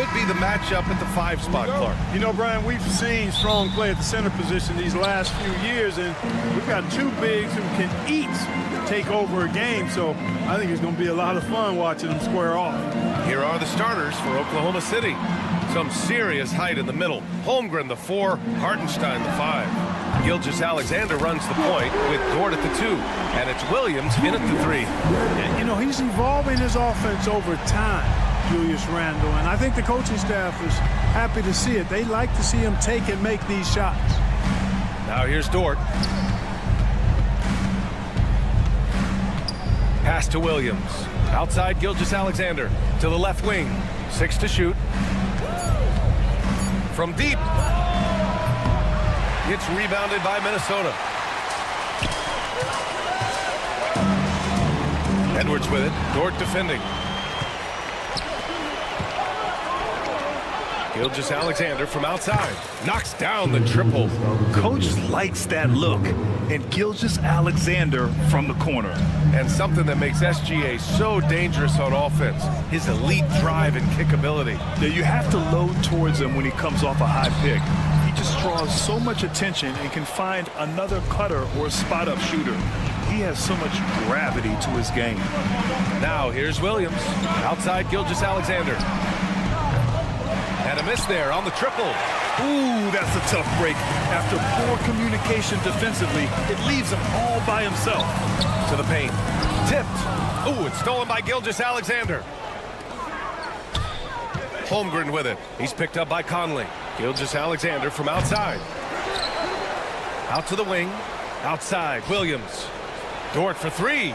could be the matchup at the 5 spot, Clark. You know, Brian, we've seen strong play at the center position these last few years, and we've got 2 bigs who can each take over a game, so I think it's going to be a lot of fun watching them square off. Here are the starters for Oklahoma City. Some serious height in the middle. Holmgren, the 4, Hartenstein, the 5. Gilgeous-Alexander runs the point with Dort at the 2, and it's Williams in at the 3. And, you know, he's evolving his offense over time, Julius Randle, and I think the coaching staff is happy to see it. They like to see him take and make these shots. Now here's Dort. Pass to Williams. Outside Gilgeous-Alexander to the left wing. 6 to shoot. From deep. It's rebounded by Minnesota. Edwards with it. Dort defending. Gilgeous-Alexander from outside. Knocks down the triple. Coach likes that look. And Gilgeous-Alexander from the corner. And something that makes SGA so dangerous on offense. His elite drive and kickability. Yeah, you have to load towards him when he comes off a high pick. He just draws so much attention and can find another cutter or spot-up shooter. He has so much gravity to his game. Now here's Williams. Outside Gilgeous-Alexander. And a miss there on the triple. Ooh, that's a tough break. After poor communication defensively, it leaves him all by himself. To the paint. Tipped. Ooh, it's stolen by Gilgeous-Alexander. Holmgren with it. He's picked up by Conley. Gilgeous-Alexander from outside. Out to the wing. Outside, Williams. Dort for 3.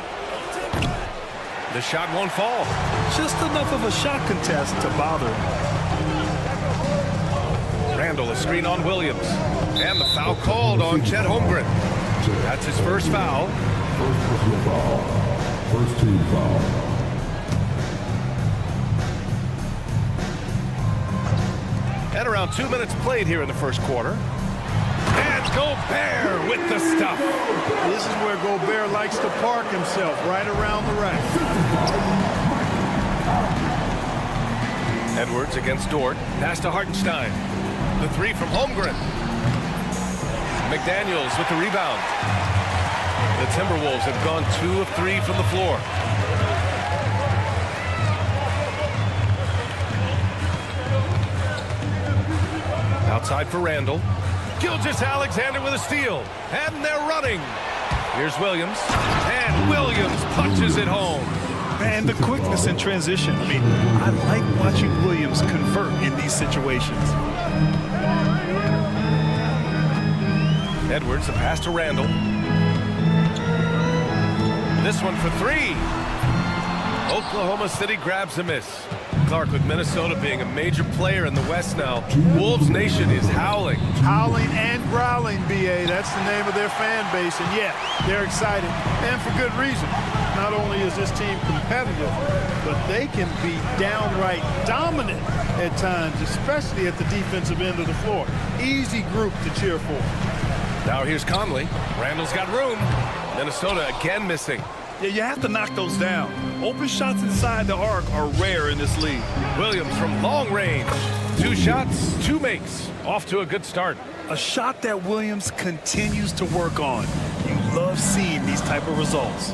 The shot won't fall. Just enough of a shot contest to bother him. Randle, a screen on Williams. And the foul called on Chet Holmgren. That's his first foul. First personal foul. First team foul. And around 2 minutes played here in the first quarter. And Gobert with the stuff. This is where Gobert likes to park himself, right around the rack. Edwards against Dort. Pass to Hartenstein. The 3 from Holmgren. McDaniels with the rebound. The Timberwolves have gone 2 of 3 from the floor. Outside for Randle. Gilgeous-Alexander with a steal. And they're running. Here's Williams. And Williams punches it home. And the quickness in transition. I mean, I like watching Williams convert in these situations. Edwards, a pass to Randle. This one for 3. Oklahoma City grabs a miss. Clark, with Minnesota being a major player in the West now, Wolves Nation is howling. Howling and growling, B.A. That's the name of their fan base. And, yeah, they're excited. And for good reason. Not only is this team competitive, but they can be downright dominant at times, especially at the defensive end of the floor. Easy group to cheer for. Now here's Conley. Randall's got room. Minnesota again missing. Yeah, you have to knock those down. Open shots inside the arc are rare in this league. Williams from long range. 2 shots, 2 makes. Off to a good start. A shot that Williams continues to work on. You love seeing these type of results.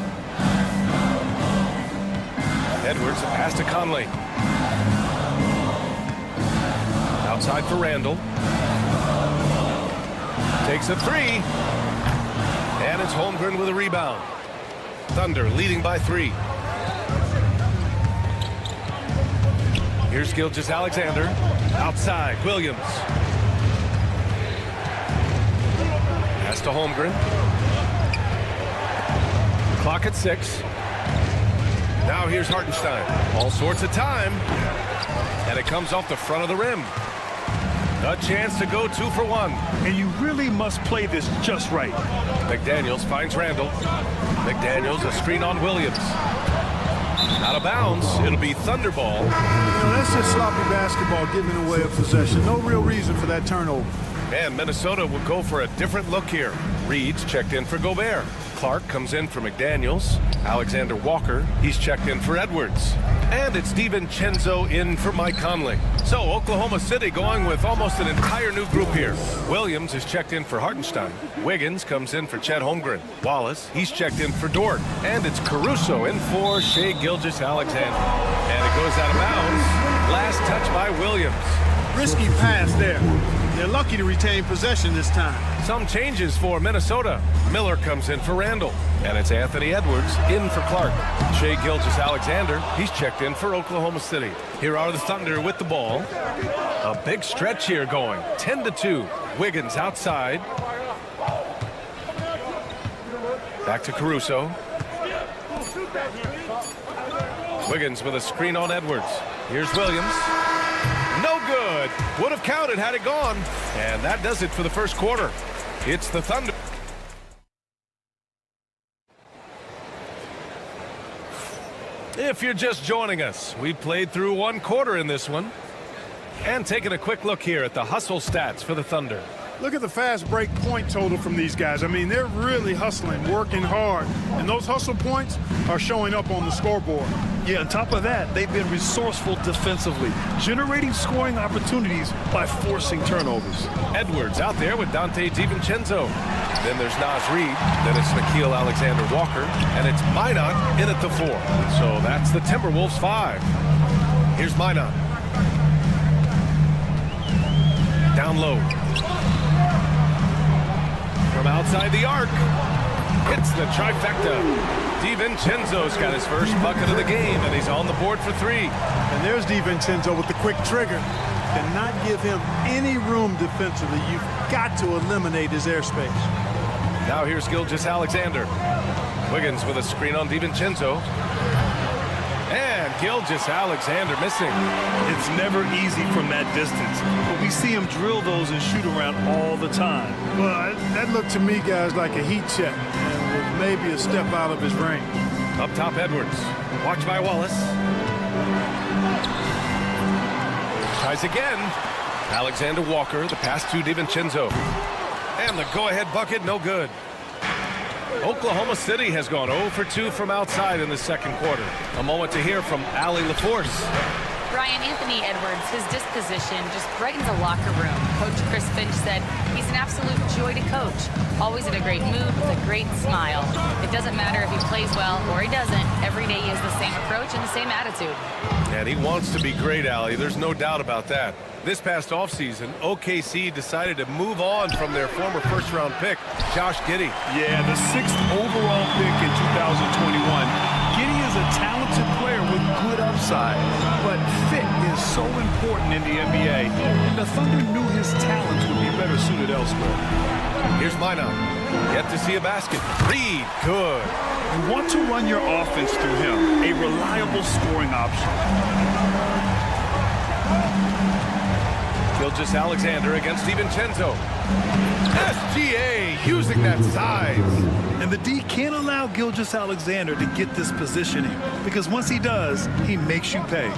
Edwards, a pass to Conley. Outside for Randle. Takes a 3. And it's Holmgren with a rebound. Thunder leading by 3. Here's Gilgeous-Alexander. Outside, Williams. Pass to Holmgren. Clock at 6. Now here's Hartenstein. All sorts of time. And it comes off the front of the rim. A chance to go 2 for 1. And you really must play this just right. McDaniels finds Randle. McDaniels, a screen on Williams. Out of bounds. It'll be Thunderball. You know, that's just sloppy basketball giving away a possession. No real reason for that turnover. And Minnesota will go for a different look here. Reed's checked in for Gobert. Clark comes in for McDaniels. Alexander Walker, he's checked in for Edwards. And it's DiVincenzo in for Mike Conley. So Oklahoma City going with almost an entire new group here. Williams is checked in for Hartenstein. Wiggins comes in for Chet Holmgren. Wallace, he's checked in for Dort. And it's Caruso in for Shai Gilgeous-Alexander. And it goes out of bounds. Last touch by Williams. Risky pass there. They're lucky to retain possession this time. Some changes for Minnesota. Miller comes in for Randall. And it's Anthony Edwards in for Clark. Shai Gilgeous-Alexander, he's checked in for Oklahoma City. Here are the Thunder with the ball. A big stretch here going. 10-2. Wiggins outside. Back to Caruso. Wiggins with a screen on Edwards. Here's Williams. No good. Would have counted had it gone. And that does it for the first quarter. It's the Thunder. If you're just joining us, we played through one quarter in this one. And taking a quick look here at the hustle stats for the Thunder. Look at the fast break point total from these guys. I mean, they're really hustling, working hard. And those hustle points are showing up on the scoreboard. Yeah, on top of that, they've been resourceful defensively, generating scoring opportunities by forcing turnovers. Edwards out there with Dante DiVincenzo. Then there's Naz Reid. Then it's Nickeil Alexander-Walker. And it's Minot in at the 4. So that's the Timberwolves 5. Here's Minot. Down low. From outside the arc. It's the trifecta. DiVincenzo's got his first bucket of the game, and he's on the board for 3. And there's DiVincenzo with the quick trigger. Cannot give him any room defensively. You've got to eliminate his airspace. Now here's Gilgeous-Alexander. Wiggins with a screen on DiVincenzo. And Gilgeous-Alexander missing. It's never easy from that distance, but we see him drill those and shoot around all the time. Well, that looked to me, guys, like a heat check. And with maybe a step out of his range. Up top, Edwards. Watched by Wallace. Tries again. Alexander Walker, the pass to DiVincenzo. And the go-ahead bucket, no good. Oklahoma City has gone 0 for 2 from outside in the second quarter. A moment to hear from Allie LaForce. Brian, Anthony Edwards, his disposition just brightens a locker room. Coach Chris Finch said he's an absolute joy to coach. Always in a great mood with a great smile. It doesn't matter if he plays well or he doesn't. Every day he has the same approach and the same attitude. And he wants to be great, Allie. There's no doubt about that. This past offseason, OKC decided to move on from their former first-round pick, Josh Giddey. Yeah, the 6th overall pick in 2021. Giddey is a talented player with good upside, but fit is so important in the NBA, and the Thunder knew his talents would be better suited elsewhere. Here's Minot. Yet to see a basket. Reid, good. You want to run your offense through him, a reliable scoring option. Gilgeous-Alexander against DiVincenzo. SGA using that size. And the D can't allow Gilgeous-Alexander to get this positioning, because once he does, he makes you pay.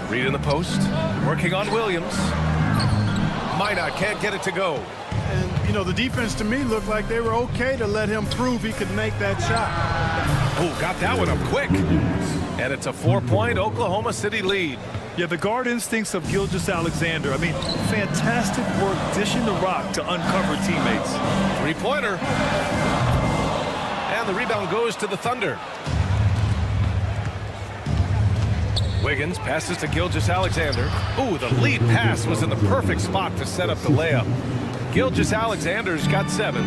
Reid in the post, working on Williams. Minot can't get it to go. And, you know, the defense to me looked like they were okay to let him prove he could make that shot. Oh, got that one up quick. And it's a 4-point Oklahoma City lead. Yeah, the guard instincts of Gilgeous-Alexander. I mean, fantastic work dishing the rock to uncover teammates. 3-pointer. And the rebound goes to the Thunder. Wiggins passes to Gilgeous-Alexander. Ooh, the lead pass was in the perfect spot to set up the layup. Gilgeous-Alexander's got 7.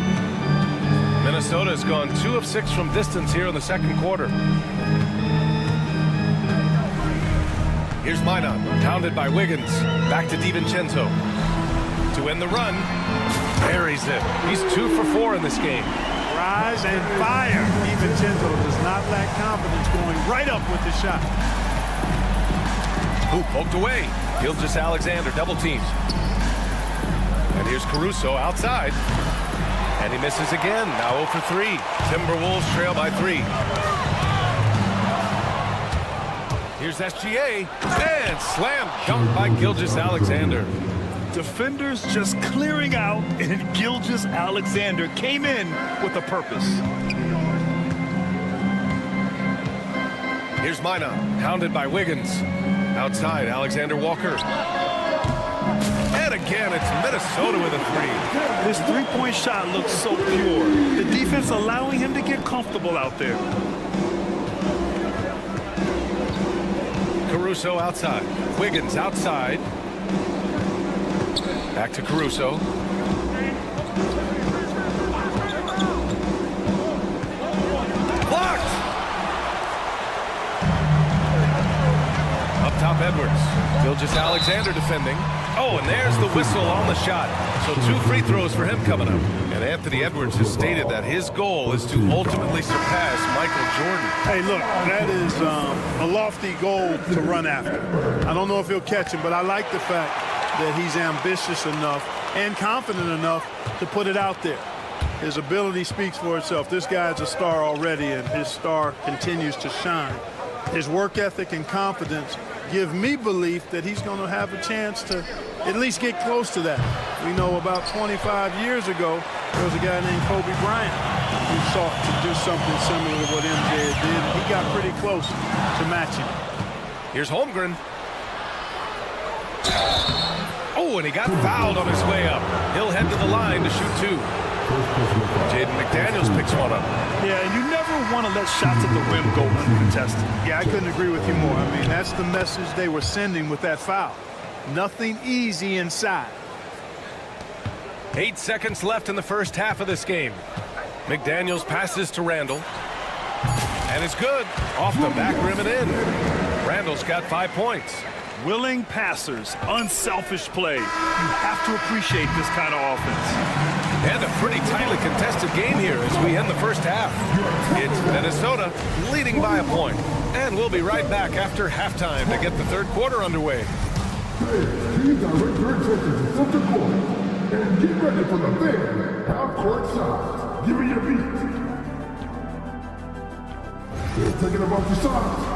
Minnesota has gone 2 of 6 from distance here in the second quarter. Here's Minot, pounded by Wiggins. Back to DiVincenzo. To win the run, buries it. He's 2 for 4 in this game. Rise and fire. DiVincenzo does not lack confidence going right up with the shot. Ooh, poked away. Gilgeous-Alexander double teamed. And here's Caruso outside. And he misses again. Now 0 for 3. Timberwolves trail by 3. Here's SGA. And slam dunk by Gilgeous-Alexander. Defenders just clearing out, and Gilgeous-Alexander came in with a purpose. Here's Mina, hounded by Wiggins. Outside, Alexander Walker. And again, it's Minnesota with a three. His three-point shot looks so pure. The defense allowing him to get comfortable out there. Caruso outside. Wiggins outside. Back to Caruso. Blocked! Up top, Edwards. Gilgeous-Alexander defending. Oh, and there's the whistle on the shot. So 2 free throws for him coming up. And Anthony Edwards has stated that his goal is to ultimately surpass Michael Jordan. Hey, look, that is a lofty goal to run after. I don't know if he'll catch him, but I like the fact that he's ambitious enough and confident enough to put it out there. His ability speaks for itself. This guy's a star already, and his star continues to shine. His work ethic and confidence give me belief that he's going to have a chance to at least get close to that. We know about 25 years ago, there was a guy named Kobe Bryant who sought to do something similar to what MJ did. He got pretty close to matching. Here's Holmgren. Oh, and he got fouled on his way up. He'll head to the line to shoot 2. Jaden McDaniels picks one up. Yeah, and you never want to let shots at the rim go uncontested. Yeah, I couldn't agree with you more. I mean, that's the message they were sending with that foul. Nothing easy inside. 8 seconds left in the first half of this game. McDaniels passes to Randall. And it's good. Off the back rim and in. Randall's got 5 points. Willing passers, unselfish play. You have to appreciate this kind of offense. And a pretty tightly contested game here as we end the first half. It's Minnesota leading by a point. And we'll be right back after halftime to get the third quarter underway. Please direct your attention to center court and get ready for the big half-court shots. Give me your beat. They're thinking about the shots.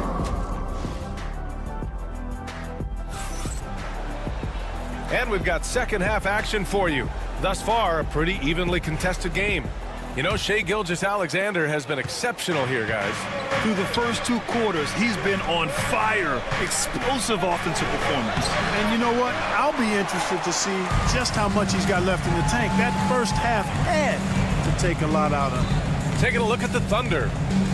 And we've got second half action for you. Thus far, a pretty evenly contested game. You know, Shai Gilgeous-Alexander has been exceptional here, guys. Through the first 2 quarters, he's been on fire. Explosive offensive performance. And you know what? I'll be interested to see just how much he's got left in the tank. That first half had to take a lot out of him. Taking a look at the Thunder.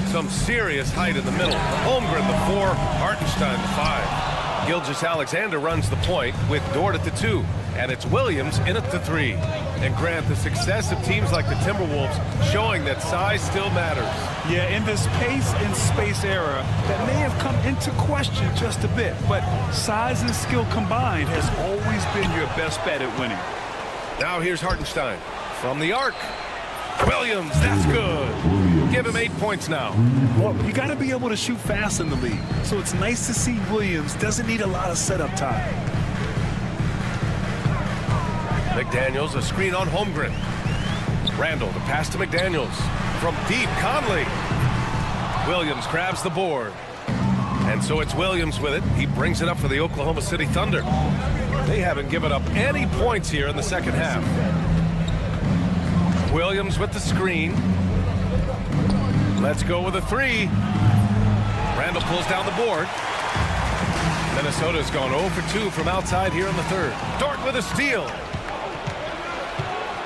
Some serious height in the middle. Holmgren, the 4, Hartenstein, the 5. Gilgeous-Alexander runs the point with Dort at the 2. And it's Williams in at the 3. And Grant, the success of teams like the Timberwolves showing that size still matters. Yeah, in this pace and space era, that may have come into question just a bit. But size and skill combined has always been your best bet at winning. Now here's Hartenstein from the arc. Williams, that's good. Give him 8 points now. Well, you got to be able to shoot fast in the league. So it's nice to see Williams doesn't need a lot of setup time. McDaniels, a screen on Holmgren. Randall, the pass to McDaniels. From deep, Conley. Williams grabs the board. And so it's Williams with it. He brings it up for the Oklahoma City Thunder. They haven't given up any points here in the second half. Williams with the screen. Let's go with a 3. Randall pulls down the board. Minnesota's gone 0 for 2 from outside here in the third. Dort with a steal.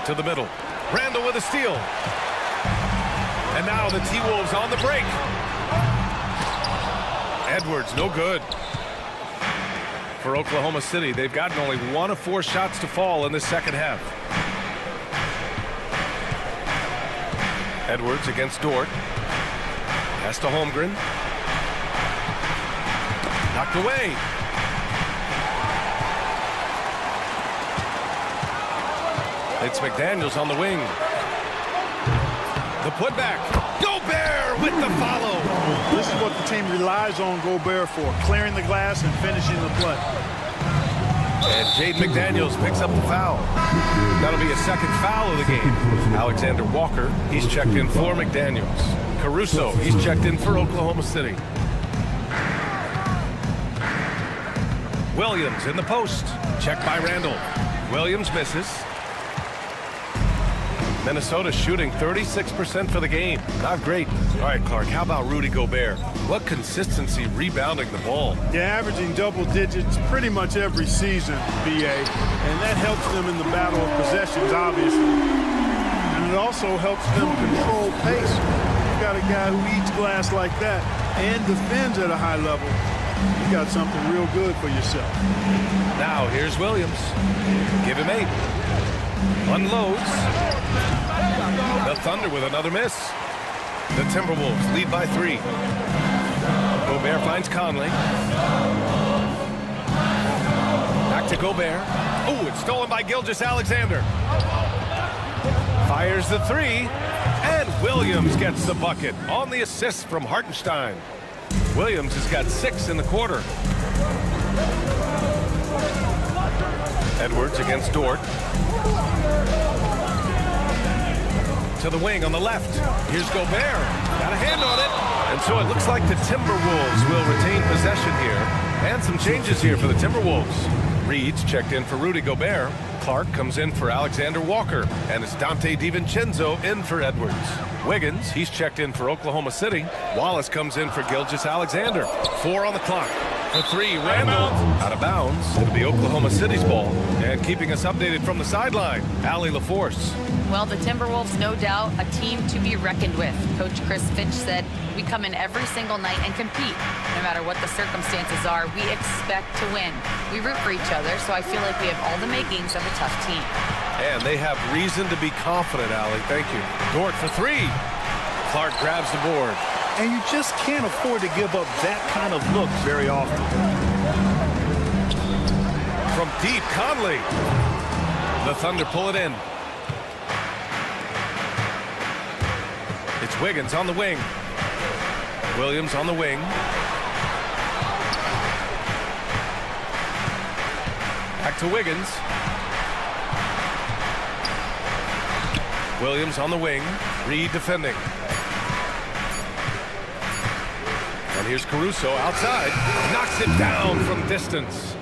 To the middle. Randall with a steal. And now the T-Wolves on the break. Edwards, no good. For Oklahoma City, they've gotten only 1 of 4 shots to fall in this second half. Edwards against Dort. Pass to Holmgren. Knocked away. It's McDaniels on the wing. The putback. Gobert with the follow. This is what the team relies on Gobert for, clearing the glass and finishing the play. And Jaden McDaniels picks up the foul. That'll be a second foul of the game. Alexander Walker, he's checked in for McDaniels. Caruso, he's checked in for Oklahoma City. Williams in the post. Checked by Randall. Williams misses. Minnesota shooting 36% for the game. Not great. All right, Clark, how about Rudy Gobert? What consistency rebounding the ball. Yeah, averaging double digits pretty much every season, BA. And that helps them in the battle of possessions, obviously. And it also helps them control pace. You've got a guy who eats glass like that and defends at a high level. You got something real good for yourself. Now, here's Williams. Give him 8. Unloads. The Thunder with another miss. The Timberwolves lead by 3. Gobert finds Conley. Back to Gobert. Oh, it's stolen by Gilgeous-Alexander. Fires the 3. And Williams gets the bucket on the assist from Hartenstein. Williams has got 6 in the quarter. Edwards against Dort. To the wing on the left. Here's Gobert. Got a hand on it. And so it looks like the Timberwolves will retain possession here. And some changes here for the Timberwolves. Reed's checked in for Rudy Gobert. Clark comes in for Alexander Walker. And it's Dante DiVincenzo in for Edwards. Wiggins, he's checked in for Oklahoma City. Wallace comes in for Gilgeous-Alexander. 4 on the clock. For 3, Randall. Out of bounds. It'll be Oklahoma City's ball. And keeping us updated from the sideline, Allie LaForce. Well, the Timberwolves, no doubt, a team to be reckoned with. Coach Chris Finch said, we come in every single night and compete. No matter what the circumstances are, we expect to win. We root for each other, so I feel like we have all the makings of a tough team. And they have reason to be confident, Allie. Thank you. Dort for 3. Clark grabs the board. And you just can't afford to give up that kind of look very often. From deep, Conley. The Thunder pull it in. It's Wiggins on the wing. Williams on the wing. Back to Wiggins. Williams on the wing. Reed defending. And here's Caruso outside. Knocks it down from distance.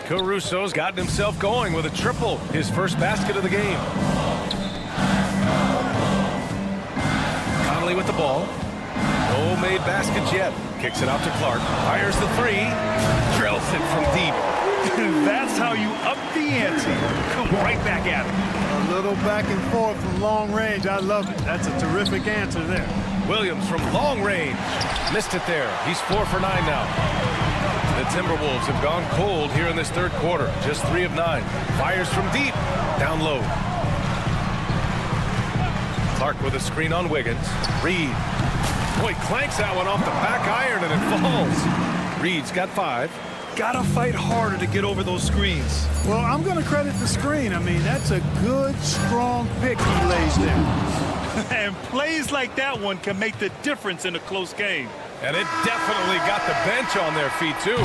Caruso's gotten himself going with a triple. His first basket of the game. Conley with the ball. No made baskets yet. Kicks it out to Clark. Fires the 3. Drills it from deep. That's how you up the ante. Come right back at it. A little back and forth from long range. I love it. That's a terrific answer there. Williams from long range. Missed it there. He's 4 for 9 now. The Timberwolves have gone cold here in this third quarter. Just 3 of 9. Fires from deep. Down low. Clark with a screen on Wiggins. Reed. Boy, clanks that one off the back iron and it falls. Reed's got 5. Gotta fight harder to get over those screens. Well, I'm going to credit the screen. I mean, that's a good, strong pick he lays there. And plays like that one can make the difference in a close game. And it definitely got the bench on their feet, too.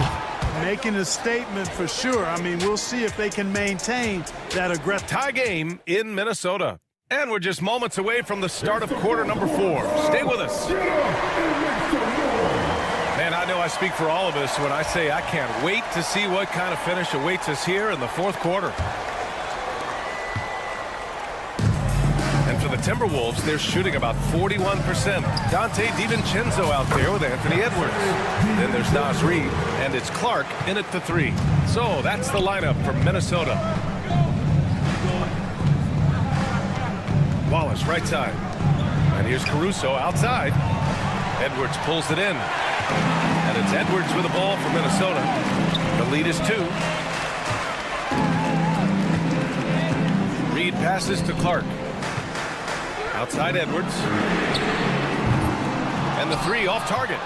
Making a statement for sure. I mean, we'll see if they can maintain that aggressive. Tie game in Minnesota. And we're just moments away from the start of quarter number 4. Stay with us. Man, I know I speak for all of us when I say I can't wait to see what kind of finish awaits us here in the fourth quarter. And for the Timberwolves, they're shooting about 41%. Dante DiVincenzo out there with Anthony Edwards. Then there's Naz Reid, and it's Clark in at the 3. So that's the lineup for Minnesota. Wallace right side. And here's Caruso outside. Edwards pulls it in. And it's Edwards with the ball for Minnesota. The lead is 2. Reed passes to Clark. Outside Edwards. And the 3 off target.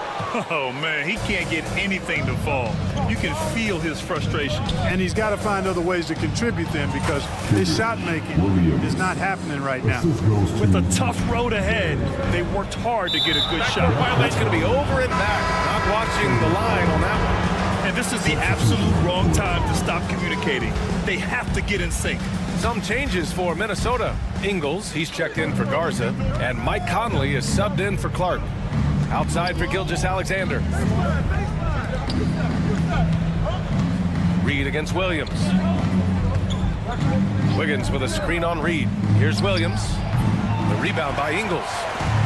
Oh, man, he can't get anything to fall. You can feel his frustration. And he's got to find other ways to contribute then because his shot making is not happening right now. With a tough road ahead, they worked hard to get a good shot. That's going to be over and back. Not watching the line on that one. And this is the absolute wrong time to stop communicating. They have to get in sync. Some changes for Minnesota. Ingles, he's checked in for Garza. And Mike Conley is subbed in for Clark. Outside for Gilgeous-Alexander. Reed against Williams. Wiggins with a screen on Reed. Here's Williams. The rebound by Ingles.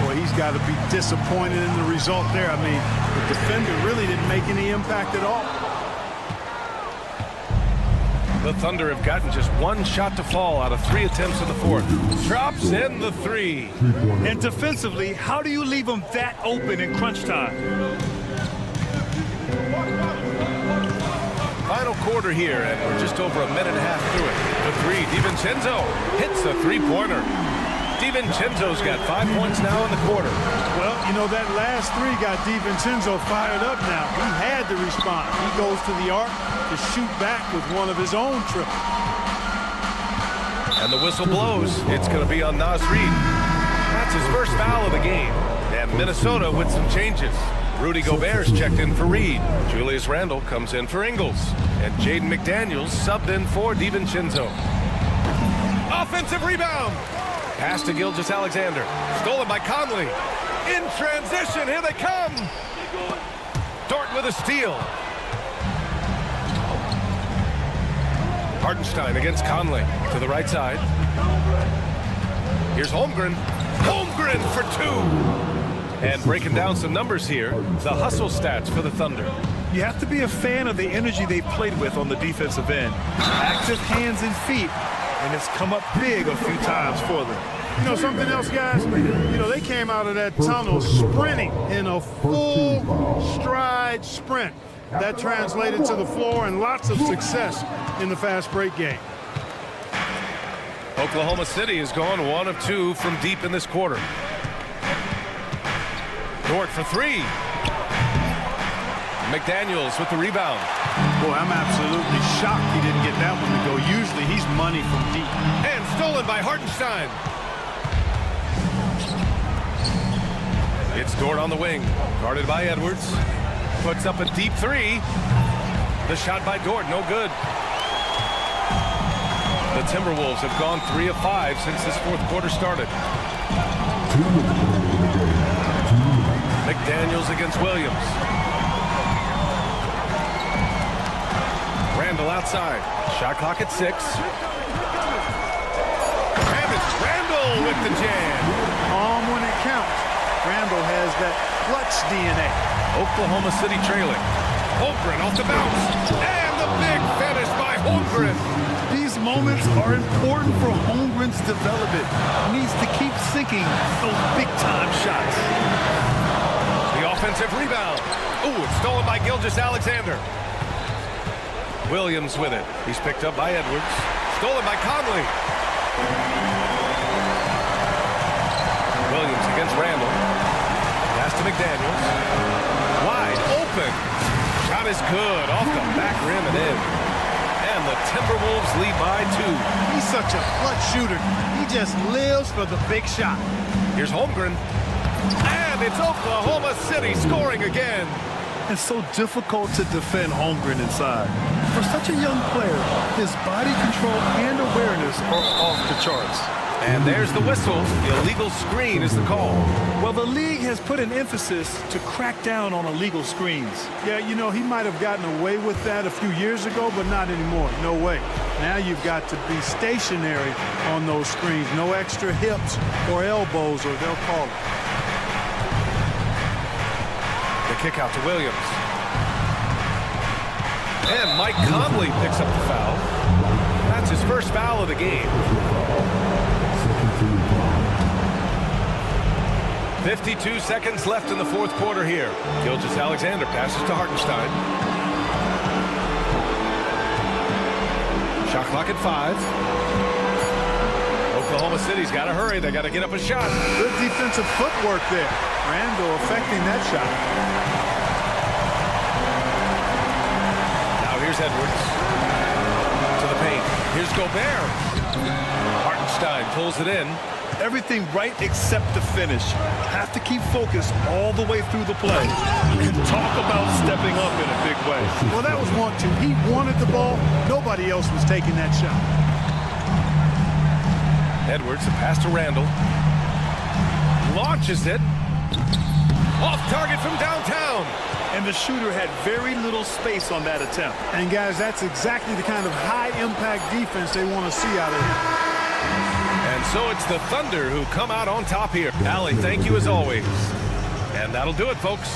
Boy, he's got to be disappointed in the result there. I mean, the defender really didn't make any impact at all. The Thunder have gotten just one shot to fall out of 3 attempts in the fourth. Drops in the 3. And defensively, how do you leave them that open in crunch time? Final quarter here, and we're just over a minute and a half through it. The 3, DiVincenzo hits a three-pointer. DiVincenzo's got 5 points now in the quarter. Well, you know, that last 3 got DiVincenzo fired up now. He had to respond. He goes to the arc to shoot back with one of his own triples. And the whistle blows. It's going to be on Naz Reid. That's his first foul of the game. And Minnesota with some changes. Rudy Gobert's checked in for Reed. Julius Randle comes in for Ingles. And Jaden McDaniels subbed in for DiVincenzo. Offensive rebound. Pass to Gilgeous-Alexander. Stolen by Conley. In transition, here they come. Dort with a steal. Hartenstein against Conley to the right side. Here's Holmgren. Holmgren for 2. And breaking down some numbers here, the hustle stats for the Thunder. You have to be a fan of the energy they've played with on the defensive end. Active hands and feet, and it's come up big a few times for them. You know something else, guys? You know, they came out of that tunnel sprinting in a full stride sprint. That translated to the floor and lots of success in the fast break game. Oklahoma City has gone 1 of 2 from deep in this quarter. Dort for 3. McDaniels with the rebound. Boy, I'm absolutely shocked he didn't get that one to go. Usually he's money from deep. And stolen by Hartenstein. It's Dort on the wing, guarded by Edwards. Puts up a deep 3. The shot by Dort, no good. The Timberwolves have gone 3 of 5 since this fourth quarter started. McDaniels against Williams. Randle outside. Shot clock at 6. And it's Randle with the jam. Calm when it counts. Randle has that clutch DNA. Oklahoma City trailing. Holmgren off the bounce. And the big finish by Holmgren. These moments are important for Holmgren's development. He needs to keep sinking those big-time shots. The offensive rebound. Ooh, it's stolen by Gilgeous-Alexander. Williams with it. He's picked up by Edwards. Stolen by Conley. Williams against Randle. Pass to McDaniels. Wide open. Shot is good. Off the back rim and in. And the Timberwolves lead by 2. He's such a clutch shooter. He just lives for the big shot. Here's Holmgren. And it's Oklahoma City scoring again. It's so difficult to defend Holmgren inside. For such a young player, his body control and awareness are off the charts. And there's the whistle. The illegal screen is the call. Well, the league has put an emphasis to crack down on illegal screens. Yeah, you know, he might have gotten away with that a few years ago, but not anymore. No way. Now you've got to be stationary on those screens. No extra hips or elbows, or they'll call it. The kick out to Williams. And Mike Conley picks up the foul. That's his first foul of the game. 52 seconds left in the fourth quarter here. Gilgeous-Alexander passes to Hartenstein. Shot clock at 5. Oklahoma City's got to hurry. They got to get up a shot. Good defensive footwork there. Randle affecting that shot. Now here's Edwards. To the paint. Here's Gobert. Hartenstein pulls it in. Everything right except the finish. Have to keep focused all the way through the play. And talk about stepping up in a big way. Well, that was 1-2. He wanted the ball. Nobody else was taking that shot. Edwards, a pass to Randle. Launches it. Off target from downtown. And the shooter had very little space on that attempt. And, guys, that's exactly the kind of high-impact defense they want to see out of here. And so it's the Thunder who come out on top here. Allie, thank you as always. And that'll do it, folks.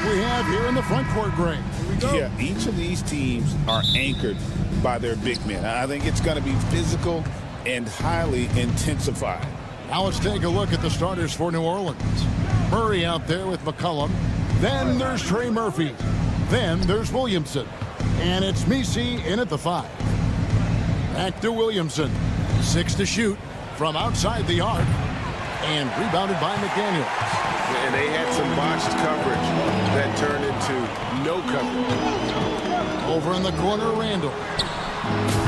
We have here in the front court, Greg. Yeah, each of these teams are anchored by their big men. I think it's going to be physical and highly intensified. Now let's take a look at the starters for New Orleans. Murray out there with McCollum. Then there's Trey Murphy. Then there's Williamson. And it's Messi in at the 5. Back to Williamson. 6 to shoot from outside the arc. And rebounded by McDaniels. And they had some botched coverage that turned into no coverage. Over in the corner, Randall.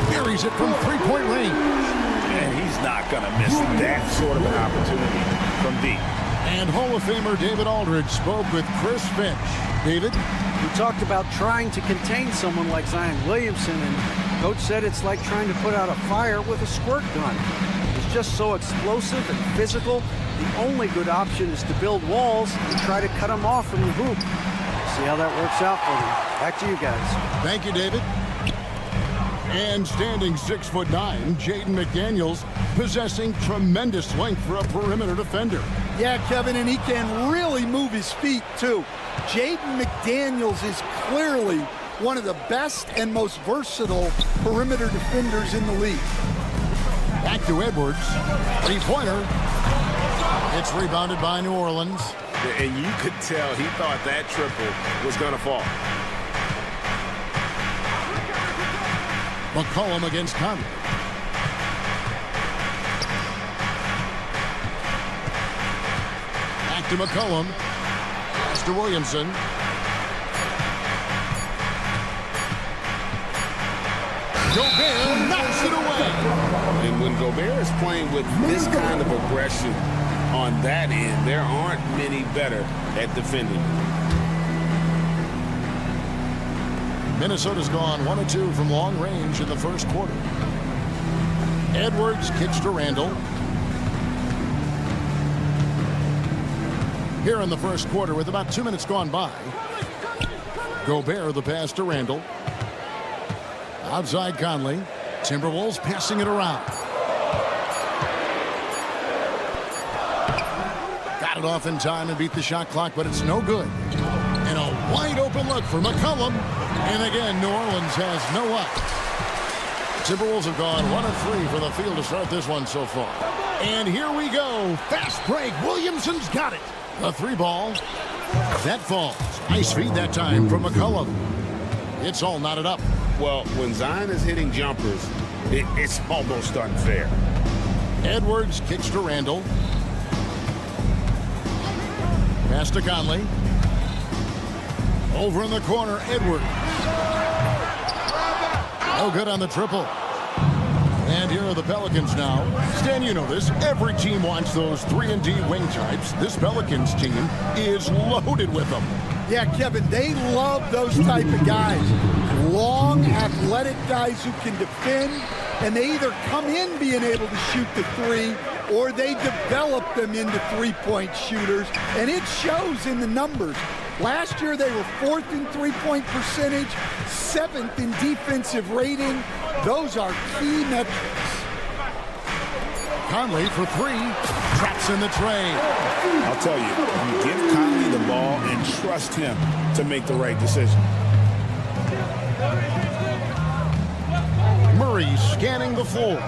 Buries it from three-point range. And he's not going to miss that sort of an opportunity from deep. And Hall of Famer David Aldridge spoke with Chris Finch. David? We talked about trying to contain someone like Zion Williamson, and Coach said it's like trying to put out a fire with a squirt gun. He's just so explosive and physical. The only good option is to build walls and try to cut him off from the hoop. See how that works out for them. Back to you guys. Thank you, David. And standing 6'9", Jaden McDaniels, possessing tremendous length for a perimeter defender. Yeah, Kevin, and he can really move his feet, too. Jaden McDaniels is clearly one of the best and most versatile perimeter defenders in the league. Back to Edwards. Three-pointer. It's rebounded by New Orleans. And you could tell he thought that triple was going to fall. McCollum against Conley. Back to McCollum. Pass to Williamson. Gobert knocks it away. And when Gobert is playing with this kind of aggression on that end, there aren't many better at defending. Minnesota's gone 1 of 2 from long range in the first quarter. Edwards kicks to Randall. Here in the first quarter with about 2 minutes gone by. Gobert the pass to Randall. Outside Conley. Timberwolves passing it around. Got it off in time and beat the shot clock, but it's no good. And a wide open look for McCollum. And again, New Orleans has no up. Timberwolves have gone 1 of 3 for the field to start this one so far. And here we go. Fast break. Williamson's got it. The 3-ball. That falls. Nice feed that time from McCollum. It's all knotted up. Well, when Zion is hitting jumpers, it's almost unfair. Edwards kicks to Randall. Pass to Conley. Over in the corner, Edwards. No good on the triple. And here are the Pelicans now. Stan, you know this. Every team wants those 3-and-D wing types. This Pelicans team is loaded with them. Yeah, Kevin, they love those type of guys. Long, athletic guys who can defend, and they either come in being able to shoot the 3, or they develop them into three-point shooters, and it shows in the numbers. Last year, they were 4th in three-point percentage, 7th in defensive rating. Those are key metrics. Conley for 3. Traps in the tray. I'll tell you, you give Conley the ball and trust him to make the right decision. Murray scanning the floor.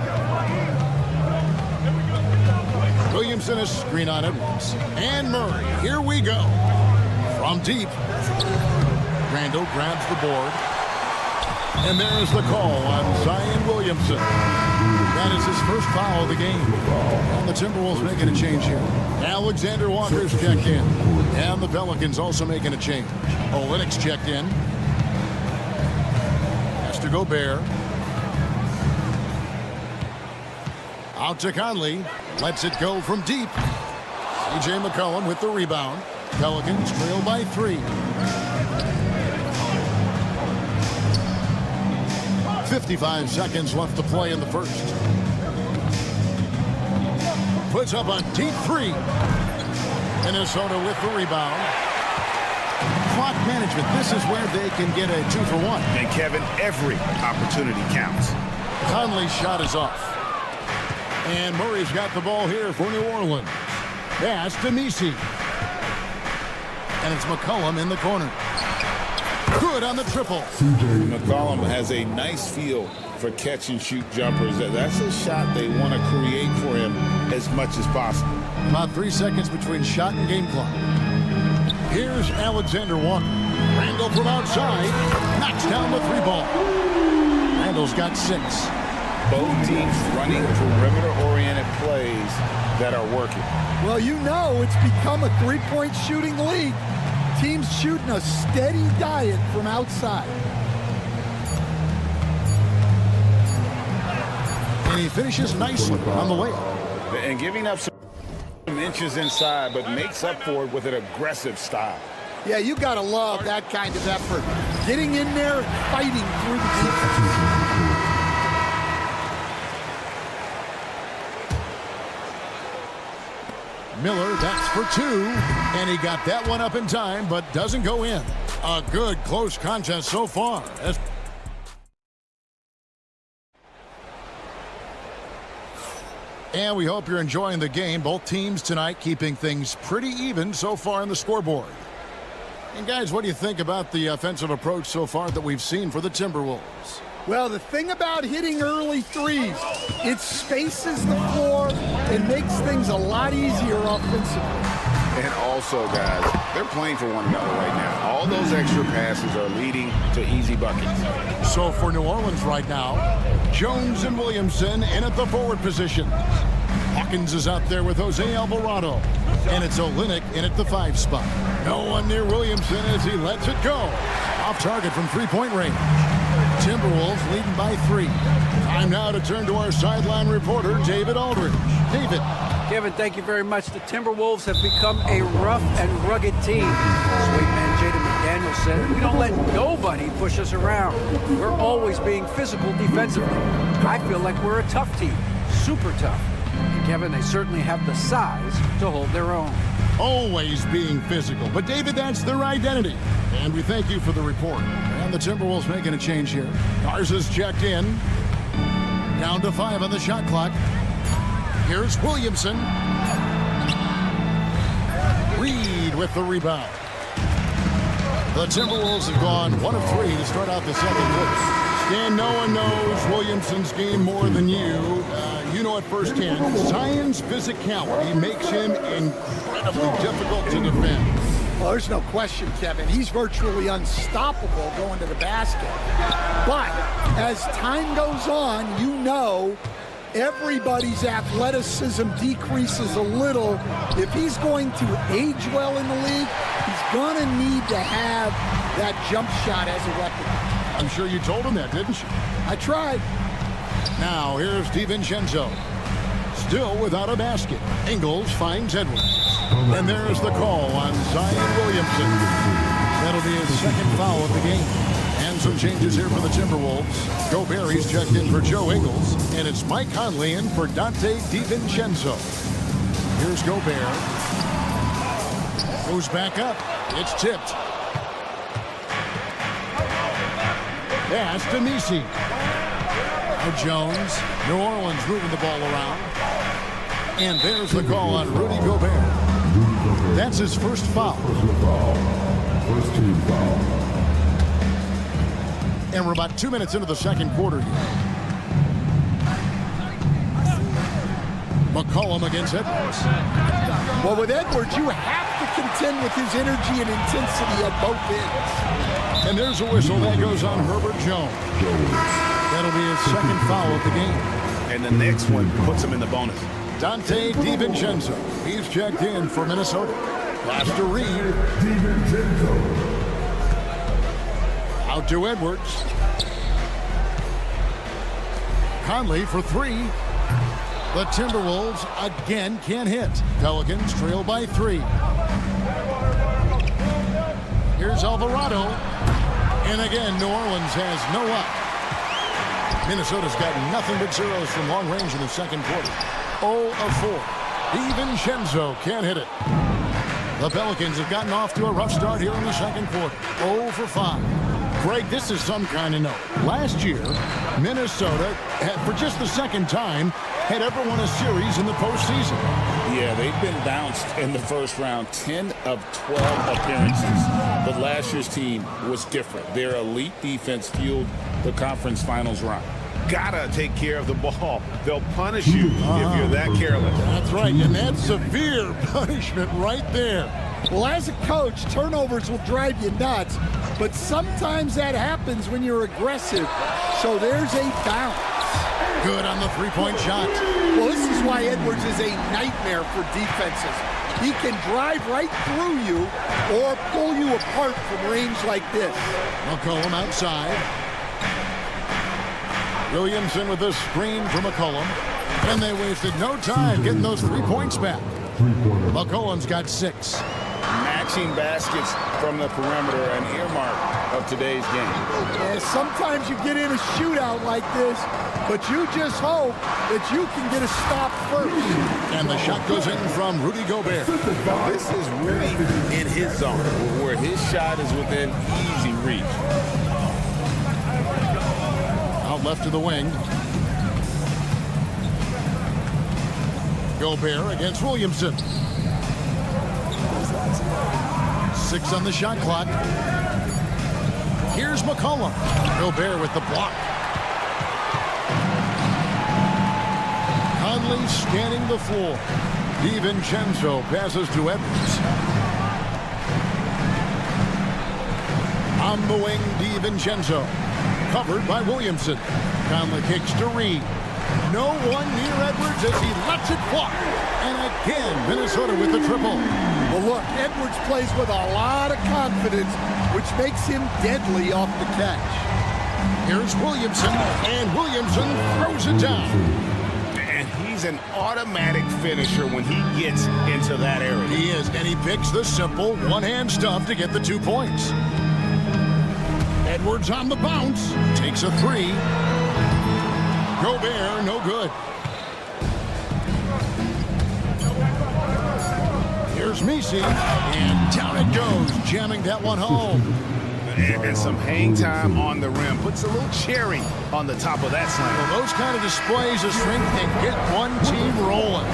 Williamson is screen on Edwards. And Murray, here we go. From deep. Randall grabs the board. And there's the call on Zion Williamson. That is his first foul of the game. And the Timberwolves making a change here. Alexander Walker's checked in. And the Pelicans also making a change. Olynyk's checked in. Has to Gobert. Out to Conley. Lets it go from deep. C.J. McCollum with the rebound. Pelicans trail by 3. 55 seconds left to play in the first. Puts up a deep 3. Minnesota with the rebound. Clock management. This is where they can get a 2-for-1. And Kevin, every opportunity counts. Conley's shot is off. And Murray's got the ball here for New Orleans. Pass to Messi. And it's McCollum in the corner. Good on the triple. McCollum has a nice feel for catch-and-shoot jumpers. That's a shot they want to create for him as much as possible. About 3 seconds between shot and game clock. Here's Alexander Walker. Randall from outside. Knocks down the 3-ball. Randall's got 6. Both teams running perimeter-oriented plays that are working. Well, you know it's become a three-point shooting league. Teams shooting a steady diet from outside. And he finishes nicely on the layup. And giving up some inches inside, but makes up for it with an aggressive style. Yeah, you got to love that kind of effort. Getting in there and fighting through the defense. Miller, that's for 2. And he got that one up in time, but doesn't go in. A good close contest so far. And we hope you're enjoying the game. Both teams tonight keeping things pretty even so far on the scoreboard. And guys, what do you think about the offensive approach so far that we've seen for the Timberwolves? Well, the thing about hitting early threes, it spaces the floor and makes things a lot easier offensively. And also, guys, they're playing for one another right now. All those extra passes are leading to easy buckets. So for New Orleans right now, Jones and Williamson in at the forward position. Hawkins is out there with Jose Alvarado. And it's Olynyk in at the 5 spot. No one near Williamson as he lets it go. Off target from 3-point range. Timberwolves leading by 3. Time now to turn to our sideline reporter, David Aldridge. David. Kevin, thank you very much. The Timberwolves have become a rough and rugged team. Sweet man Jaden McDaniel said, we don't let nobody push us around. We're always being physical defensively. I feel like we're a tough team, super tough. And Kevin, they certainly have the size to hold their own. Always being physical. But David, that's their identity. And we thank you for the report. And the Timberwolves making a change here. Garza's checked in. Down to 5 on the shot clock. Here's Williamson. Reed with the rebound. The Timberwolves have gone 1 of 3 to start out the second quarter. Stan, no one knows Williamson's game more than you. You know it firsthand. Zion's physicality makes him incredibly difficult to defend. Well, there's no question, Kevin. He's virtually unstoppable going to the basket. But as time goes on, you know everybody's athleticism decreases a little. If he's going to age well in the league, he's going to need to have that jump shot as a weapon. I'm sure you told him that, didn't you? I tried. Now here's DiVincenzo. Still without a basket. Ingles finds Edwards. And there's the call on Zion Williamson. That'll be his second foul of the game. And some changes here for the Timberwolves. Gobert's checked in for Joe Ingles. And it's Mike Conley in for Dante DiVincenzo. Here's Gobert. Goes back up. It's tipped. Pass to Messi. Now Jones. New Orleans moving the ball around. And there's the call on Rudy Gobert. That's his first foul. First team foul. And we're about 2 minutes into the second quarter here. McCollum against Edwards. Well, with Edwards, you have to contend with his energy and intensity at both ends. And there's a whistle that goes on Herbert Jones. That'll be his second foul of the game. And the next one puts him in the bonus. Dante DiVincenzo. He's checked in for Minnesota. Pass to Reed. Out to Edwards. Conley for three. The Timberwolves again can't hit. Pelicans trail by 3. Here's Alvarado. And again, New Orleans has no up. Minnesota's got nothing but zeros from long range in the second quarter. 0 of 4. DiVincenzo can't hit it. The Pelicans have gotten off to a rough start here in the second quarter. 0 for 5. Greg, this is some kind of note. Last year, Minnesota, for just the second time, had ever won a series in the postseason. Yeah, they've been bounced in the first round, 10 of 12 appearances. But last year's team was different. Their elite defense fueled the conference finals run. Gotta take care of the ball. They'll punish you if you're that careless. That's right, and that's severe punishment right there. Well, as a coach, turnovers will drive you nuts, but sometimes that happens when you're aggressive. So there's a bounce. Good on the three-point shot. Well, this is why Edwards is a nightmare for defenses. He can drive right through you or pull you apart from range like this. McCollum outside. Williamson with a screen for McCollum. And they wasted no time getting those 3 points back. McCollum's got 6. Matching baskets from the perimeter, an earmark of today's game. Yeah, sometimes you get in a shootout like this, but you just hope that you can get a stop first. And the shot goes in from Rudy Gobert. This is really in his zone, where his shot is within easy reach. Out left to the wing. Gobert against Williamson. 6 on the shot clock. Here's McCollum. Gobert with the block. Conley scanning the floor. DiVincenzo passes to Edwards. On the wing, DiVincenzo. Covered by Williamson. Conley kicks to Reed. No one near Edwards as he lets it fly. And again, Minnesota with the triple. Well, look, Edwards plays with a lot of confidence, which makes him deadly off the catch. Here's Williamson, and Williamson throws it down. And he's an automatic finisher when he gets into that area. He is, and he picks the simple one-hand stuff to get the 2 points. Edwards on the bounce, takes a 3. Gobert, no good. Here's Messi, and down it goes, jamming that one home. And some hang time on the rim. Puts a little cherry on the top of that slam. Well, those kind of displays of strength can get one team rolling.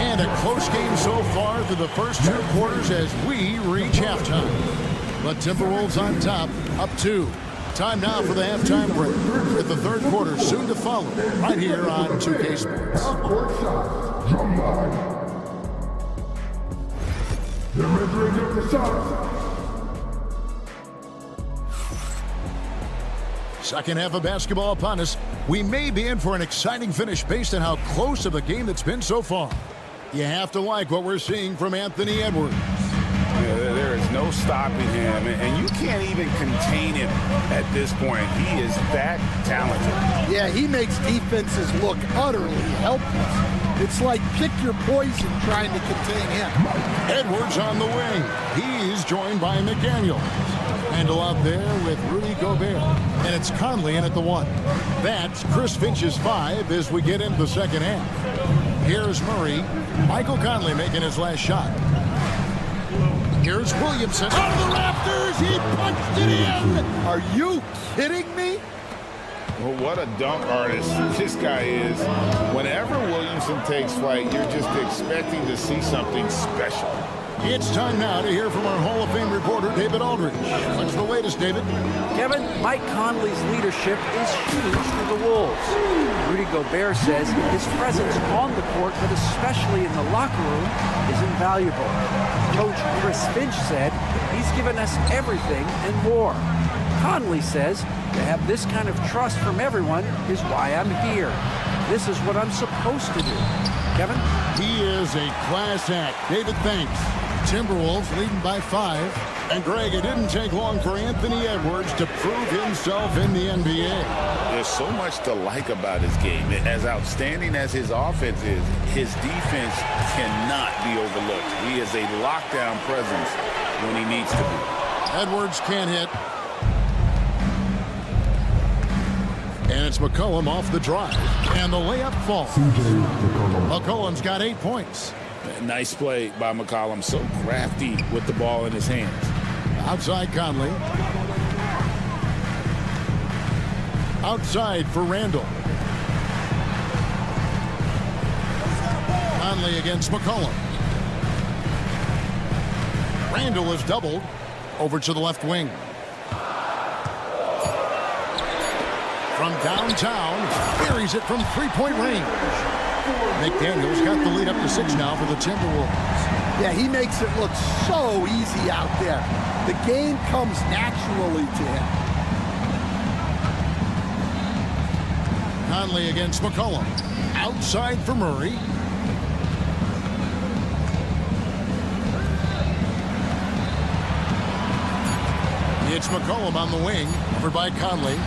And a close game so far through the first 2 quarters as we reach halftime. But Timberwolves on top, up 2. Time now for the halftime break, with the third quarter soon to follow, right here on 2K Sports. Court shot. Drum line. The mid-range of the shot. Second half of basketball upon us. We may be in for an exciting finish based on how close of a game that's been so far. You have to like what we're seeing from Anthony Edwards. Yeah, there is no stopping him, and you can't even contain him at this point. He is that talented. Yeah, he makes defenses look utterly helpless. It's like pick your poison trying to contain him. Edwards on the wing. He's joined by McDaniel. Handle out there with Rudy Gobert. And it's Conley in at the 1. That's Chris Finch's 5 as we get into the second half. Here's Murray. Michael Conley making his last shot. Here's Williamson. Out of the rafters. He punched it in. Are you kidding me? Well, what a dunk artist this guy is. Whenever Williamson takes flight, you're just expecting to see something special. It's time now to hear from our Hall of Fame reporter, David Aldridge. What's the latest, David? Kevin, Mike Conley's leadership is huge for the Wolves. Rudy Gobert says his presence on the court, but especially in the locker room, is invaluable. valuable. Coach Chris Finch said he's given us everything and more. Conley says to have this kind of trust from everyone is why I'm here. This is what I'm supposed to do. Kevin? He is a class act. David, thanks. Timberwolves leading by 5. And Greg, it didn't take long for Anthony Edwards to prove himself in the NBA. There's so much to like about his game. As outstanding as his offense is, his defense cannot be overlooked. He is a lockdown presence when he needs to be. Edwards can't hit. And it's McCollum off the drive. And the layup falls. McCollum's got 8 points. Nice play by McCollum. So crafty with the ball in his hands. Outside Conley. Outside for Randall. Conley against McCollum. Randall is doubled. Over to the left wing. From downtown, buries it from three-point range. McDaniel's got the lead up to 6 now for the Timberwolves. Yeah, he makes it look so easy out there. The game comes naturally to him. Conley against McCollum. Outside for Murray. It's McCollum on the wing. Over by Conley.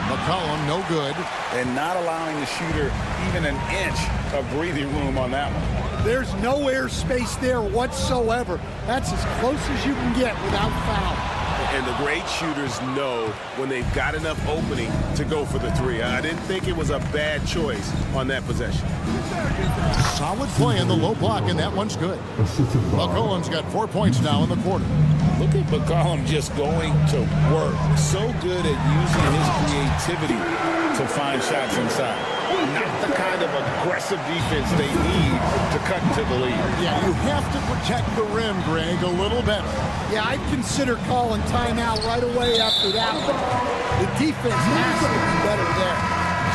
McCollum, no good. And not allowing the shooter even an inch of breathing room on that one. There's no air space there whatsoever. That's as close as you can get without foul. And the great shooters know when they've got enough opening to go for the 3. I didn't think it was a bad choice on that possession. Solid play in the low block, and that one's good. McCollum's got 4 points now in the quarter. Look at McCollum just going to work. So good at using his creativity to find shots inside. Not the kind of aggressive defense they need to cut into the lead. Yeah, you have to protect the rim, Greg, a little better. Yeah, I'd consider calling timeout right away after that one. The defense has to be better there.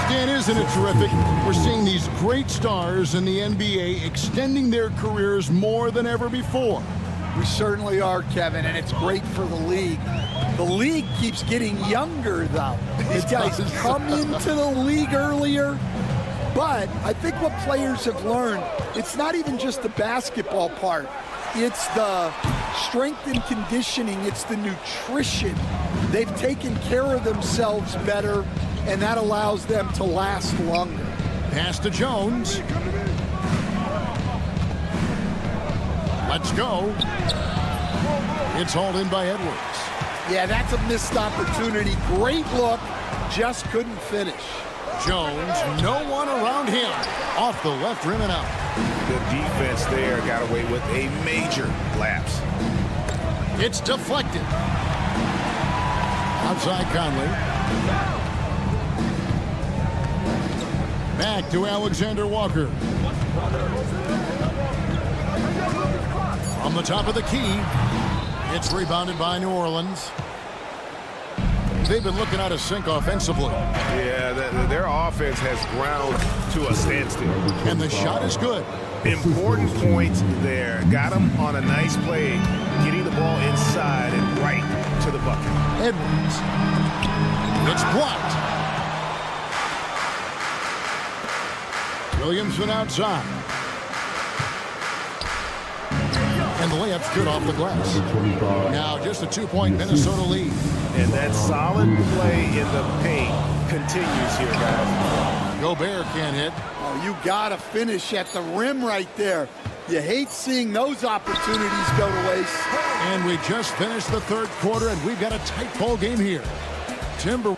Stan, isn't it terrific? We're seeing these great stars in the NBA extending their careers more than ever before. We certainly are, Kevin, and it's great for the league. The league keeps getting younger, though. These guys come into the league earlier, but I think what players have learned, it's not even just the basketball part. It's the strength and conditioning. It's the nutrition. They've taken care of themselves better, and that allows them to last longer. Pass to Jones. Let's go. It's hauled in by Edwards. Yeah, that's a missed opportunity. Great look, just couldn't finish. Jones, no one around him. Off the left rim and out. The defense there got away with a major lapse. It's deflected. Outside Conley. Back to Alexander Walker. From the top of the key. It's rebounded by New Orleans. They've been looking out of sync offensively. Yeah, their offense has ground to a standstill. And the shot is good. Important points there. Got him on a nice play, getting the ball inside and right to the bucket. Edwards. It's blocked. Williamson outside. And the layup's good off the glass. Now just a 2-point Minnesota lead. And that solid play in the paint continues here, guys. Gobert can't hit. Oh, you gotta finish at the rim right there. You hate seeing those opportunities go to waste. And we just finished the third quarter, and we've got a tight ball game here. Timber.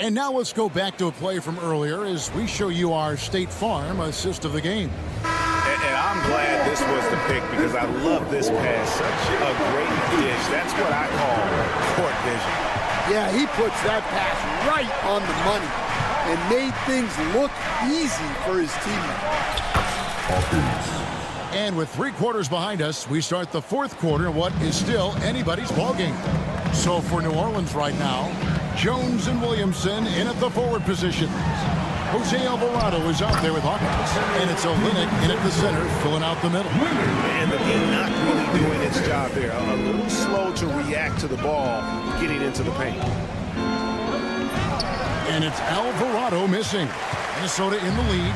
And now let's go back to a play from earlier as we show you our State Farm assist of the game. And I'm glad this was the pick because I love this pass. Such a great dish. That's what I call court vision. Yeah, he puts that pass right on the money and made things look easy for his teammate. And with 3 quarters behind us, we start the fourth quarter in what is still anybody's ballgame. So for New Orleans right now, Jones and Williamson in at the forward position. Jose Alvarado is out there with Hawkins. And it's Olynyk in at the center, filling out the middle. And the D not really doing its job there. A little slow to react to the ball getting into the paint. And it's Alvarado missing. Minnesota in the lead.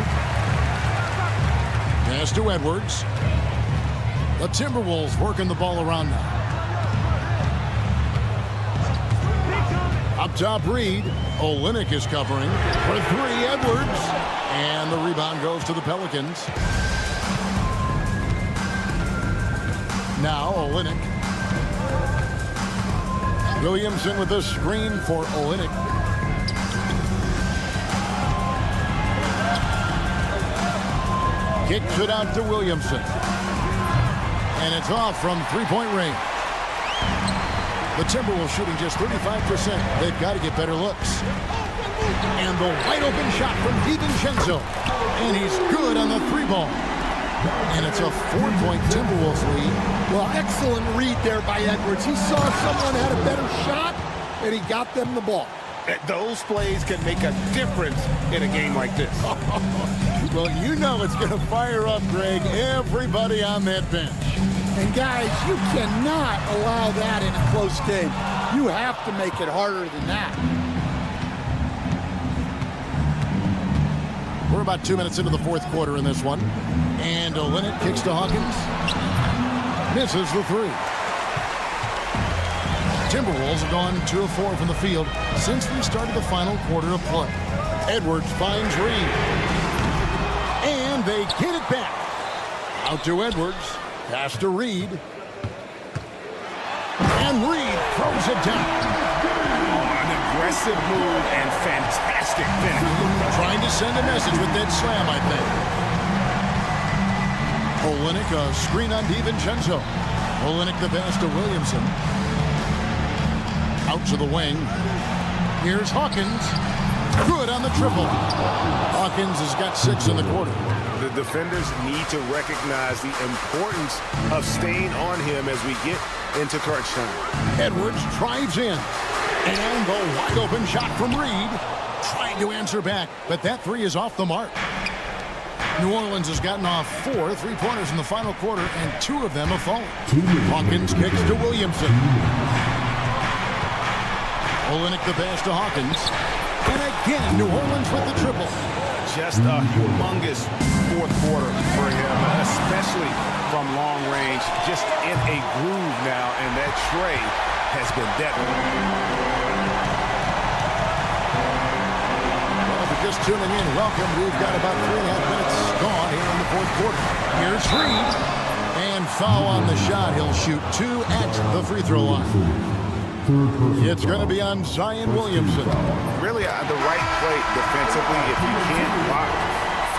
Pass to Edwards. The Timberwolves working the ball around now. Up top, Reed. Olynyk is covering. For three, Edwards. And the rebound goes to the Pelicans. Now, Olynyk. Williamson with a screen for Olynyk. Kicks it out to Williamson. And it's off from three-point range. The Timberwolves shooting just 35%. They've got to get better looks. And the wide-open shot from DiVincenzo. And he's good on the three ball. And it's a 4-point Timberwolves lead. Well, excellent read there by Edwards. He saw someone had a better shot, and he got them the ball. Those plays can make a difference in a game like this. Well, you know it's going to fire up, Greg, everybody on that bench. And guys, you cannot allow that in a close game. You have to make it harder than that. We're about 2 minutes into the fourth quarter in this one. And Olynyk kicks to Hawkins. Misses the three. Timberwolves have gone 2 of 4 from the field since we started the final quarter of play. Edwards finds Reed. And they get it back. Out to Edwards. Pass to Reed. And Reed throws it down. An aggressive move and fantastic finish. Trying to send a message with that slam, I think. Olynyk, a screen on DiVincenzo. Olynyk the pass to Williamson. Out to the wing. Here's Hawkins. Good on the triple. Hawkins has got 6 in the quarter. The defenders need to recognize the importance of staying on him as we get into crunch time. Edwards drives in. And the wide open shot from Reed. Trying to answer back, but that three is off the mark. New Orleans has gotten off 4 3-pointers in the final quarter, and 2 of them have fallen. Hawkins kicks to Williamson. Olynyk the pass to Hawkins. And again, New Orleans with the triple. Just a humongous fourth quarter for him, especially from long range. Just in a groove now, and that tray has been deadly. Well, if you're just tuning in, welcome. We've got about 3.5 minutes gone here in the fourth quarter. Here's Reed. And foul on the shot. He'll shoot 2 at the free throw line. It's going to be on Zion Williamson. Really the right play defensively. If you can't block,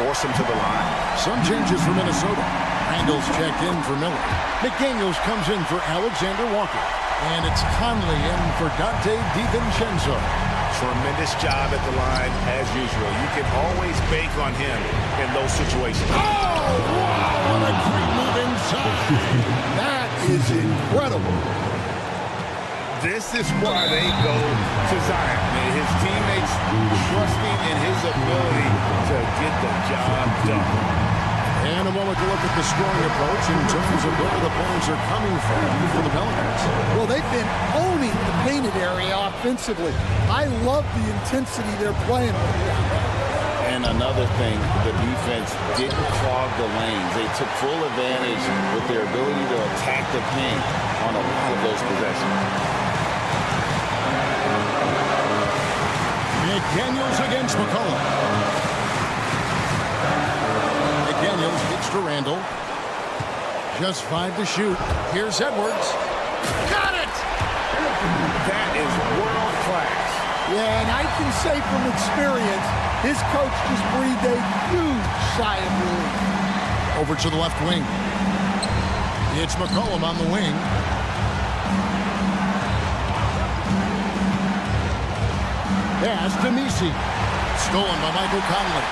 force him to the line. Some changes for Minnesota. Randall's checked in for Miller. McDaniels comes in for Alexander Walker. And it's Conley in for Dante DiVincenzo. Tremendous job at the line as usual. You can always bank on him in those situations. Oh, wow, what a great move inside. That is incredible. This is why they go to Zion. His teammates trusting in his ability to get the job done. And a moment to look at the scoring approach in terms of where the points are coming from for the Pelicans. Well, they've been owning the painted area offensively. I love the intensity they're playing with. And another thing, the defense didn't clog the lanes. They took full advantage with their ability to attack the paint on a lot of those possessions. McDaniels against McCollum. McDaniels gets to Randall. Just 5 to shoot. Here's Edwards. Got it! That is world class. Yeah, and I can say from experience, his coach just breathed a huge sigh of relief. Over to the left wing. It's McCollum on the wing. Pass to Misi. Stolen by Michael Conley.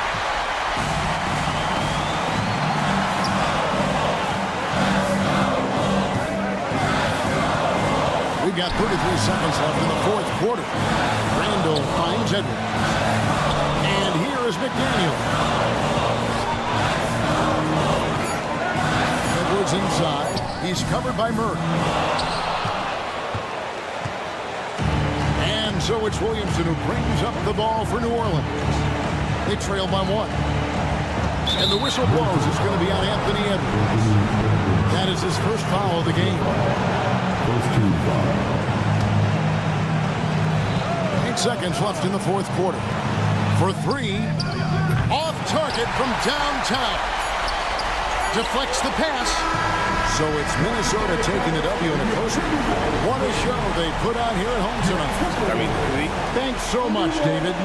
We've got 33 seconds left in the fourth quarter. Randall finds Edwards. And here Here's McDaniel. Edwards inside. He's covered by Murray. And so it's Williamson who brings up the ball for New Orleans. They trail by 1. And the whistle blows. It's going to be on Anthony Edwards. That is his first foul of the game. First team foul. 8 seconds left in the fourth quarter. For 3. Off target from downtown. Deflects the pass. So it's Minnesota taking the W in a close one. What a show they put on here at home tonight. Thanks so much, David.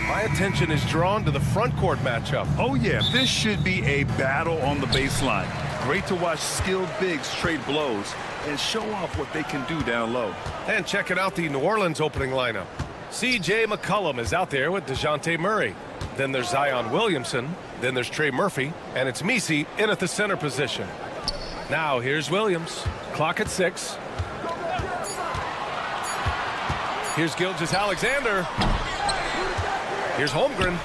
My attention is drawn to the front court matchup. Oh, yeah, this should be a battle on the baseline. Great to watch skilled bigs trade blows and show off what they can do down low. And checking out the New Orleans opening lineup. C.J. McCollum is out there with DeJounte Murray. Then there's Zion Williamson. Then there's Trey Murphy. And it's Messi in at the center position. Now here's Williams. Clock at 6. Here's Gilgeous-Alexander. Here's Holmgren.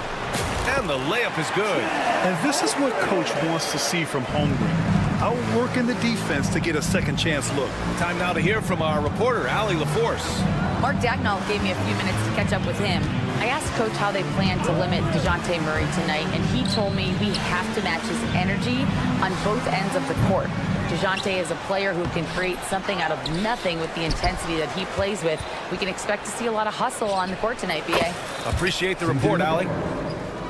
And the layup is good. And this is what Coach wants to see from Holmgren. Outworking the defense to get a second chance look. Time now to hear from our reporter, Allie LaForce. Mark Dagnall gave me a few minutes to catch up with him. I asked Coach how they plan to limit DeJounte Murray tonight, and he told me we have to match his energy on both ends of the court. DeJounte is a player who can create something out of nothing with the intensity that he plays with. We can expect to see a lot of hustle on the court tonight, B.A. Appreciate the report, Allie.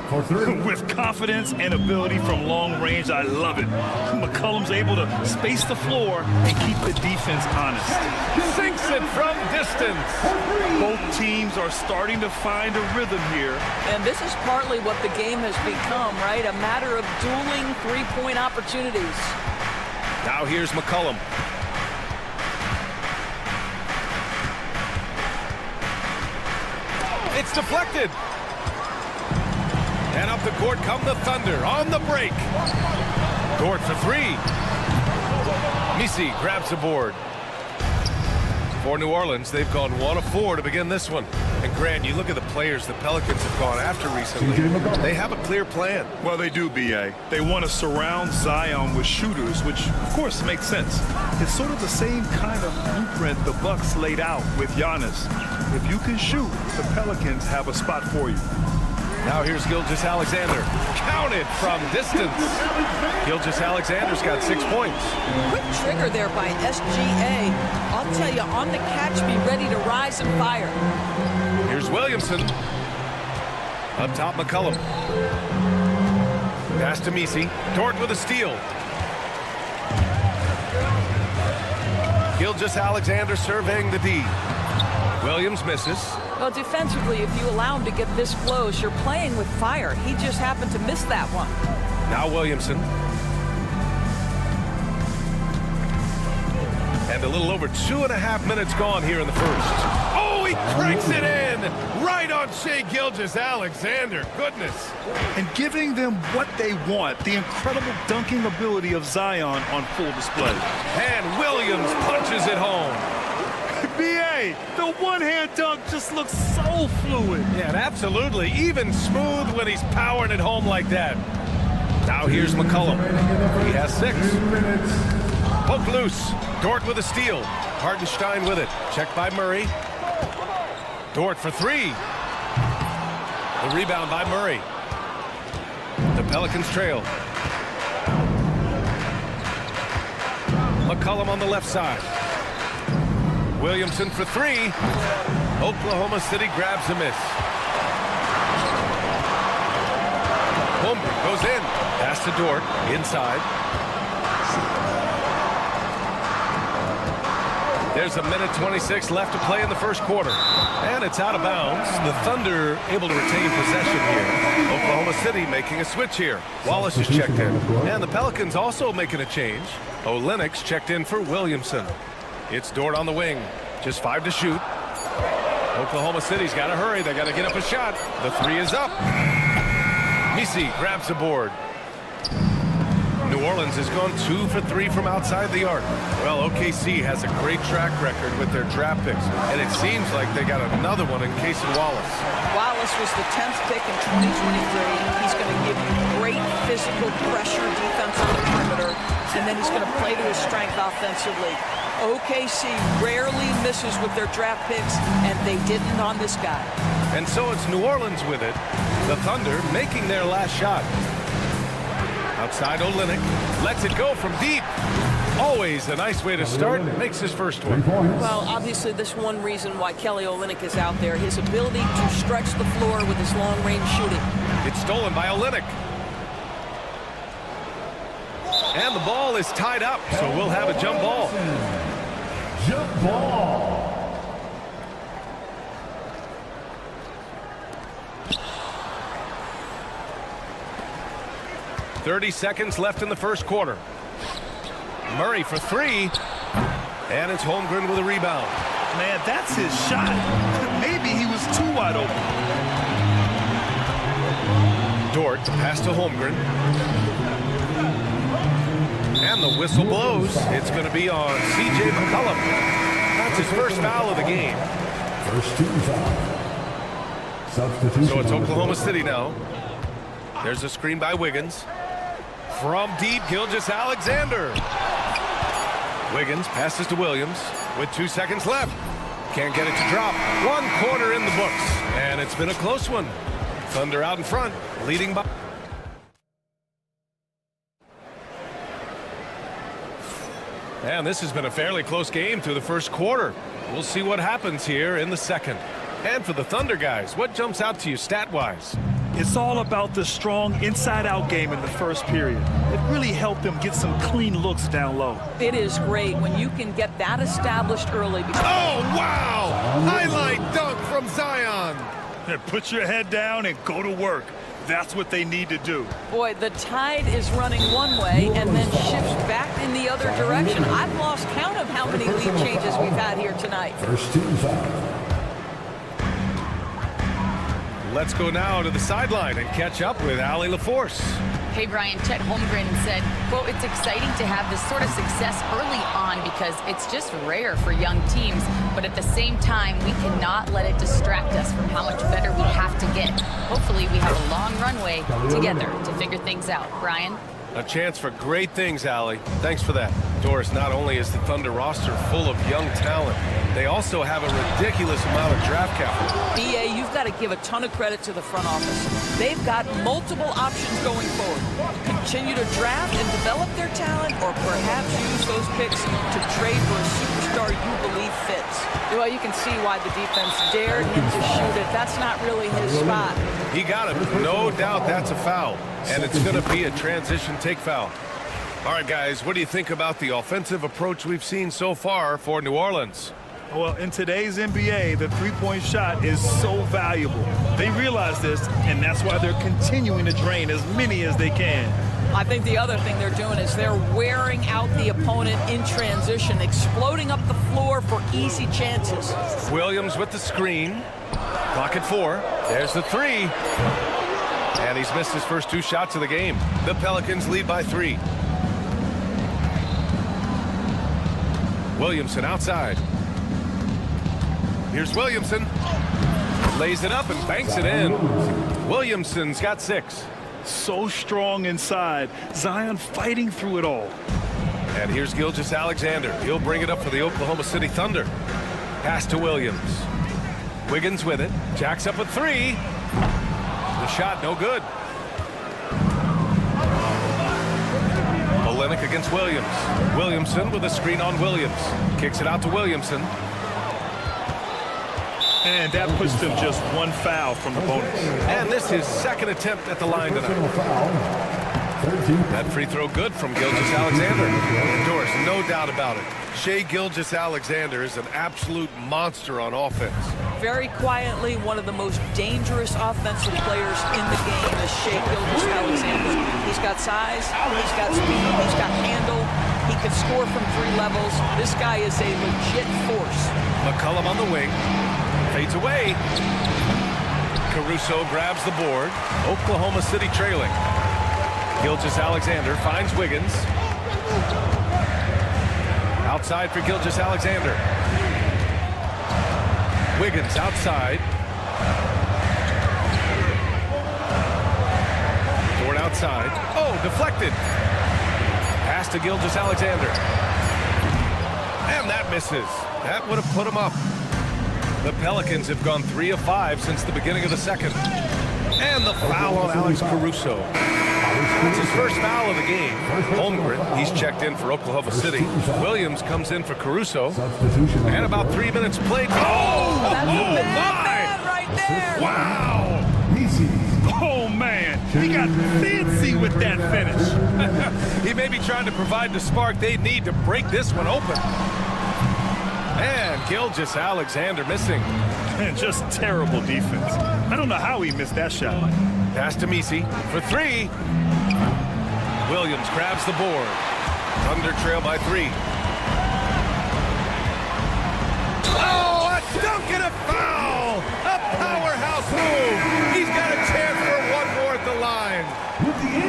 With confidence and ability from long range, I love it. McCollum's able to space the floor and keep the defense honest. Sinks it from distance. Both teams are starting to find a rhythm here. And this is partly what the game has become, right? A matter of dueling three-point opportunities. Now here's McCollum. It's deflected. And up the court come the Thunder on the break. Dort for 3. Messi grabs the board. For New Orleans, they've gone 1 of 4 to begin this one. And Grant, you look at the players the Pelicans have gone after recently. They have a clear plan. Well, they do, B.A. They want to surround Zion with shooters, which, of course, makes sense. It's sort of the same kind of blueprint the Bucks laid out with Giannis. If you can shoot, the Pelicans have a spot for you. Now here's Gilgeous-Alexander. Counted from distance. Gilgeous-Alexander's got 6 points. Quick trigger there by SGA. I'll tell you, on the catch, be ready to rise and fire. Here's Williamson. Up top, McCollum. Pass to Messi. Dort with a steal. Gilgeous-Alexander surveying the D. Williams misses. Well, defensively, if you allow him to get this close, you're playing with fire. He just happened to miss that one. Now Williamson. And a little over 2.5 minutes gone here in the first. Oh, he cranks it in! Right on Shai Gilgeous-Alexander. Goodness. And giving them what they want, the incredible dunking ability of Zion on full display. And Williams punches it home. B.A., the one-hand dunk just looks so fluid. Yeah, and absolutely. Even smooth when he's powering it home like that. Now here's McCollum. He has 6. Poke loose. Dort with a steal. Hartenstein with it. Checked by Murray. Dort for 3. The rebound by Murray. The Pelicans trail. McCollum on the left side. Williamson for 3. Oklahoma City grabs a miss. Holmgren goes in. Pass to Dort. Inside. There's 1:26 left to play in the first quarter. And it's out of bounds. The Thunder able to retain possession here. Oklahoma City making a switch here. Wallace is checked in. And the Pelicans also making a change. Olynyk's checked in for Williamson. It's Dort on the wing. Just 5 to shoot. Oklahoma City's got to hurry. They got to get up a shot. The 3 is up. Messi grabs the board. New Orleans has gone 2 for 3 from outside the arc. Well, OKC has a great track record with their draft picks, and it seems like they got another one in Cason Wallace. Wallace was the 10th pick in 2023. He's going to give you great physical pressure defense on the perimeter, and then he's going to play to his strength offensively. OKC rarely misses with their draft picks, and they didn't on this guy. And so it's New Orleans with it. The Thunder making their last shot. Outside Olynyk, lets it go from deep. Always a nice way to start. Makes his first one. Well, obviously, this one reason why Kelly Olynyk is out there. His ability to stretch the floor with his long-range shooting. It's stolen by Olynyk. And the ball is tied up, so we'll have a jump ball. Jump ball. 30 seconds left in the first quarter. Murray for three. And it's Holmgren with a rebound. Man, that's his shot. Maybe he was too wide open. Dort, pass to Holmgren. And the whistle blows. It's going to be on C.J. McCollum. That's his first foul of the game. First team foul. Substitution. So it's Oklahoma City now. There's a screen by Wiggins. From deep, Gilgeous-Alexander. Wiggins passes to Williams with 2 seconds left. Can't get it to drop. 1 quarter in the books. And it's been a close one. Thunder out in front, leading by. And this has been a fairly close game through the first quarter. We'll see what happens here in the second. And for the Thunder guys, what jumps out to you stat-wise? It's all about the strong inside-out game in the first period. It really helped them get some clean looks down low. It is great when you can get that established early. Oh, wow! Highlight dunk from Zion. Put your head down and go to work. That's what they need to do. Boy, the tide is running one way and then shifts back in the other direction. I've lost count of how many lead changes we've had here tonight. First team foul. Let's go now to the sideline and catch up with Allie LaForce. Hey, Brian, Chet Holmgren said, quote, it's exciting to have this sort of success early on because it's just rare for young teams. But at the same time, we cannot let it distract us from how much better we have to get. Hopefully, we have a long runway together to figure things out. Brian? A chance for great things, Allie. Thanks for that. Doris, not only is the Thunder roster full of young talent, they also have a ridiculous amount of draft capital. BA, you've got to give a ton of credit to the front office. They've got multiple options going forward. Continue to draft and develop their talent, or perhaps use those picks to trade for a superstar you believe fits. Well, you can see why the defense dared him to shoot it. That's not really his spot. He got it. No doubt that's a foul. And it's going to be a transition take foul. All right, guys, what do you think about the offensive approach we've seen so far for New Orleans? Well, in today's NBA, the three-point shot is so valuable. They realize this, and that's why they're continuing to drain as many as they can. I think the other thing they're doing is they're wearing out the opponent in transition, exploding up the floor for easy chances. Williams with the screen. Clock at 4. There's the three. And he's missed his first 2 shots of the game. The Pelicans lead by 3. Williamson outside. Here's Williamson. Lays it up and banks it in. Williamson's got 6. So strong inside. Zion fighting through it all. And here's Gilgeous-Alexander. He'll bring it up for the Oklahoma City Thunder. Pass to Williams. Wiggins with it. Jacks up a 3. The shot no good. Olenek against Williams. Williamson with a screen on Williams. Kicks it out to Williamson. And that puts them just 1 foul from the bonus. And this is second attempt at the line tonight. That free throw good from Gilgeous-Alexander. Doris, no doubt about it. Shai Gilgeous-Alexander is an absolute monster on offense. Very quietly, one of the most dangerous offensive players in the game is Shai Gilgeous-Alexander. He's got size, he's got speed, he's got handle. He can score from 3 levels. This guy is a legit force. McCollum on the wing. Fades away. Caruso grabs the board. Oklahoma City trailing. Gilgeous-Alexander finds Wiggins. Outside for Gilgeous-Alexander. Wiggins outside. Dort outside. Oh, deflected. Pass to Gilgeous-Alexander. And that misses. That would have put him up. The Pelicans have gone 3 of 5 since the beginning of the second. And the foul on Alex Caruso. It's his first foul of the game. Holmgren, he's checked in for Oklahoma City. Williams comes in for Caruso. And about 3 minutes played. Oh, That's a bad man right there. Wow. Oh, man. He got fancy with that finish. He may be trying to provide the spark they need to break this one open. And Gilgeous-Alexander missing. And just terrible defense. I don't know how he missed that shot. Pass to Misi for 3. Williams grabs the board. Thunder trail by 3. Oh, a dunk and a foul! A powerhouse move! He's got a chance for one more at the line.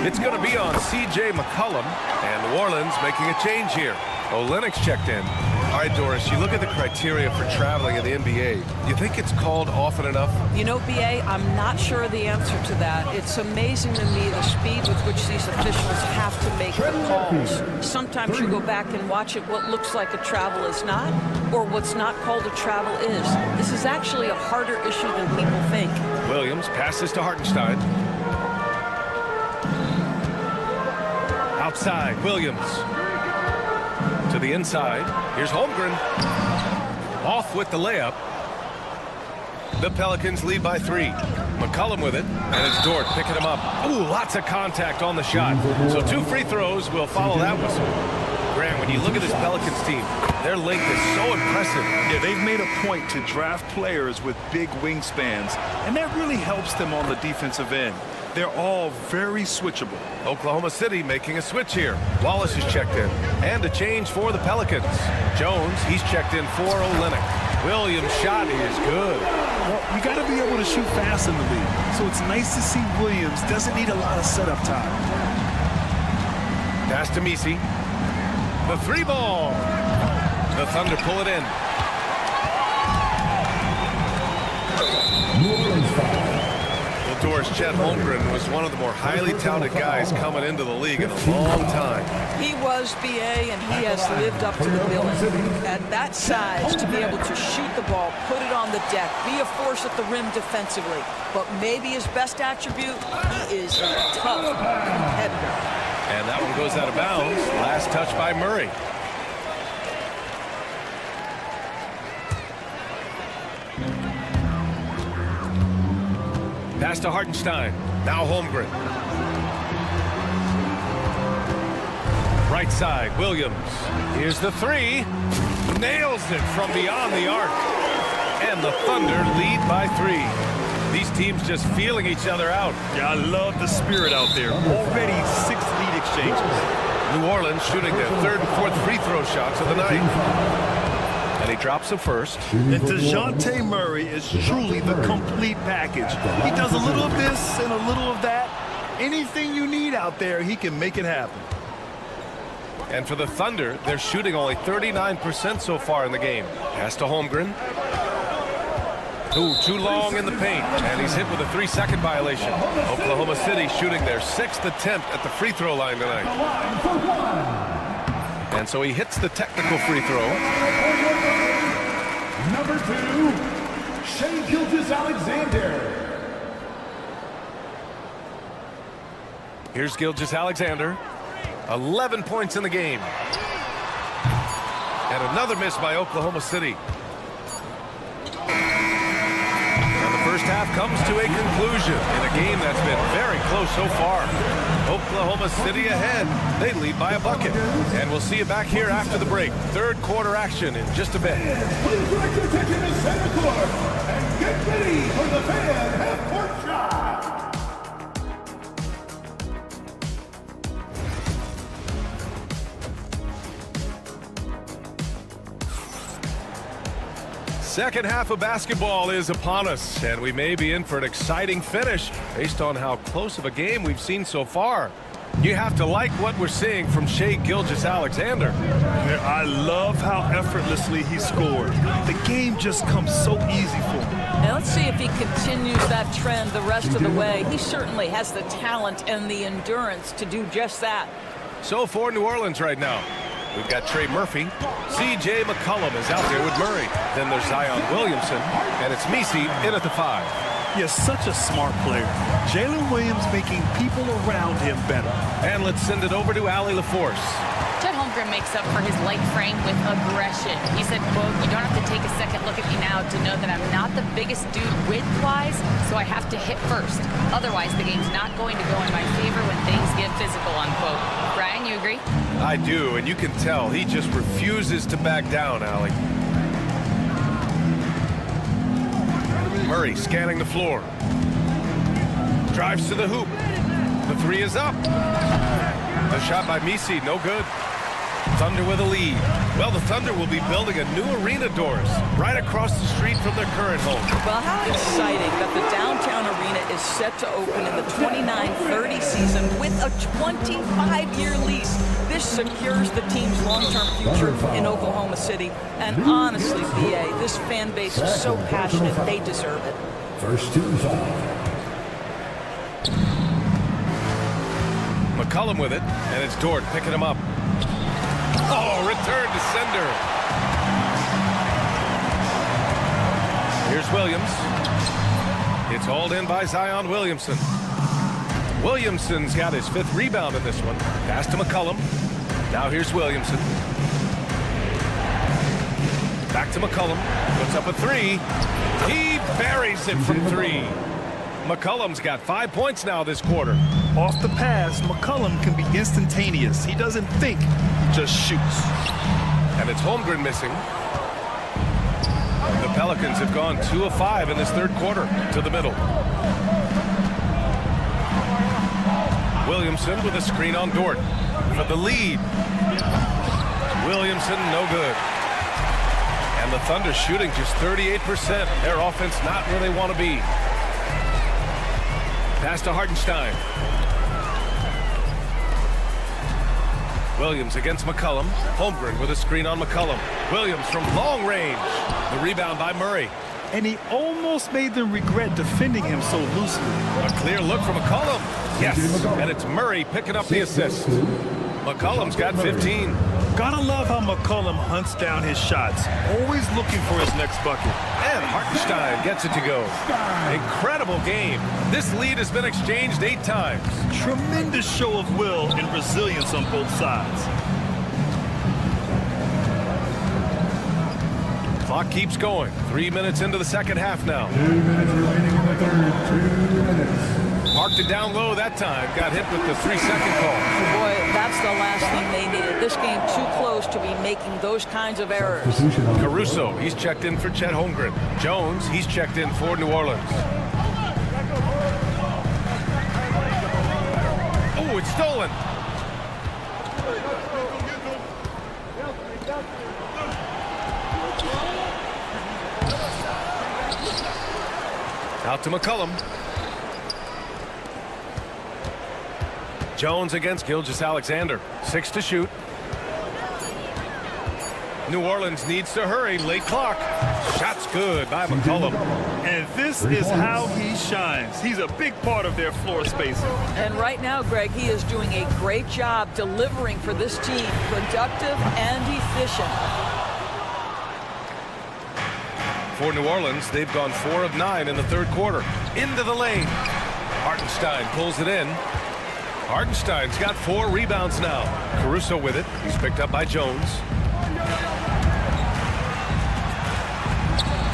It's going to be on C.J. McCollum, and New Orleans making a change here. Olynyk's checked in. All right, Doris, you look at the criteria for traveling in the NBA. You think it's called often enough? You know, B.A., I'm not sure the answer to that. It's amazing to me the speed with which these officials have to make the calls. Sometimes you go back and watch it, what looks like a travel is not, or what's not called a travel is. This is actually a harder issue than people think. Williams passes to Hartenstein. Outside, Williams. To the inside. Here's Holmgren. Off with the layup. The Pelicans lead by 3. McCollum with it, and it's Dort picking him up. Ooh, lots of contact on the shot. So 2 free throws will follow that whistle. Graham, when you look at this Pelicans team, their length is so impressive. Yeah, they've made a point to draft players with big wingspans, and that really helps them on the defensive end. They're all very switchable. Oklahoma City making a switch here. Wallace is checked in. And a change for the Pelicans. Jones, he's checked in for Olynyk. Williams' shot is good. Well, you got to be able to shoot fast in the league. So it's nice to see Williams doesn't need a lot of setup time. Pass to Messi. The 3 ball. The Thunder pull it in. Doris, Chet Holmgren was one of the more highly touted guys coming into the league in a long time. He was, B.A., and he has lived up to the billing. At that size, to be able to shoot the ball, put it on the deck, be a force at the rim defensively. But maybe his best attribute, he is a tough competitor. And that one goes out of bounds. Last touch by Murray. Pass to Hartenstein. Now Holmgren. Right side, Williams. Here's the 3. Nails it from beyond the arc. And the Thunder lead by 3. These teams just feeling each other out. Yeah, I love the spirit out there. Already 6 lead exchanges. New Orleans shooting their 3rd and 4th free throw shots of the night. And he drops the first. And DeJounte Murray is truly the complete package. He does a little of this and a little of that. Anything you need out there, he can make it happen. And for the Thunder, they're shooting only 39% so far in the game. Pass to Holmgren. Ooh, too long in the paint. And he's hit with a 3-second violation. Oklahoma City shooting their 6th attempt at the free throw line tonight. And so he hits the technical free throw. Number 2, Shai Gilgeous-Alexander. Here's Gilgeous-Alexander. 11 points in the game. And another miss by Oklahoma City. And the first half comes to a conclusion in a game that's been very close so far. Oklahoma City ahead. They lead by a bucket. And we'll see you back here after the break. 3rd quarter action in just a bit. Please direct your attention to center court and get ready for the fan half-court shot. Second half of basketball is upon us, and we may be in for an exciting finish based on how close of a game we've seen so far. You have to like what we're seeing from Shai Gilgeous-Alexander. I love how effortlessly he scored. The game just comes so easy for him. Now let's see if he continues that trend the rest of the way. He certainly has the talent and the endurance to do just that. So for New Orleans right now, we've got Trey Murphy. C.J. McCollum is out there with Murray. Then there's Zion Williamson, and it's Messi in at the 5. Yes, such a smart player. Jalen Williams making people around him better. And let's send it over to Allie LaForce. Chet Holmgren makes up for his light frame with aggression. He said, quote, "You don't have to take a second look at me now to know that I'm not the biggest dude width-wise, so I have to hit first. Otherwise, the game's not going to go in my favor when things get physical," unquote. Brian, you agree? I do, and you can tell he just refuses to back down, Allie. Murray scanning the floor. Drives to the hoop. The 3 is up. The shot by Misi, no good. Thunder with a lead. Well, the Thunder will be building a new arena, Doris, right across the street from their current home. Well, how exciting that the downtown arena is set to open in the 29-30 season with a 25-year lease. This secures the team's long-term future in Oklahoma City. And honestly, BA, this fan base is so passionate, they deserve it. First team foul. McCollum with it, and it's Dort picking him up. Oh, return to sender. Here's Williams. It's hauled in by Zion Williamson. Williamson's got his 5th rebound in this one. Pass to McCollum. Now here's Williamson. Back to McCollum. Puts up a 3. He buries it from 3. McCollum's got 5 points now this quarter. Off the pass, McCollum can be instantaneous. He doesn't think, he just shoots. And it's Holmgren missing. The Pelicans have gone 2 of 5 in this 3rd quarter to the middle. Williamson with a screen on Dort for the lead. Williamson, no good. And the Thunder shooting just 38%. Their offense not where they want to be. Pass to Hartenstein. Williams against McCollum. Holmgren with a screen on McCollum. Williams from long range. The rebound by Murray. And he almost made them regret defending him so loosely. A clear look from McCollum. Yes, and it's Murray picking up the assist. McCollum's got 15. Gotta love how McCollum hunts down his shots, always looking for his next bucket. And Hartenstein gets it to go. Incredible game. This lead has been exchanged 8 times. Tremendous show of will and resilience on both sides. Clock keeps going. 3 minutes into the second half now. 2 minutes remaining in the third. 2 minutes. Parked it down low that time. Got hit with the 3-second call. Boy, that's the last thing they needed. This game too close to be making those kinds of errors. Caruso, he's checked in for Chet Holmgren. Jones, he's checked in for New Orleans. Oh, it's stolen. Out to McCollum. Jones against Gilgeous-Alexander. 6 to shoot. New Orleans needs to hurry. Late clock. Shot's good by McCollum. And this is how he shines. He's a big part of their floor spacing. And right now, Greg, he is doing a great job delivering for this team. Productive and efficient. For New Orleans, they've gone 4 of 9 in the 3rd quarter. Into the lane. Hartenstein pulls it in. Hartenstein's got 4 rebounds now. Caruso with it. He's picked up by Jones.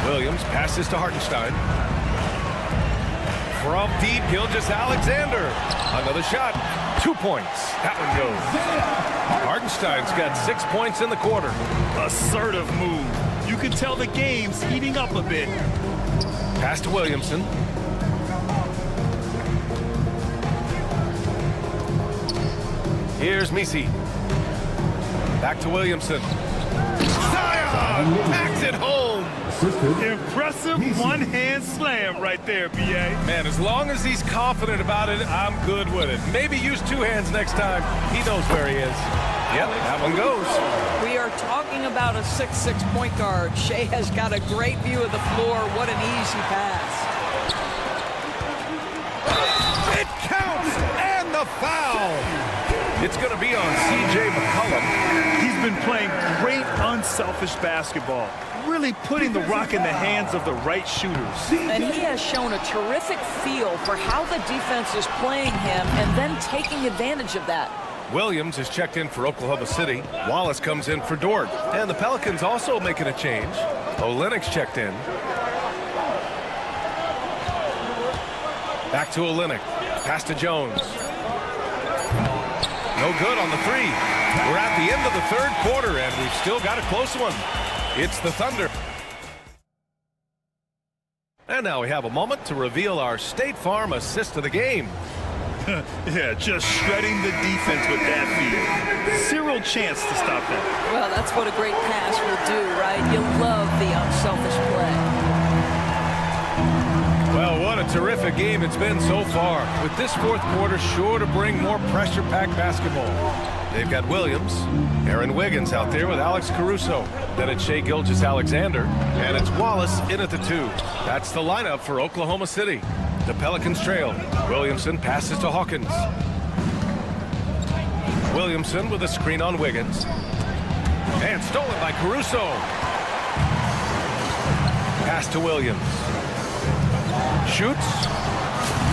Williams passes to Hartenstein. From deep, Gilgeous-Alexander. Another shot. 2 points. That one goes. Hartenstein's got 6 points in the quarter. Assertive move. You can tell the game's heating up a bit. Pass to Williamson. Here's Misi. Back to Williamson. Zion packs it home. Impressive one-hand slam right there, B.A. Man, as long as he's confident about it, I'm good with it. Maybe use 2 hands next time. He knows where he is. Yep, that one goes. We are talking about a 6'6" point guard. Shea has got a great view of the floor. What an easy pass. It counts, and the foul. It's going to be on C.J. McCollum. He's been playing great unselfish basketball, really putting the rock in the hands of the right shooters. And he has shown a terrific feel for how the defense is playing him and then taking advantage of that. Williams is checked in for Oklahoma City. Wallace comes in for Dort. And the Pelicans also making a change. Olynyk's checked in. Back to Olynyk. Pass to Jones. No good on the 3. We're at the end of the 3rd quarter, and we've still got a close one. It's the Thunder. And now we have a moment to reveal our State Farm assist of the game. Yeah, just shredding the defense with that feed. Zero chance to stop that. Well, that's what a great pass will do, right? You love the unselfish play. Well, what a terrific game it's been so far. With this fourth quarter sure to bring more pressure-packed basketball. They've got Williams, Aaron Wiggins out there with Alex Caruso. Then it's Shai Gilgeous-Alexander, and it's Wallace in at the 2. That's the lineup for Oklahoma City. The Pelicans trail. Williamson passes to Hawkins. Williamson with a screen on Wiggins. And stolen by Caruso. Pass to Williams. Shoots.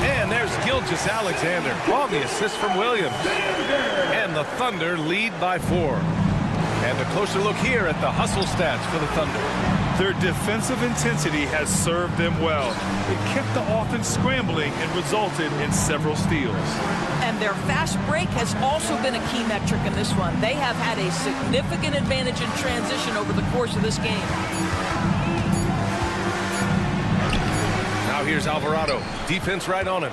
And there's Gilgeous-Alexander on the assist from Williams. And the Thunder lead by 4. And a closer look here at the hustle stats for the Thunder. Their defensive intensity has served them well. It kept the offense scrambling and resulted in several steals. And their fast break has also been a key metric in this one. They have had a significant advantage in transition over the course of this game. Now here's Alvarado. Defense right on him.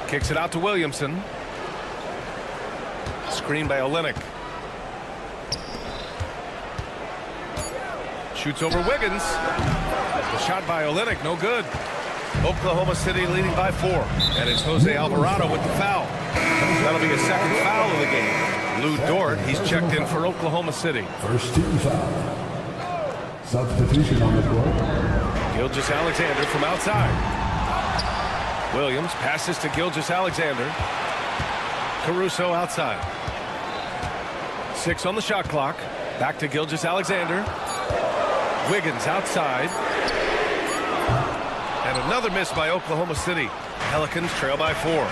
Kicks it out to Williamson. Screen by Olynyk. Shoots over Wiggins. The shot by Olynyk, no good. Oklahoma City leading by 4. And it's Jose Alvarado with the foul. That'll be a second foul of the game. Lou Dort, he's checked in for Oklahoma City. First team foul. Substitution on the court. Gilgeous-Alexander from outside. Williams passes to Gilgeous-Alexander. Caruso outside. 6 on the shot clock. Back to Gilgeous-Alexander. Wiggins outside. And another miss by Oklahoma City. Pelicans trail by 4.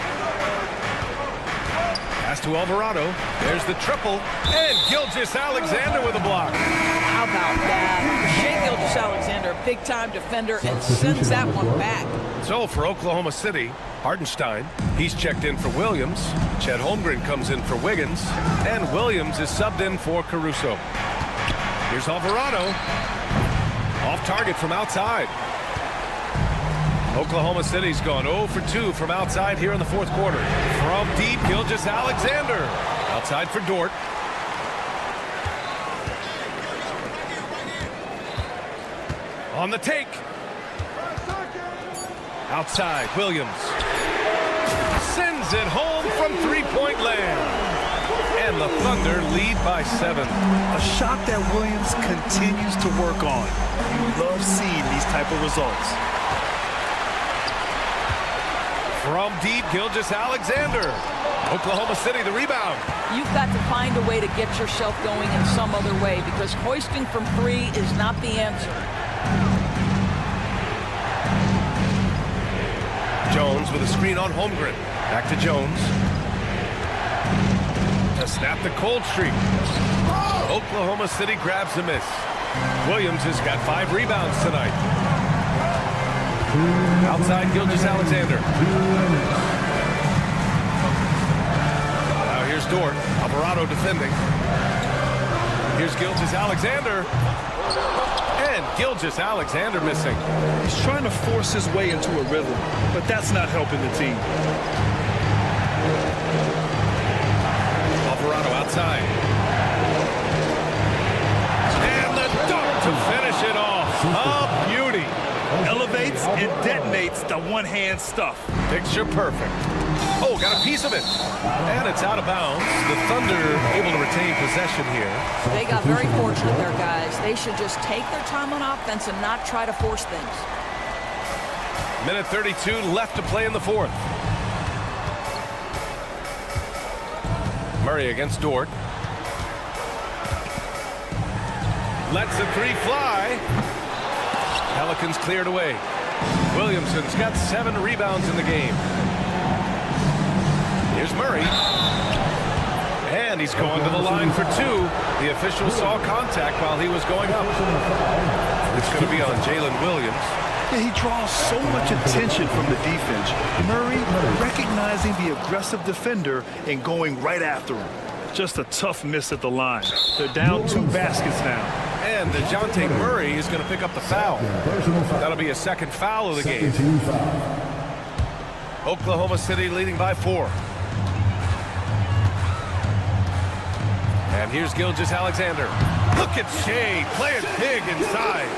Pass to Alvarado. There's the triple. And Gilgeous-Alexander with a block. How about that? Shai Gilgeous-Alexander, big-time defender, and sends that one back. So for Oklahoma City, Hartenstein, he's checked in for Williams. Chet Holmgren comes in for Wiggins. And Williams is subbed in for Caruso. Here's Alvarado. Off target from outside. Oklahoma City's gone 0 for 2 from outside here in the fourth quarter. From deep, Gilgeous-Alexander. Outside for Dort. On the take. Outside, Williams. Sends it home from three-point land. And the Thunder lead by 7. A shot that Williams continues to work on. You love seeing these type of results. From deep, Gilgeous-Alexander. Oklahoma City, the rebound. You've got to find a way to get yourself going in some other way, because hoisting from 3 is not the answer. Jones with a screen on Holmgren. Back to Jones. To snap the cold streak. Oklahoma City grabs the miss. Williams has got 5 rebounds tonight. Outside, Gilgeous-Alexander. Now here's Dort. Alvarado defending. Here's Gilgeous-Alexander. And Gilgeous-Alexander missing. He's trying to force his way into a rhythm, but that's not helping the team. Alvarado outside. And the dunk to finish it off. A beauty. Elevates and detonates the one-hand stuff. Picture perfect. Oh, got a piece of it. And it's out of bounds. The Thunder able to retain possession here. They got very fortunate there, guys. They should just take their time on offense and not try to force things. Minute 32 left to play in the fourth. Murray against Dort. Lets the 3 fly. Pelicans cleared away. Williamson's got 7 rebounds in the game. Here's Murray. And he's going to the line for 2. The official saw contact while he was going up. It's going to be on Jalen Williams. Yeah, he draws so much attention from the defense. Murray recognizing the aggressive defender and going right after him. Just a tough miss at the line. They're down 2 baskets now. And DeJounte Murray is going to pick up the foul. That'll be a second foul of the game. Oklahoma City leading by 4. And here's Gilgeous-Alexander. Look at Shea playing big inside.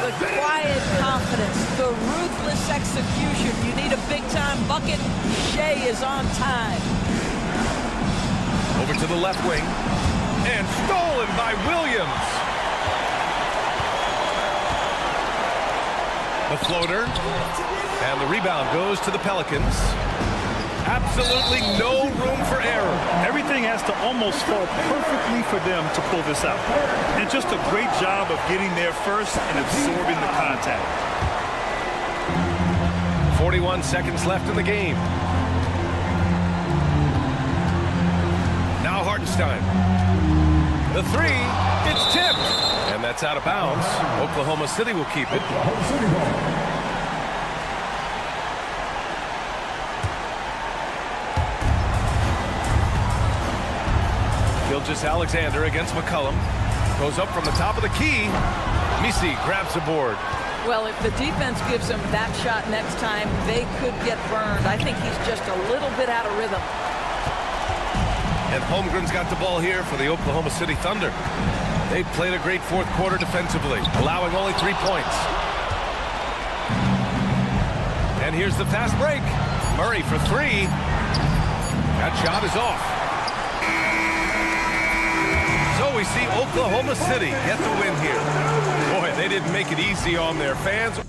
The quiet confidence, the ruthless execution. You need a big-time bucket. Shea is on time. Over to the left wing. And stolen by Williams. The floater. And the rebound goes to the Pelicans. Absolutely no room for error. Everything has to almost fall perfectly for them to pull this out. And just a great job of getting there first and absorbing the contact. 41 seconds left in the game. Now Hartenstein. The three, it's tipped. And that's out of bounds. Oklahoma City will keep it. Gilgeous-Alexander against McCollum. Goes up from the top of the key. Misi grabs the board. Well, if the defense gives him that shot next time, they could get burned. I think he's just a little bit out of rhythm. And Holmgren's got the ball here for the Oklahoma City Thunder. They've played a great fourth quarter defensively, allowing only 3 points. And here's the fast break. Murray for 3. That shot is off. So we see Oklahoma City get the win here. Boy, they didn't make it easy on their fans.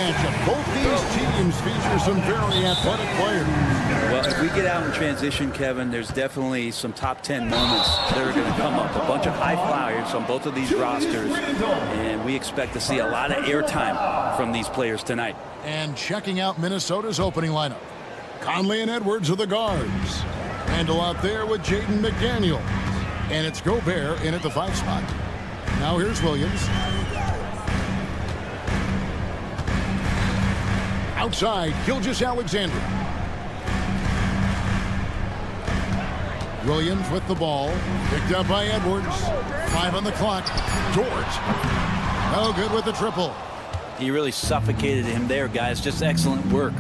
matchup. Both these teams feature some very athletic players. Well, if we get out in transition, Kevin, there's definitely some top 10 moments that are going to come up. A bunch of high flyers on both of these rosters, and we expect to see a lot of airtime from these players tonight. And checking out Minnesota's opening lineup. Conley and Edwards are the guards. Randall out there with Jaden McDaniel. And it's Gobert in at the 5 spot. Now here's Williams. Outside, Gilgeous-Alexander. Williams with the ball. Picked up by Edwards. 5 on the clock. Dort. No good with the triple. He really suffocated him there, guys. Just excellent work.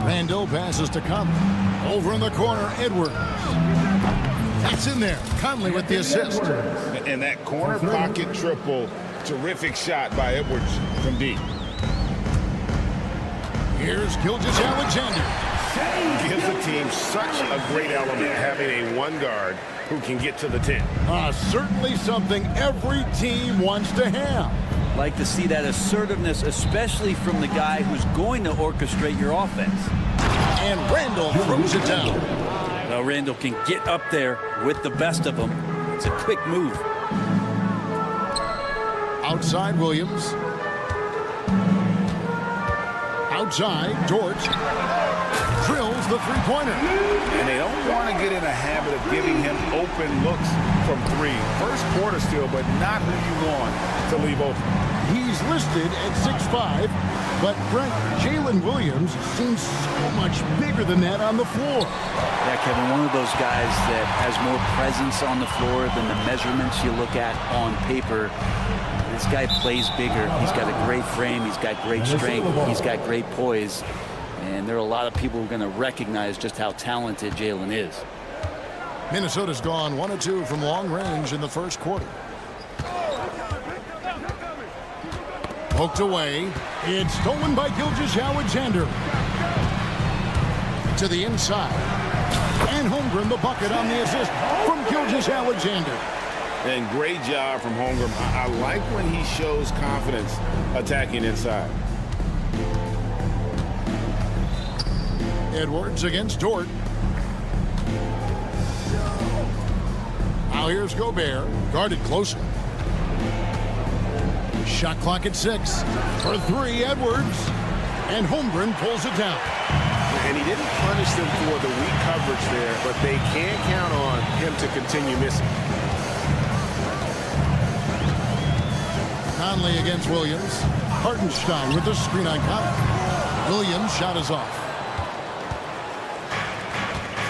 Randall passes to Conley. Over in the corner, Edwards. That's in there. Conley with the assist. And that corner pocket triple, terrific shot by Edwards from deep. Here's Gilgeous-Alexander. Gives the team such a great element, having a one guard who can get to the 10. Certainly something every team wants to have. Like to see that assertiveness, especially from the guy who's going to orchestrate your offense. And Randall throws it down. Well, Randall can get up there with the best of them. It's a quick move. Outside, Williams. Outside, Dort drills the three-pointer. And they don't want to get in a habit of giving him open looks from 3. First quarter still, but not who you want to leave open. He's listed at 6'5", but Brent, Jalen Williams seems so much bigger than that on the floor. Yeah, Kevin, one of those guys that has more presence on the floor than the measurements you look at on paper. This guy plays bigger. He's got a great frame. He's got great strength. He's got great poise. And there are a lot of people who are going to recognize just how talented Jalen is. Minnesota's gone 1 of 2 from long range in the first quarter. Poked away. It's stolen by Gilgeous-Alexander. To the inside. And Holmgren the bucket on the assist from Gilgeous-Alexander. And great job from Holmgren. I like when he shows confidence attacking inside. Edwards against Dort. Now here's Gobert, guarded closer. Shot clock at 6. For 3, Edwards. And Holmgren pulls it down. And he didn't punish them for the weak coverage there, but they can't count on him to continue missing. Conley against Williams. Hartenstein with the screen on Conley. Williams' shot is off.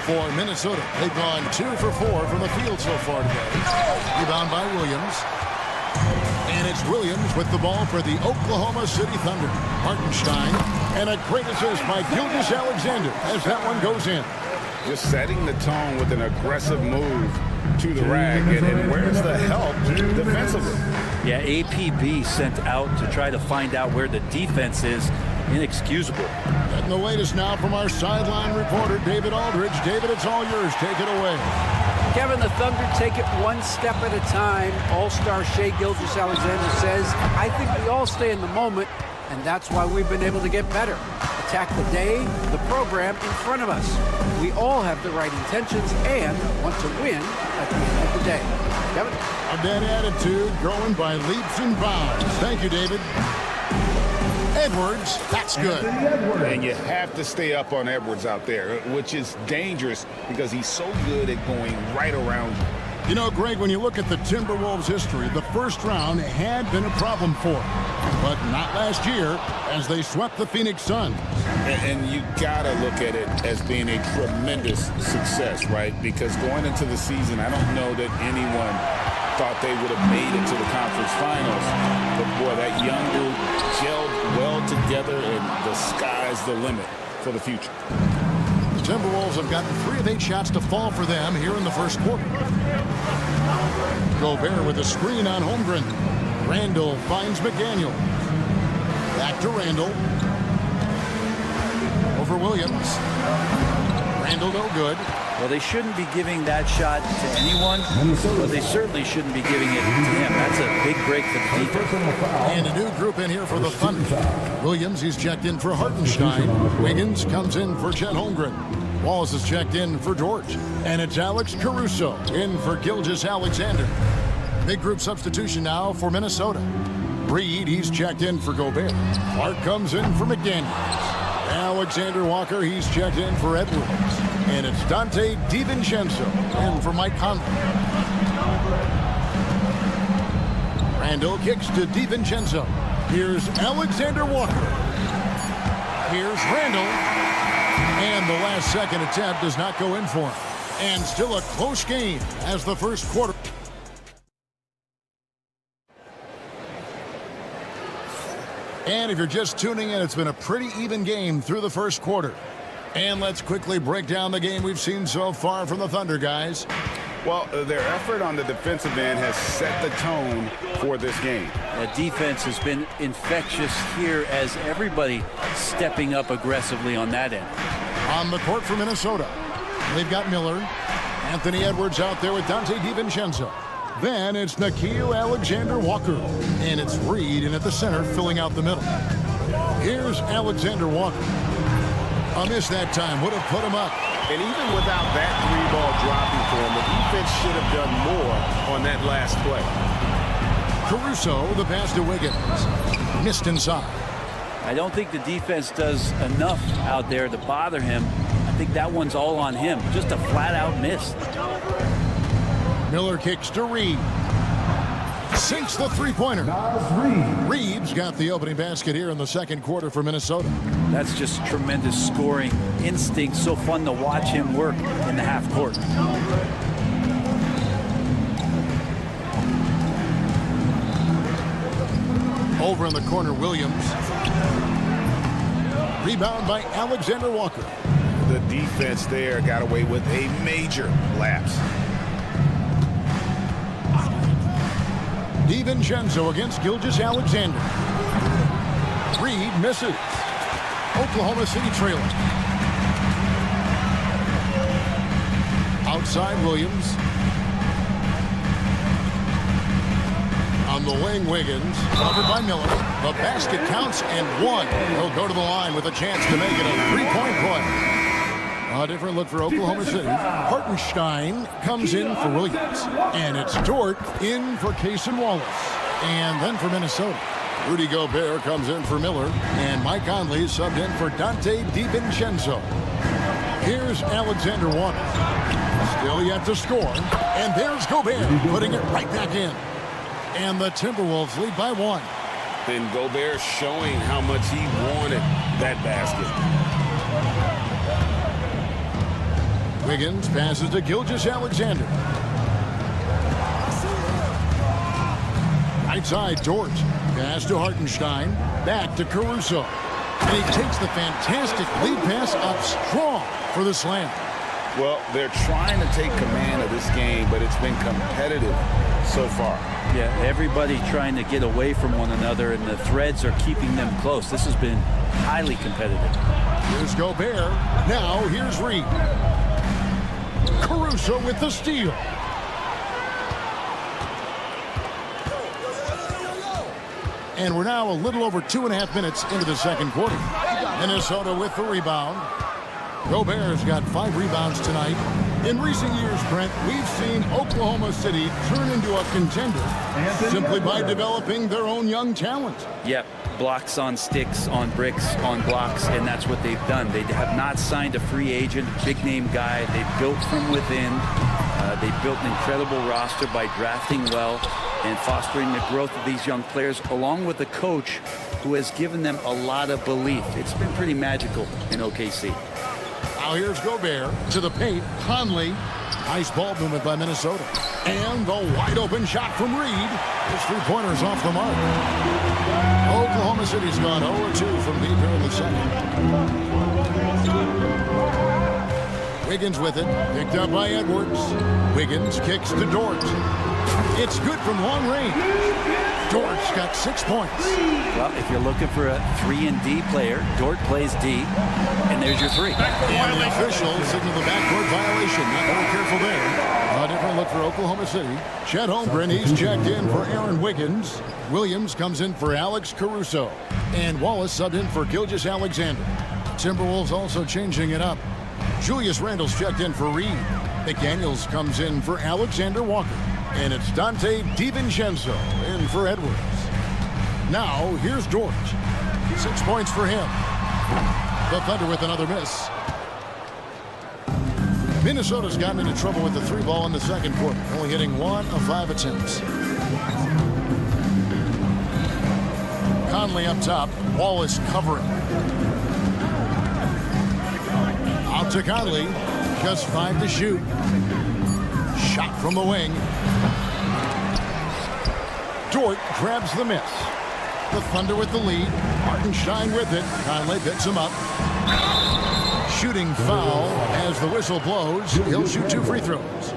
For Minnesota, they've gone 2 for 4 from the field so far today. Rebound by Williams. And it's Williams with the ball for the Oklahoma City Thunder. Hartenstein, and a great assist by Gilgeous-Alexander as that one goes in. Just setting the tone with an aggressive move to the rack. And where's the help defensively? Yeah, APB sent out to try to find out where the defense is. Inexcusable. Getting the latest now from our sideline reporter, David Aldridge. David, it's all yours. Take it away. Kevin, the Thunder take it one step at a time. All-star Shai Gilgeous-Alexander says, I think we all stay in the moment, and that's why we've been able to get better. Attack the day, the program in front of us. We all have the right intentions and want to win at the end of the day. Kevin? That attitude growing by leaps and bounds. Thank you, David. Edwards, that's good. And you have to stay up on Edwards out there, which is dangerous because he's so good at going right around you. You know, Greg, when you look at the Timberwolves' history, the first round had been a problem for them. But not last year, as they swept the Phoenix Suns. And you got to look at it as being a tremendous success, right? Because going into the season, I don't know that anyone thought they would have made it to the conference finals. But, boy, that young group gelled well together, and the sky's the limit for the future. The Timberwolves have gotten 3 of 8 shots to fall for them here in the first quarter. Gobert with a screen on Holmgren. Randall finds McDaniel. Back to Randall. Over Williams. Randall no good. Well, they shouldn't be giving that shot to anyone, but they certainly shouldn't be giving it to him. That's a big break for the defense. And a new group in here for the Thunder. Williams, he's checked in for Hartenstein. Wiggins comes in for Chet Holmgren. Wallace is checked in for George. And it's Alex Caruso in for Gilgeous-Alexander. Big group substitution now for Minnesota. Reed, he's checked in for Gobert. Clark comes in for McDaniels. Alexander Walker, he's checked in for Edwards. And it's Dante DiVincenzo in for Mike Conley. Randall kicks to DiVincenzo. Here's Alexander Walker. Here's Randall. And the last second attempt does not go in for him. And still a close game as the first quarter. And if you're just tuning in, it's been a pretty even game through the first quarter. And let's quickly break down the game we've seen so far from the Thunder, guys. Well, their effort on the defensive end has set the tone for this game. The defense has been infectious here as everybody stepping up aggressively on that end. On the court for Minnesota, they've got Miller. Anthony Edwards out there with Dante DiVincenzo. Then it's Nickeil Alexander-Walker. And it's Reed in at the center, filling out the middle. Here's Alexander Walker. A miss that time would have put him up. And even without that three-ball dropping for him, the defense should have done more on that last play. Caruso, the pass to Wiggins. Missed inside. I don't think the defense does enough out there to bother him. I think that one's all on him. Just a flat-out miss. Miller kicks to Reed. Sinks the three-pointer. Reeves got the opening basket here in the second quarter for Minnesota. That's just tremendous scoring instinct. So fun to watch him work in the half court. Over in the corner, Williams. Rebound by Alexander Walker. The defense there got away with a major lapse. DiVincenzo against Gilgeous-Alexander. Reed misses. Oklahoma City trailing. Outside Williams. On the wing, Wiggins. Covered by Miller. The basket counts and one. He'll go to the line with a chance to make it a three-point play. A different look for Oklahoma City. Hartenstein comes in for Williams. And it's Dort in for Cason Wallace. And then for Minnesota, Rudy Gobert comes in for Miller. And Mike Conley subbed in for Dante DiVincenzo. Here's Alexander Walker. Still yet to score. And there's Gobert putting it right back in. And the Timberwolves lead by one. And Gobert showing how much he wanted that basket. Wiggins passes to Gilgeous-Alexander. Right side, George. Pass to Hartenstein. Back to Caruso. And he takes the fantastic lead pass up strong for the slam. Well, they're trying to take command of this game, but it's been competitive so far. Yeah, everybody trying to get away from one another, and the threads are keeping them close. This has been highly competitive. Here's Gobert. Now here's Reed. Caruso with the steal. And we're now a little over 2.5 minutes into the second quarter. Minnesota with the rebound. Gobert's got 5 rebounds tonight. In recent years, Brent, we've seen Oklahoma City turn into a contender simply by developing their own young talent. Yep, blocks on sticks, on bricks, on blocks, and that's what they've done. They have not signed a free agent, big-name guy. They've built from within. They've built an incredible roster by drafting well and fostering the growth of these young players, along with a coach who has given them a lot of belief. It's been pretty magical in OKC. Now here's Gobert to the paint. Conley. Nice ball movement by Minnesota. And the wide open shot from Reed. His three-pointer's off the mark. Oklahoma City's gone 0-2 from deep here in the second. Wiggins with it. Picked up by Edwards. Wiggins kicks to Dort. It's good from long range. Dort's got 6 points. Well, if you're looking for a 3-and-D player, Dort plays D, and there's your 3. And the officials signal the backcourt violation. Not very careful there. A different look for Oklahoma City. Chet Holmgren, he's checked in for Aaron Wiggins. Williams comes in for Alex Caruso. And Wallace subbed in for Gilgeous-Alexander. Timberwolves also changing it up. Julius Randle's checked in for Reed. McDaniels comes in for Alexander Walker. And it's Dante DiVincenzo in for Edwards. Now, here's Dort. 6 points for him. The Thunder with another miss. Minnesota's gotten into trouble with the 3-ball in the second quarter, only hitting 1 of 5 attempts. Conley up top, Wallace covering. Out to Conley, just 5 to shoot. Shot from the wing. Dort grabs the miss. The Thunder with the lead. Hartenstein with it. Conley picks him up. Shooting foul as the whistle blows. He'll shoot 2 free throws.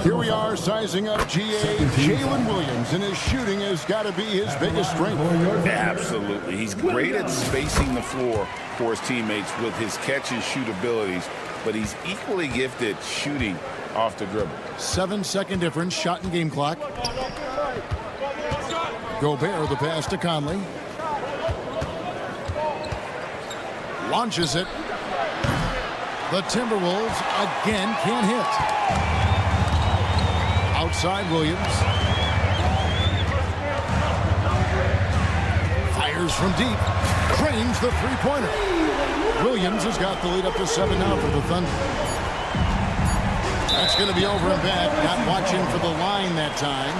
Here we are sizing up GA Jalen Williams, and his shooting has got to be his biggest strength. Absolutely. He's great at spacing the floor for his teammates with his catch and shoot abilities, but he's equally gifted shooting off the dribble. 7-second difference, shot and game clock. Gobert the pass to Conley. Launches it. The Timberwolves again can't hit. Outside Williams. Fires from deep. Cranes the three-pointer. Williams has got the lead up to 7 now for the Thunder. That's going to be over and back. Not watching for the line that time.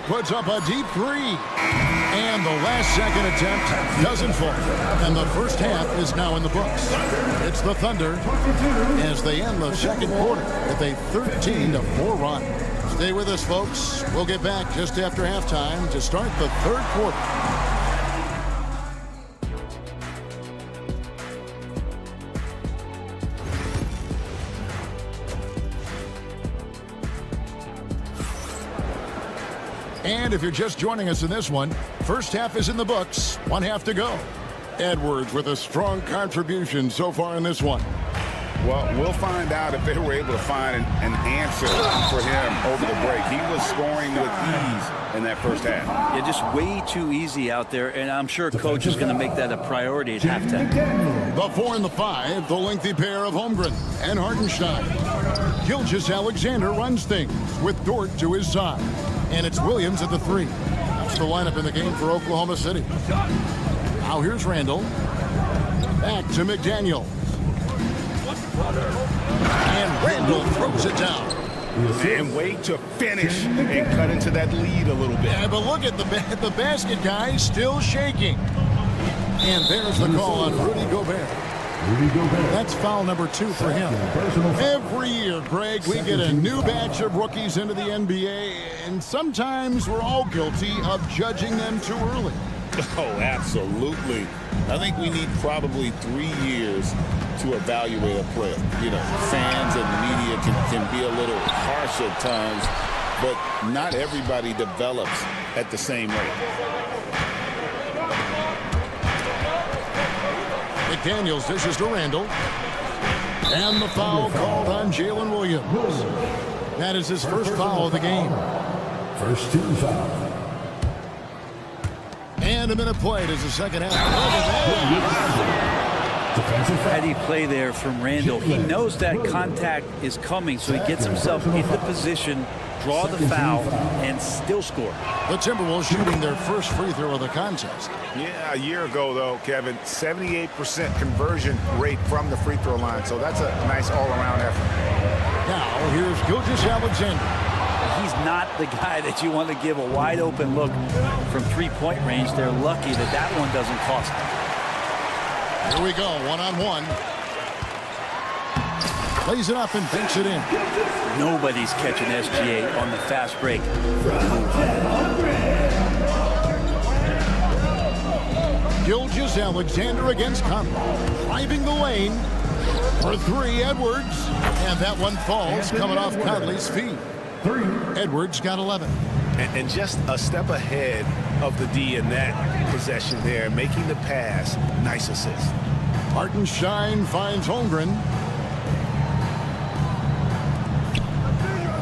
Puts up a deep 3. And the last second attempt doesn't fall. And the first half is now in the books. It's the Thunder as they end the second quarter with a 13-4 run. Stay with us, folks. We'll get back just after halftime to start the third quarter. And if you're just joining us in this one, first half is in the books, 1 half to go. Edwards with a strong contribution so far in this one. Well, we'll find out if they were able to find an answer for him over the break. He was scoring with ease in that first half. Yeah, just way too easy out there, and I'm sure Coach is going to make that a priority at halftime. The 4 and the 5, the lengthy pair of Holmgren and Hartenstein. Gilgeous-Alexander runs things with Dort to his side. And it's Williams at the 3. That's the lineup in the game for Oklahoma City. Now here's Randle. Back to McDaniel. And Randle throws it down. And wait to finish and cut into that lead a little bit. Yeah, but look at the basket guy still shaking. And there's the call on Rudy Gobert. That's foul number 2 for him. Every year, Greg, we get a new batch of rookies into the NBA, and sometimes we're all guilty of judging them too early. Oh, absolutely. I think we need probably 3 years to evaluate a player. You know, fans and media can be a little harsh at times, but not everybody develops at the same rate. McDaniels dishes to Randle. And the foul called on Jalen Williams. That is his first foul of the game. First team foul. And a minute played as the second half. Heady play there from Randle. He knows that contact is coming, so he gets himself into position, draw the foul, and still score. The Timberwolves shooting their first free throw of the contest. Yeah, a year ago, though, Kevin, 78% conversion rate from the free throw line. So that's a nice all-around effort. Now, here's Gilgeous-Alexander. He's not the guy that you want to give a wide-open look from three-point range. They're lucky that that one doesn't cost them. Here we go, one-on-one. Plays it up and banks it in. Nobody's catching SGA on the fast break. Gilgeous-Alexander against Conley. Driving the lane for three, Edwards. And that one falls, coming off Conley's feet. Edwards got 11. And just a step ahead of the D in that possession there, making the pass. Nice assist. Hartenstein finds Holmgren.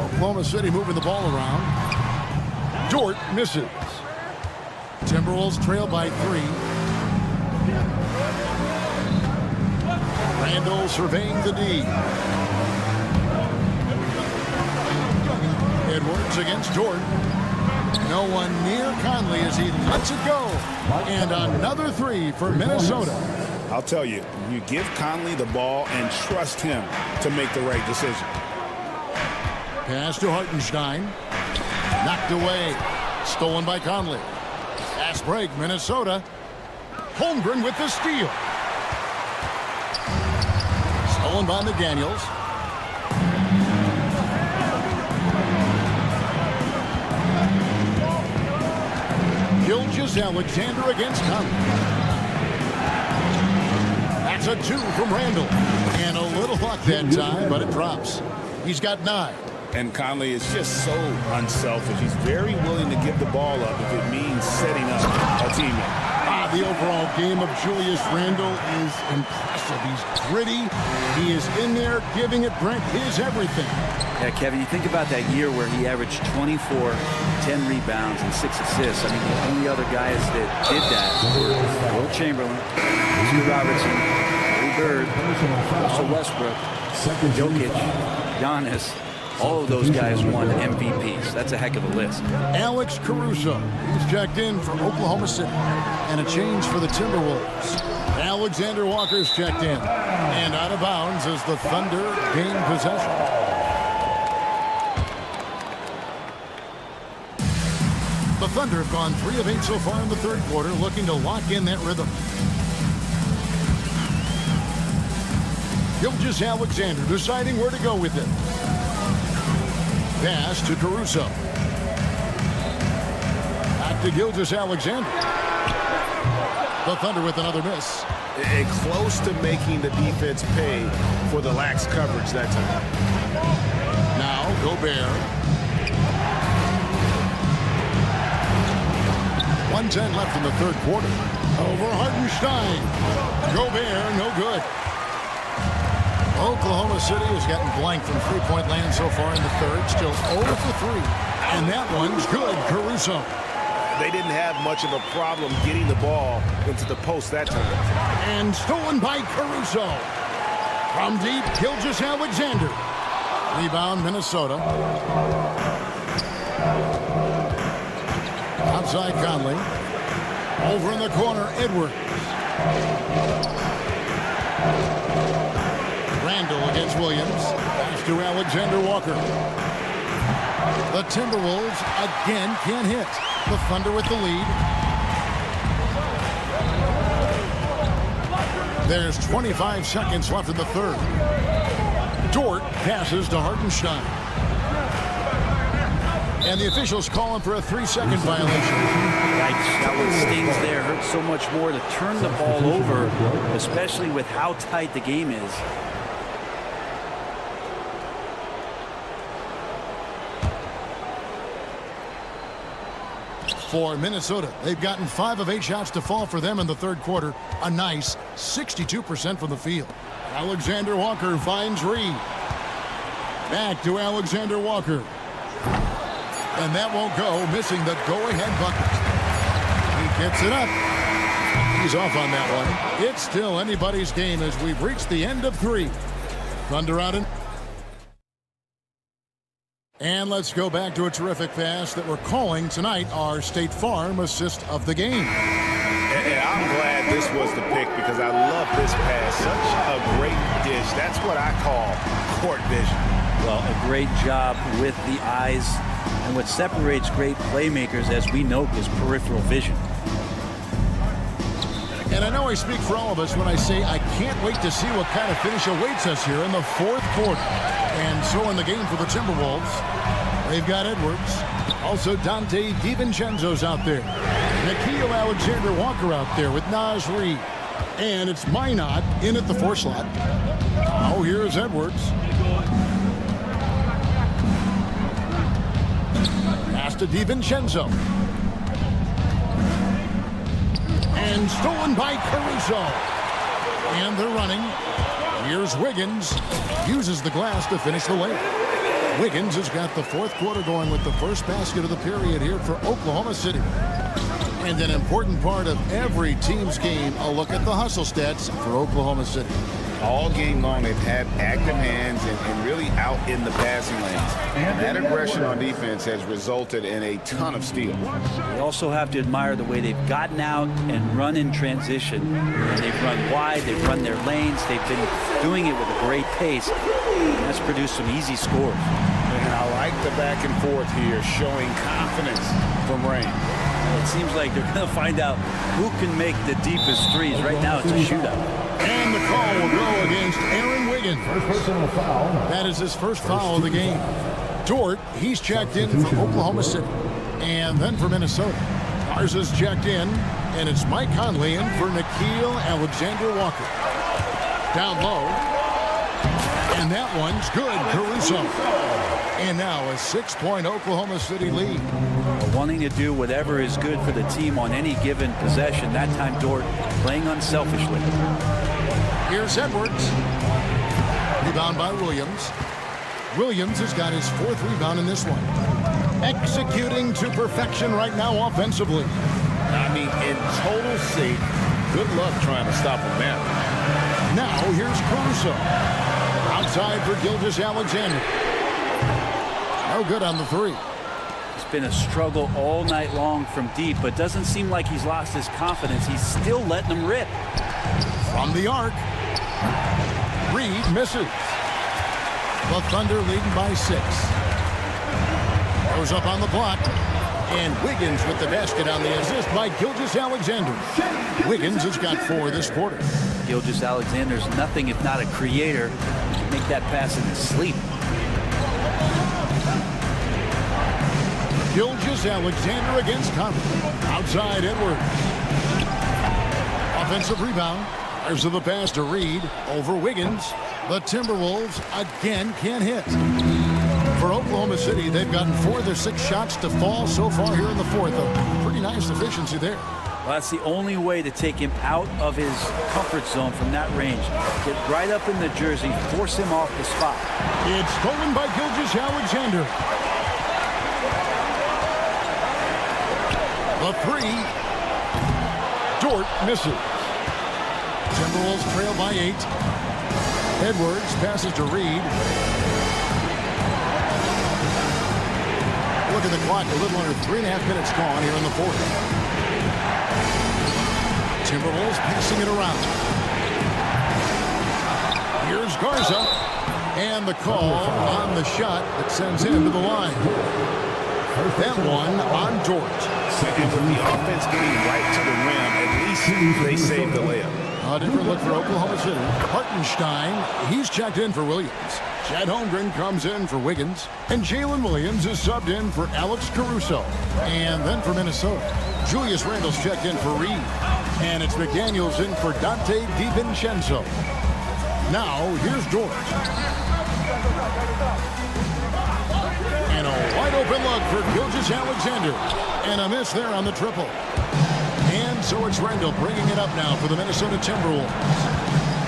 Oklahoma City moving the ball around. Dort misses. Timberwolves trail by 3. Randall surveying the D. Edwards against Dort. No one near Conley as he lets it go. And another 3 for Minnesota. I'll tell you, you give Conley the ball and trust him to make the right decision. Pass to Hartenstein. Knocked away. Stolen by Conley. Fast break, Minnesota. Holmgren with the steal. Stolen by McDaniels. Gilgeous-Alexander against Conley. That's a 2 from Randall. And a little luck that time, but it drops. He's got 9. And Conley is just so unselfish. He's very willing to give the ball up if it means setting up a teammate. The overall game of Julius Randle is impressive. He's gritty. He is in there giving it Brent his everything. Yeah, Kevin, you think about that year where he averaged 24, 10 rebounds, and 6 assists. I mean, the only other guys that did that were Will Chamberlain, Stu Robertson, Larry Bird, Russell Westbrook, Jokic, Giannis. All of those guys won MVPs. That's a heck of a list. Alex Caruso. He's checked in for Oklahoma City. And a change for the Timberwolves. Alexander Walker's checked in. And out of bounds as the Thunder gain possession. The Thunder have gone 3 of 8 so far in the third quarter, looking to lock in that rhythm. Gilgeous-Alexander deciding where to go with it. Pass to Caruso. Back to Gilgeous-Alexander. The Thunder with another miss. And close to making the defense pay for the lax coverage that time. Now Gobert. 1:10 left in the third quarter. Over Hartenstein. Gobert, no good. Oklahoma City has gotten blank from three-point land so far in the third. Still 0 for 3. And that one's good. Caruso. They didn't have much of a problem getting the ball into the post that time. And stolen by Caruso. From deep, Gilgeous-Alexander. Rebound, Minnesota. Outside Conley. Over in the corner, Edwards. Randall against Williams. Pass to Alexander Walker. The Timberwolves again can't hit. The Thunder with the lead. There's 25 seconds left in the third. Dort passes to Hartenstein. And the officials calling for a 3-second violation. Yikes, that one stings there. Hurts so much more to turn the ball over, especially with how tight the game is. For Minnesota, they've gotten 5 of 8 shots to fall for them in the third quarter. A nice 62% from the field. Alexander Walker finds Reed. Back to Alexander Walker. And that won't go, missing the go-ahead bucket. He gets it up. He's off on that one. It's still anybody's game as we've reached the end of 3. Thunder out in. And let's go back to a terrific pass that we're calling tonight our State Farm assist of the game. And I'm glad this was the pick because I love this pass. Such a great dish. That's what I call court vision. Well, a great job with the eyes. And what separates great playmakers, as we know, is peripheral vision. And I know I speak for all of us when I say I can't wait to see what kind of finish awaits us here in the fourth quarter. And so in the game for the Timberwolves, They've got Edwards. Also Dante DiVincenzo's out there. Nickeil Alexander-Walker out there with Naz Reid. And it's Minot in at the 4 slot. Oh, here's Edwards. Pass to DiVincenzo. And stolen by Caruso. And they're running. Here's Wiggins. Uses the glass to finish the layup. Wiggins has got the 4th quarter going with the first basket of the period here for Oklahoma City. And an important part of every team's game, a look at the hustle stats for Oklahoma City. All game long, they've had active hands and really out in the passing lanes. And that aggression on defense has resulted in a ton of steals. We also have to admire the way they've gotten out and run in transition. And they've run wide, they've run their lanes, they've been doing it with a great pace. And that's produced some easy scores. And I like the back and forth here, showing confidence from Rain. It seems like they're going to find out who can make the deepest threes. Right now, it's a shootout. And the call will go against Aaron Wiggins. That is his first foul of the game. Dort, he's checked in for Oklahoma City. And then for Minnesota. Garza's checked in, and it's Mike Conley in for Nickeil Alexander-Walker. Down low. And that one's good, Caruso. And now a 6-point Oklahoma City lead. Wanting to do whatever is good for the team on any given possession. That time, Dort playing unselfishly. Here's Edwards. Rebound by Williams. Williams has got his 4th rebound in this one. Executing to perfection right now offensively. I mean, in total sync, good luck trying to stop him now. Now here's Caruso. Outside for Gilgeous-Alexander. No good on the 3. It's been a struggle all night long from deep, but doesn't seem like he's lost his confidence. He's still letting them rip. From the arc. Reed misses. The Thunder leading by 6. Goes up on the block. And Wiggins with the basket on the assist by Gilgeous-Alexander. Wiggins has got 4 this quarter. Gilgeous-Alexander's nothing if not a creator. He can make that pass in his sleep. Gilgeous-Alexander against Conley. Outside Edwards. Offensive rebound. There's the pass to Reed over Wiggins. The Timberwolves again can't hit. For Oklahoma City, they've gotten 4 of their 6 shots to fall so far here in the 4th. A pretty nice efficiency there. Well, that's the only way to take him out of his comfort zone from that range. Get right up in the jersey, force him off the spot. It's stolen by Gilgeous-Alexander. The 3. Dort misses. Timberwolves trail by 8. Edwards passes to Reed. Look at the clock, a little under 3.5 minutes gone here in the 4th. Timberwolves passing it around. Here's Garza. And the call on the shot that sends him to the line. That one on Dort. And with the offense getting right to the rim, at least they saved the layup. A different look for Oklahoma City. Hartenstein, he's checked in for Williams. Chad Holmgren comes in for Wiggins. And Jalen Williams is subbed in for Alex Caruso. And then for Minnesota, Julius Randle's checked in for Reed. And it's McDaniels in for Dante DiVincenzo. Now, here's Dort. And a wide open look for Gilgeous-Alexander. And a miss there on the triple. And so it's Randle bringing it up now for the Minnesota Timberwolves.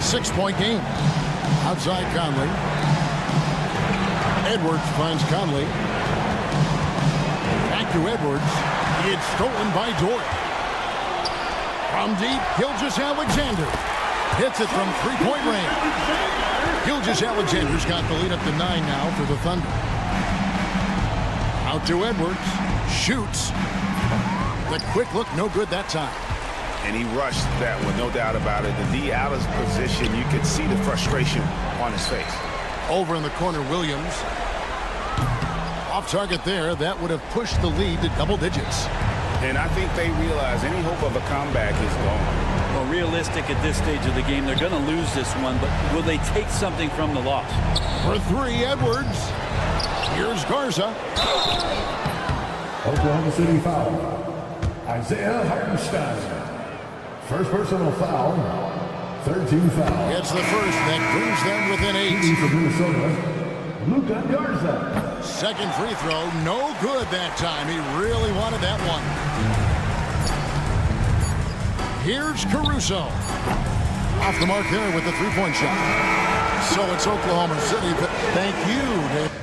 6-point game. Outside Conley. Edwards finds Conley. Back to Edwards. It's stolen by Dort. From deep, Gilgeous-Alexander hits it from 3-point range. Gilgeous-Alexander's got the lead up to 9 now for the Thunder. Out to Edwards. Shoots. The quick look, no good that time. And he rushed that one, no doubt about it. The D out of position, you could see the frustration on his face. Over in the corner, Williams. Off target there, that would have pushed the lead to double digits. And I think they realize any hope of a comeback is gone. Well, realistic at this stage of the game, they're going to lose this one, but will they take something from the loss? For 3, Edwards. Here's Garza. Oklahoma City foul. Isaiah Hartenstein. First personal foul. 13 foul. It's the first that brings them within 8. From Minnesota, Luka Garza. Second free throw, no good that time. He really wanted that one. Here's Caruso. Off the mark there with the three-point shot. So it's Oklahoma City. Thank you, Dave.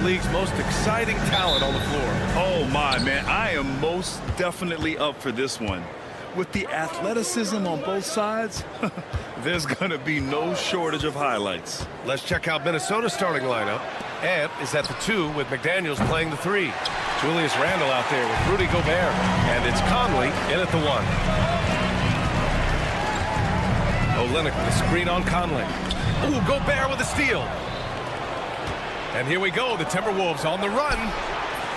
league's most exciting talent on the floor. Oh, my, man. I am most definitely up for this one. With the athleticism on both sides, there's going to be no shortage of highlights. Let's check out Minnesota's starting lineup. Ant is at the 2 with McDaniels playing the 3. Julius Randle out there with Rudy Gobert. And it's Conley in at the 1. Olynyk with a screen on Conley. Ooh, Gobert with a steal. And here we go, the Timberwolves on the run.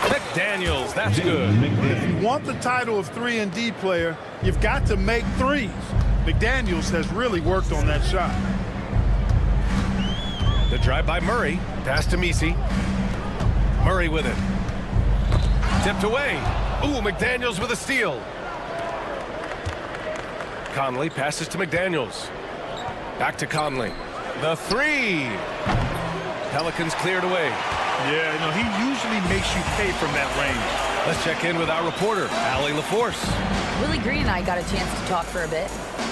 McDaniels, that's good. If you want the title of 3-and-D player, you've got to make threes. McDaniels has really worked on that shot. The drive by Murray. Pass to Messi. Murray with it. Tipped away. Ooh, McDaniels with a steal. Conley passes to McDaniels. Back to Conley. The 3. Pelicans cleared away. Yeah, you know, he usually makes you pay from that range. Let's check in with our reporter, Allie LaForce. Willie Green and I got a chance to talk for a bit.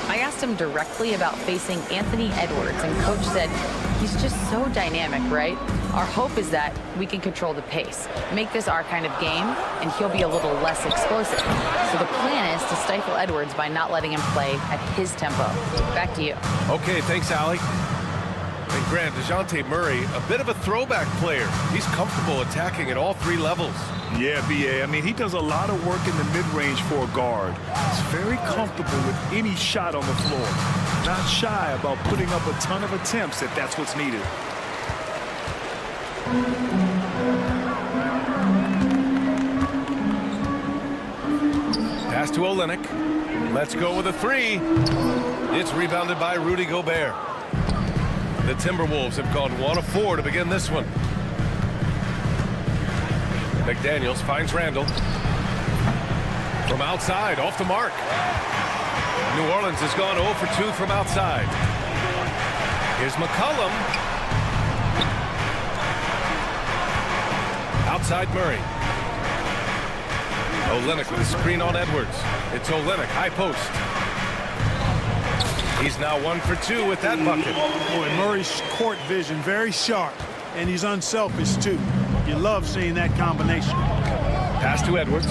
I asked him directly about facing Anthony Edwards, and Coach said he's just so dynamic, right? Our hope is that we can control the pace, make this our kind of game, and he'll be a little less explosive. So the plan is to stifle Edwards by not letting him play at his tempo. Back to you. Okay, thanks, Allie. And Grant, DeJounte Murray, a bit of a throwback player. He's comfortable attacking at all 3 levels. Yeah, B.A. I mean, he does a lot of work in the mid-range for a guard. He's very comfortable with any shot on the floor. Not shy about putting up a ton of attempts if that's what's needed. Pass to Olynyk. Let's go with a 3. It's rebounded by Rudy Gobert. The Timberwolves have gone 1 of 4 to begin this one. McDaniels finds Randle. From outside, off the mark. New Orleans has gone 0 for 2 from outside. Here's McCollum. Outside Murray. Olynyk with a screen on Edwards. It's Olynyk, high post. He's now 1 for 2 with that bucket. Boy, Murray's court vision very sharp, and he's unselfish too. You love seeing that combination. Pass to Edwards.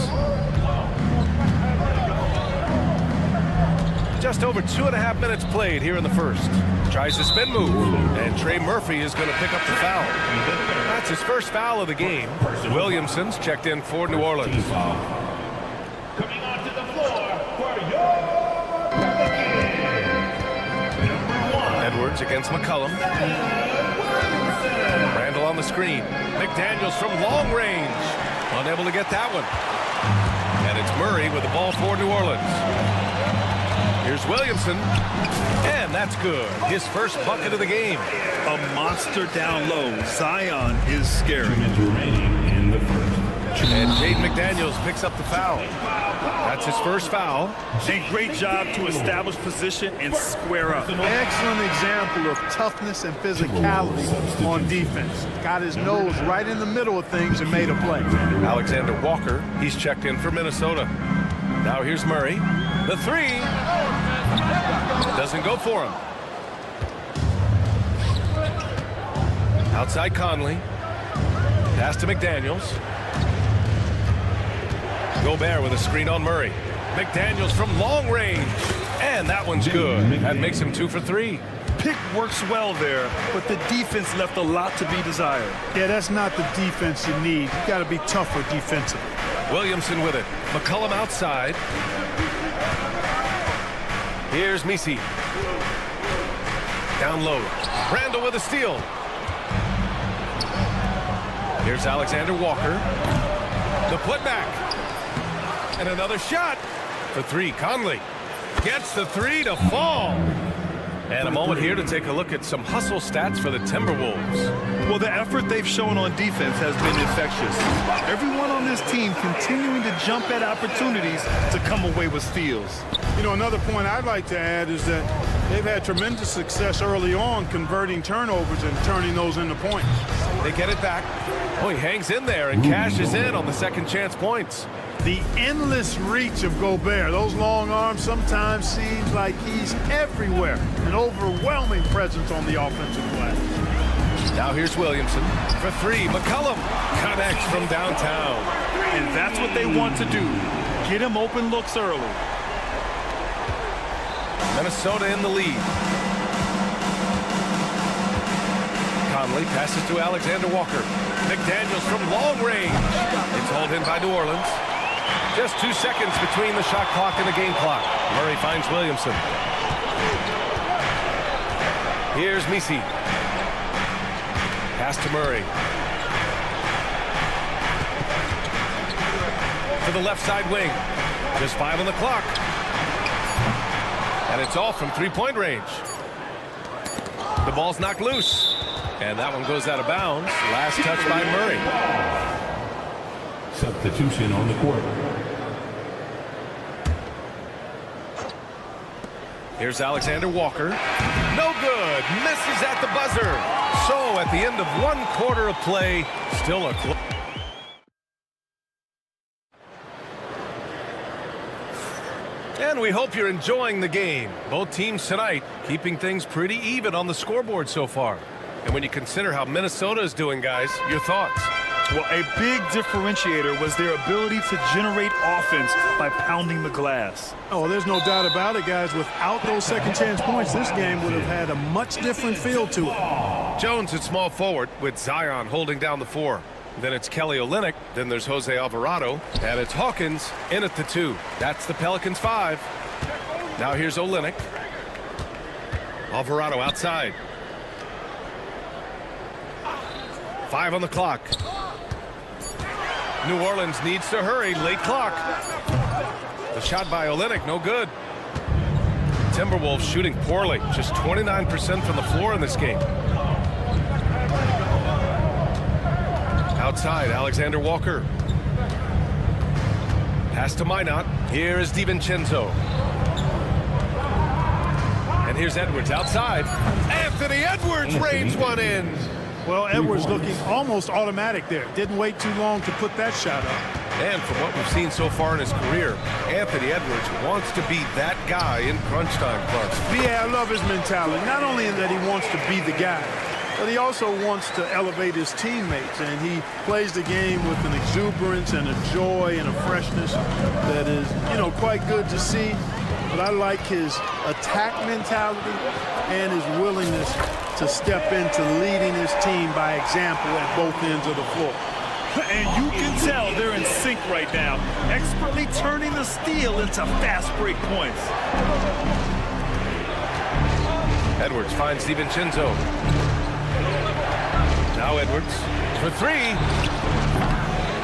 Just over 2.5 minutes played here in the first. Tries the spin move, and Trey Murphy is going to pick up the foul. That's his first foul of the game. Williamson's checked in for New Orleans. Coming onto the floor for your Pelicans. Edwards against McCollum. Randle on the screen. McDaniels from long range. Unable to get that one. And it's Murray with the ball for New Orleans. Here's Williamson. And that's good. His first bucket of the game. A monster down low. Zion is scary. And Jaden McDaniels picks up the foul. That's his first foul. A great job to establish position and square up. Excellent example of toughness and physicality on defense. Got his nose right in the middle of things and made a play. Alexander Walker, he's checked in for Minnesota. Now here's Murray. The 3 doesn't go for him. Outside Conley. Pass to McDaniels. Gobert with a screen on Murray. McDaniels from long range. And that one's good. That makes him 2 for 3. Pick works well there, but the defense left a lot to be desired. Yeah, that's not the defense you need. You got to be tougher defensively. Williamson with it. McCollum outside. Here's Messi. Down low. Randle with a steal. Here's Alexander Walker. The putback. And another shot. For 3, Conley. Gets the 3 to fall. And a moment here to take a look at some hustle stats for the Timberwolves. Well, the effort they've shown on defense has been infectious. Everyone on this team continuing to jump at opportunities to come away with steals. You know, another point I'd like to add is that they've had tremendous success early on converting turnovers and turning those into points. They get it back. Oh, he hangs in there and cashes in on the second chance points. The endless reach of Gobert, those long arms sometimes seems like he's everywhere. An overwhelming presence on the offensive glass. Now here's Williamson for three. McCollum connects from downtown. And that's what they want to do. Get him open looks early. Minnesota in the lead. Conley passes to Alexander Walker. McDaniels from long range. It's hauled in by New Orleans. Just 2 seconds between the shot clock and the game clock. Murray finds Williamson. Here's Misi. Pass to Murray. To the left side wing. Just 5 on the clock. And it's all from three-point range. The ball's knocked loose. And that one goes out of bounds. Last touch by Murray. Substitution on the court. Here's Alexander Walker. No good. Misses at the buzzer. So at the end of 1 quarter of play, still a close. And we hope you're enjoying the game. Both teams tonight keeping things pretty even on the scoreboard so far. And when you consider how Minnesota is doing, guys, your thoughts? Well, a big differentiator was their ability to generate offense by pounding the glass. Oh, there's no doubt about it, guys. Without those second chance points, this game would have had a much different feel to it. Jones at small forward with Zion holding down the 4. Then it's Kelly Olynyk. Then there's Jose Alvarado. And it's Hawkins in at the 2. That's the Pelicans 5. Now here's Olynyk. Alvarado outside. 5 on the clock. New Orleans needs to hurry. Late clock. The shot by Olynyk, no good. Timberwolves shooting poorly. Just 29% from the floor in this game. Outside, Alexander Walker. Pass to Minot. Here is DiVincenzo. And here's Edwards outside. Anthony Edwards rains one in. Well, Edwards looking almost automatic there. Didn't wait too long to put that shot up. And from what we've seen so far in his career, Anthony Edwards wants to be that guy in crunch time clutch. Yeah, I love his mentality. Not only in that he wants to be the guy, but he also wants to elevate his teammates. And he plays the game with an exuberance and a joy and a freshness that is, quite good to see. But I like his attack mentality and his willingness to step into leading his team by example at both ends of the floor. And you can tell they're in sync right now, expertly turning the steal into fast break points. Edwards finds DiVincenzo. Now Edwards for 3.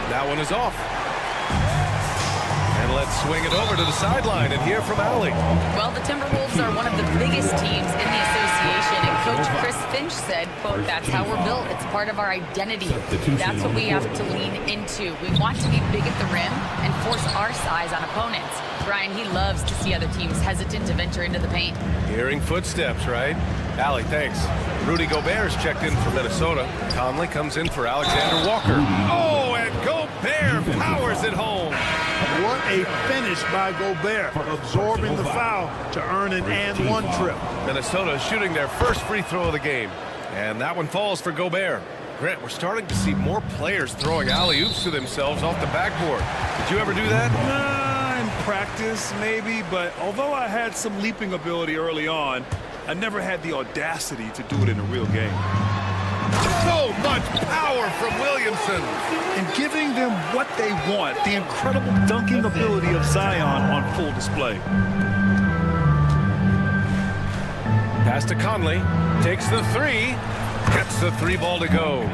That one is off. And let's swing it over to the sideline and hear from Allie. Well, the Timberwolves are one of the biggest teams in the association, and Coach Chris Finch said, quote, "That's how we're built. It's part of our identity. That's what we have to lean into. We want to be big at the rim and force our size on opponents." Brian, he loves to see other teams hesitant to venture into the paint. Hearing footsteps, right? Allie, thanks. Rudy Gobert's checked in for Minnesota. Conley comes in for Alexander Walker. Oh, and Gobert powers it home. What a finish by Gobert, absorbing the foul to earn an and one trip. Minnesota shooting their first free throw of the game. And that one falls for Gobert. Grant, we're starting to see more players throwing alley-oops to themselves off the backboard. Did you ever do that? In practice, maybe, but although I had some leaping ability early on, I never had the audacity to do it in a real game. So much power from Williamson. And giving them what they want, the incredible dunking ability of Zion on full display. Pass to Conley. Takes the 3. Gets the 3 ball to go.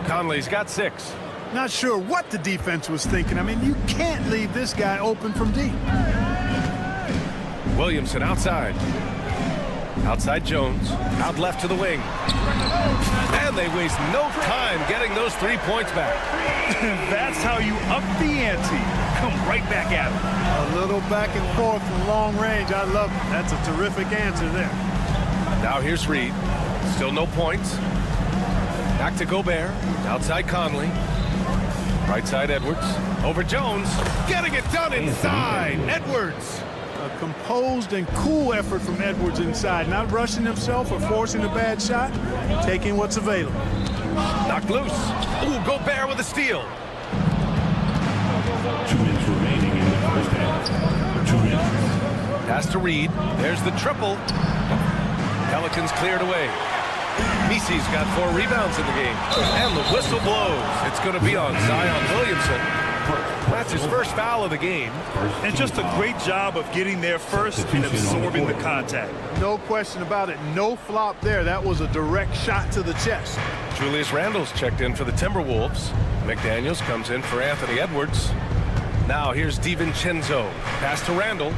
Conley's got 6. Not sure what the defense was thinking. I mean, you can't leave this guy open from deep. Williamson outside. Outside Jones. Out left to the wing. And they waste no time getting those 3 points back. That's how you up the ante. Come right back at him. A little back and forth from long range. I love it. That's a terrific answer there. Now here's Reed. Still no points. Back to Gobert. Outside Conley. Right side Edwards. Over Jones. Getting it done inside. Edwards. A composed and cool effort from Edwards inside, not rushing himself or forcing a bad shot, taking what's available. Knocked loose. Ooh, Gobert with a steal. 2 minutes remaining in the first half. 2 minutes. Pass to Reed. There's the triple. Pelicans cleared away. Misi's got 4 rebounds in the game. And the whistle blows. It's going to be on Zion Williamson. That's his first foul of the game. And just a great job of getting there first and absorbing the contact. No question about it. No flop there. That was a direct shot to the chest. Julius Randle's checked in for the Timberwolves. McDaniels comes in for Anthony Edwards. Now here's DiVincenzo. Pass to Randle.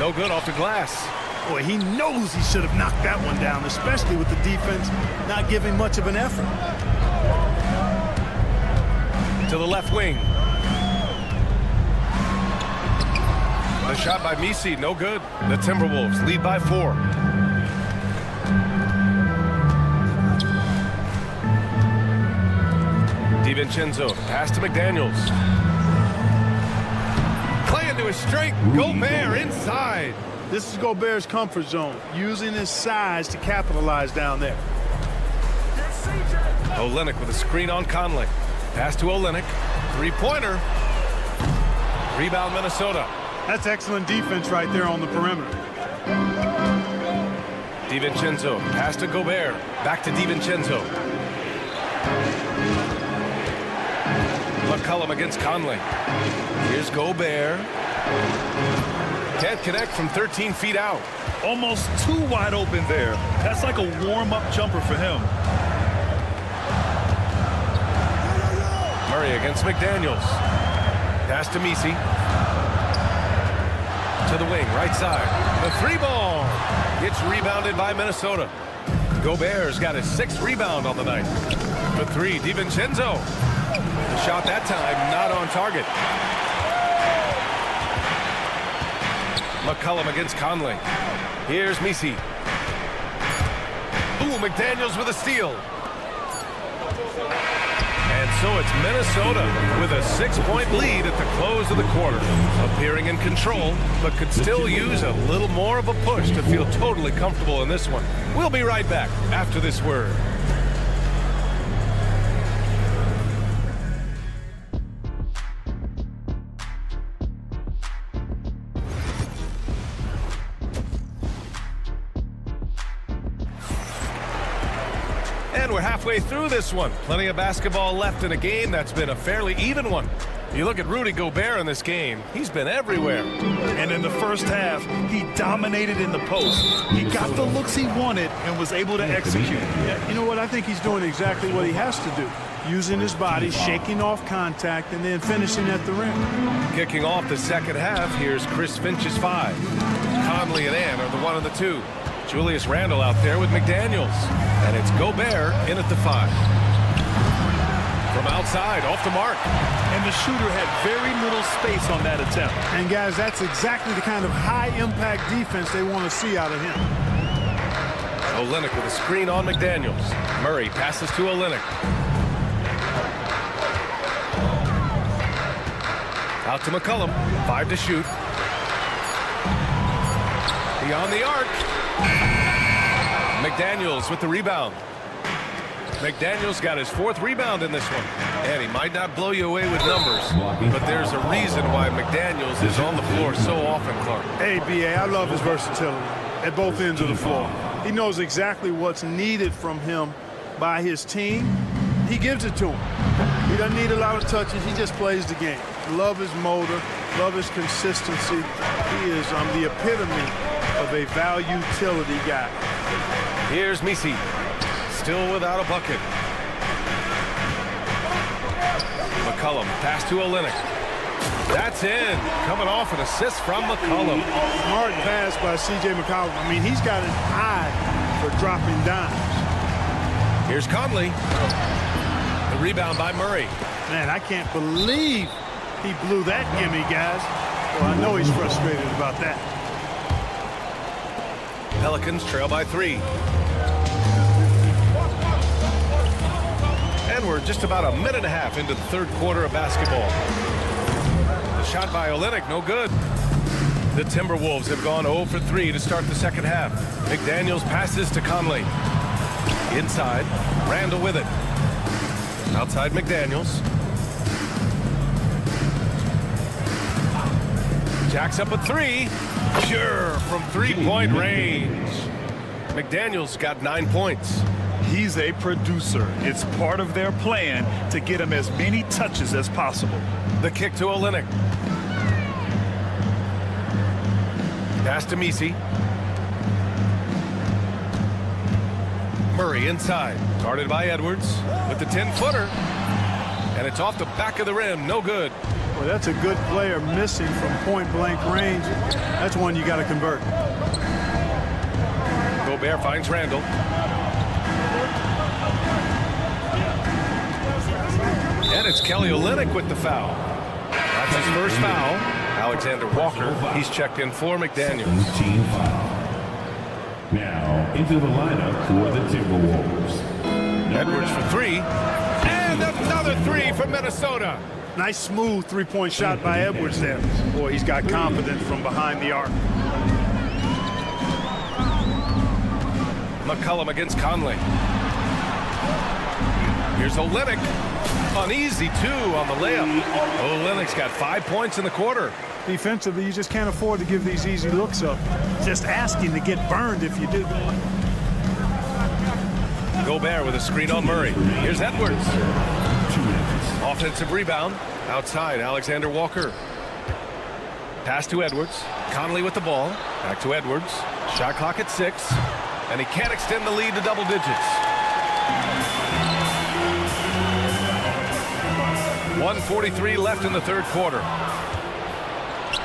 No good off the glass. Boy, he knows he should have knocked that one down, especially with the defense not giving much of an effort. To the left wing. The shot by Misi, no good. The Timberwolves lead by 4. DiVincenzo, pass to McDaniels. Playing to his strength, Gobert inside. This is Gobert's comfort zone, using his size to capitalize down there. Olynyk with a screen on Conley. Pass to Olynyk. 3-pointer. Rebound Minnesota. That's excellent defense right there on the perimeter. DiVincenzo. Pass to Gobert. Back to DiVincenzo. McCollum against Conley. Here's Gobert. Can't connect from 13 feet out. Almost too wide open there. That's like a warm-up jumper for him. Murray against McDaniels. Pass to Misi. To the wing, right side. The 3-ball. It's rebounded by Minnesota. Gobert's got his 6th rebound on the night. The 3, DiVincenzo. The shot that time not on target. McCollum against Conley. Here's Misi. Ooh, McDaniels with a steal. And so it's Minnesota with a 6-point lead at the close of the quarter. Appearing in control, but could still use a little more of a push to feel totally comfortable in this one. We'll be right back after this word. And we're halfway through this one. Plenty of basketball left in a game that's been a fairly even one. You look at Rudy Gobert in this game, he's been everywhere. And in the first half, he dominated in the post. He got the looks he wanted and was able to execute. Yeah, you know what? I think he's doing exactly what he has to do. Using his body, shaking off contact, and then finishing at the rim. Kicking off the second half, here's Chris Finch's 5. Conley and Ann are the 1 and the 2. Julius Randle out there with McDaniels. And it's Gobert in at the 5. From outside, off the mark. And the shooter had very little space on that attempt. And guys, that's exactly the kind of high-impact defense they want to see out of him. Olynyk with a screen on McDaniels. Murray passes to Olynyk. Out to McCollum. 5 to shoot. Beyond the arc. McDaniels with the rebound. McDaniels got his 4th rebound in this one. And he might not blow you away with numbers, but there's a reason why McDaniels is on the floor so often, Clark. Hey, B.A., I love his versatility at both ends of the floor. He knows exactly what's needed from him by his team. He gives it to him. He doesn't need a lot of touches. He just plays the game. Love his motor. Love his consistency. He is the epitome of a value-utility guy. Here's Misi. Still without a bucket. McCollum, pass to Olynyk. That's in. Coming off an assist from McCollum. Smart pass by C.J. McCollum. I mean, he's got an eye for dropping dimes. Here's Conley. The rebound by Murray. Man, I can't believe he blew that gimme, guys. Well, I know he's frustrated about that. Pelicans trail by 3. And we're just about a minute and a half into the third quarter of basketball. The shot by Olynyk, no good. The Timberwolves have gone 0 for 3 to start the second half. McDaniels passes to Conley. Inside, Randall with it. Outside McDaniels. Jacks up a three. Sure, from three-point range. McDaniels got 9 points. He's a producer. It's part of their plan to get him as many touches as possible. The kick to Olynyk. Pass to Messi. Murray inside. Guarded by Edwards with the 10-footer. And it's off the back of the rim. No good. Well, that's a good player missing from point-blank range. That's one you got to convert. Gobert finds Randall. And it's Kelly Olynyk with the foul. That's his first foul. Alexander Walker, he's checked in for McDaniels. Team foul. Now into the lineup for the Timberwolves. Edwards for three. And another three for Minnesota. Nice smooth three-point shot by Edwards there. Boy, he's got confidence from behind the arc. McCollum against Conley. Here's Olynyk. Uneasy two on the layup. Olynyk's got 5 points in the quarter. Defensively, you just can't afford to give these easy looks up. Just asking to get burned if you do. Gobert with a screen on Murray. Here's Edwards. Offensive rebound. Outside, Alexander Walker. Pass to Edwards. Conley with the ball. Back to Edwards. Shot clock at 6. And he can't extend the lead to double digits. 1:43 left in the third quarter.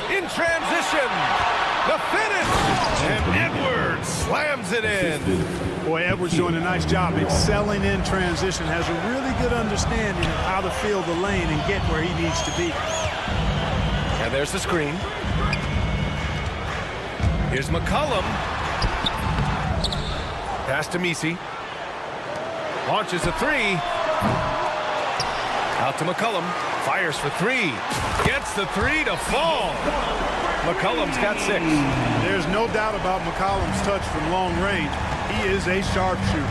In transition. The finish. And Edwards slams it in. Boy, Edwards doing a nice job excelling in transition. Has a really good understanding of how to fill the lane and get where he needs to be. And there's the screen. Here's McCollum. Pass to Messi. Launches a three. Out to McCollum. Fires for three. Gets the three to fall. McCollum's got 6. There's no doubt about McCollum's touch from long range. He is a sharpshooter.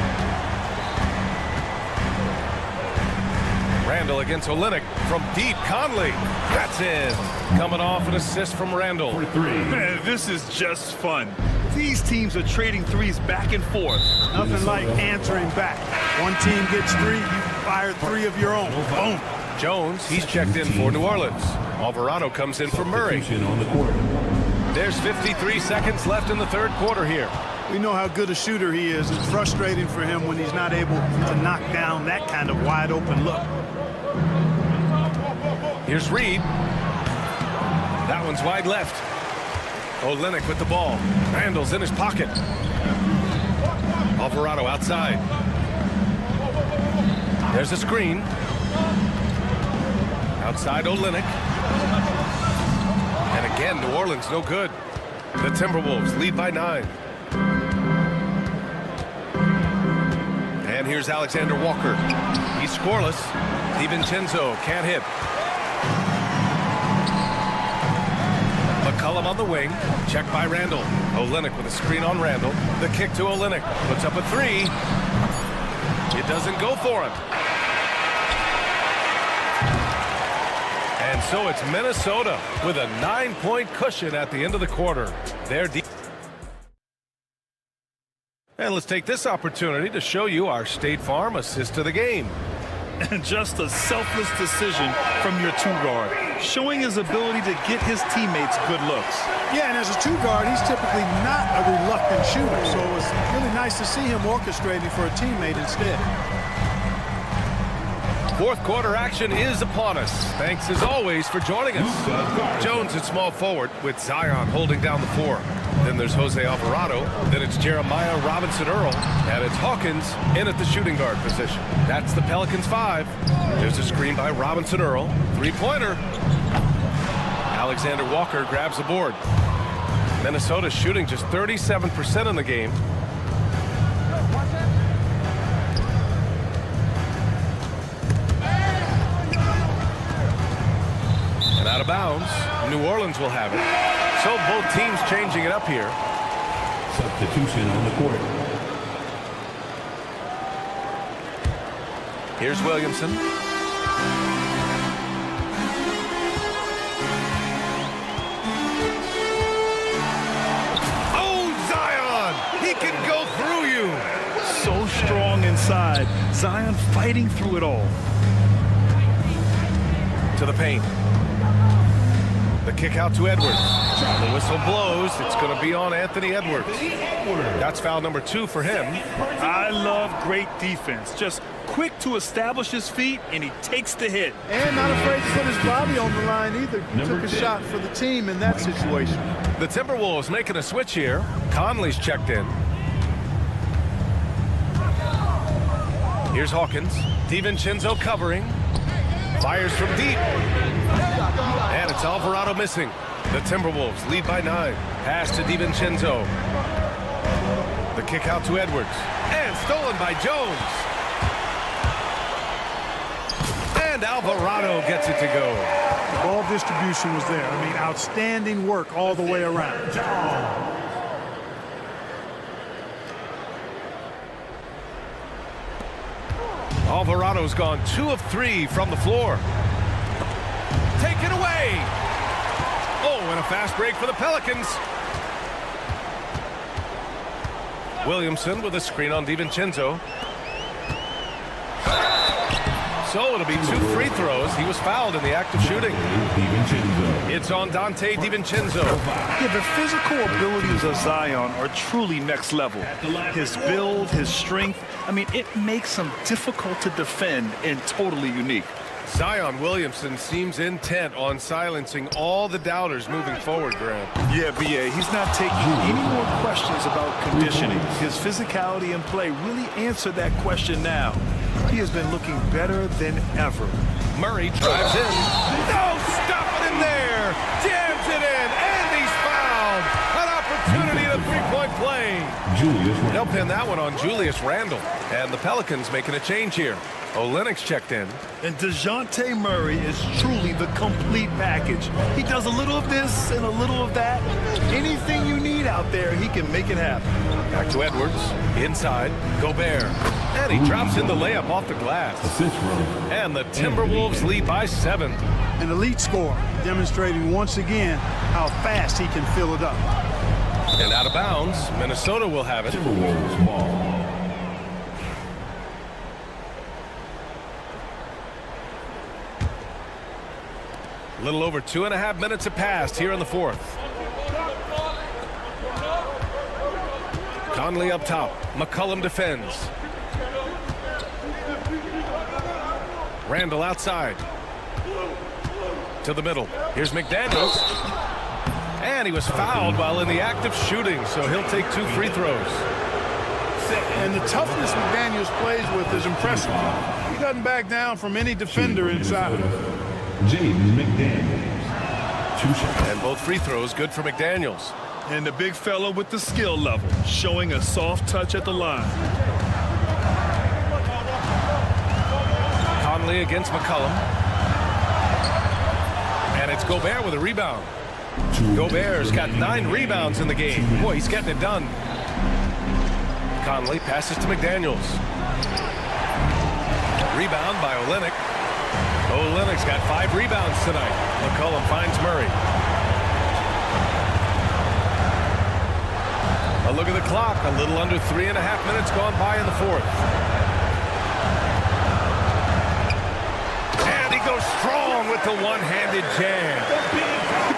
Randall against Olynyk from deep. Conley. That's in. Coming off an assist from Randall. Man, this is just fun. These teams are trading threes back and forth. Nothing like answering back. One team gets 3, you fire 3 of your own. Boom. Jones, he's checked in for New Orleans. Alvarado comes in for Murray. There's 53 seconds left in the third quarter here. We know how good a shooter he is. It's frustrating for him when he's not able to knock down that kind of wide open look. Here's Reed. That one's wide left. Olynyk with the ball. Randall's in his pocket. Alvarado outside. There's a screen. Outside Olynyk. And again, New Orleans no good. The Timberwolves lead by 9. And here's Alexander Walker. He's scoreless. DiVincenzo can't hit. McCollum on the wing. Checked by Randall. Olynyk with a screen on Randall. The kick to Olynyk. Puts up a three. It doesn't go for him. And so it's Minnesota with a 9-point cushion at the end of the quarter. They're deep. And let's take this opportunity to show you our State Farm assist to the game. And just a selfless decision from your two-guard, showing his ability to get his teammates good looks. Yeah, and as a two-guard, he's typically not a reluctant shooter, so it's really nice to see him orchestrating for a teammate instead. Fourth quarter action is upon us. Thanks as always for joining us. Jones at small forward with Zion holding down the 4. Then there's Jose Alvarado. Then it's Jeremiah Robinson-Earl. And it's Hawkins in at the shooting guard position. That's the Pelicans 5. There's a screen by Robinson-Earl. Three-pointer. Alexander Walker grabs the board. Minnesota shooting just 37% in the game. And out of bounds. New Orleans will have it. So both teams changing it up here. Substitution on the court. Here's Williamson. Oh, Zion! He can go through you. So strong inside. Zion fighting through it all. To the paint. The kick out to Edwards. The whistle blows. It's going to be on Anthony Edwards. That's foul number 2 for him. I love great defense. Just quick to establish his feet, and he takes the hit. And not afraid to put his body on the line either. Took a shot for the team in that situation. The Timberwolves making a switch here. Conley's checked in. Here's Hawkins. DiVincenzo covering. Fires from deep. And it's Alvarado missing. The Timberwolves lead by 9. Pass to DiVincenzo. The kick out to Edwards. And stolen by Jones. And Alvarado gets it to go. The ball distribution was there. I mean, outstanding work all the way around. Alvarado's gone 2 of 3 from the floor. Taken away. Oh, and a fast break for the Pelicans. Williamson with a screen on DiVincenzo. So it'll be 2 free throws. He was fouled in the act of shooting. It's on Dante DiVincenzo. Yeah, the physical abilities of Zion are truly next level. His build, his strength, I mean, it makes him difficult to defend and totally unique. Zion Williamson seems intent on silencing all the doubters moving forward, Grant. Yeah, B.A., he's not taking any more questions about conditioning. His physicality and play really answered that question now. He has been looking better than ever. Murray drives in. No, stop it in there. Jams it in, and he's fouled. An opportunity to three-point play. They'll pin that one on Julius Randle. And the Pelicans making a change here. Olynyk's checked in. And DeJounte Murray is truly the complete package. He does a little of this and a little of that. Anything you need out there, he can make it happen. Back to Edwards. Inside. Gobert. And he drops in the layup off the glass. And the Timberwolves lead by 7. An elite scorer, demonstrating once again how fast he can fill it up. And out of bounds, Minnesota will have it. Timberwolves ball. A little over 2.5 minutes have passed here in the 4th. Conley up top. McCollum defends. Randle outside. To the middle. Here's McDaniels. And he was fouled while in the act of shooting, so he'll take 2 free throws. And the toughness McDaniels plays with is impressive. He doesn't back down from any defender inside. James McDaniels. 2 shots. And both free throws good for McDaniels. And the big fella with the skill level, showing a soft touch at the line. Conley against McCollum. And it's Gobert with a rebound. Gobert's got 9 rebounds in the game. Boy, he's getting it done. Conley passes to McDaniels. Rebound by Olynyk. Olynyk's got 5 rebounds tonight. McCollum finds Murray. A look at the clock. A little under 3.5 minutes gone by in the 4th. And he goes strong with the one-handed jam.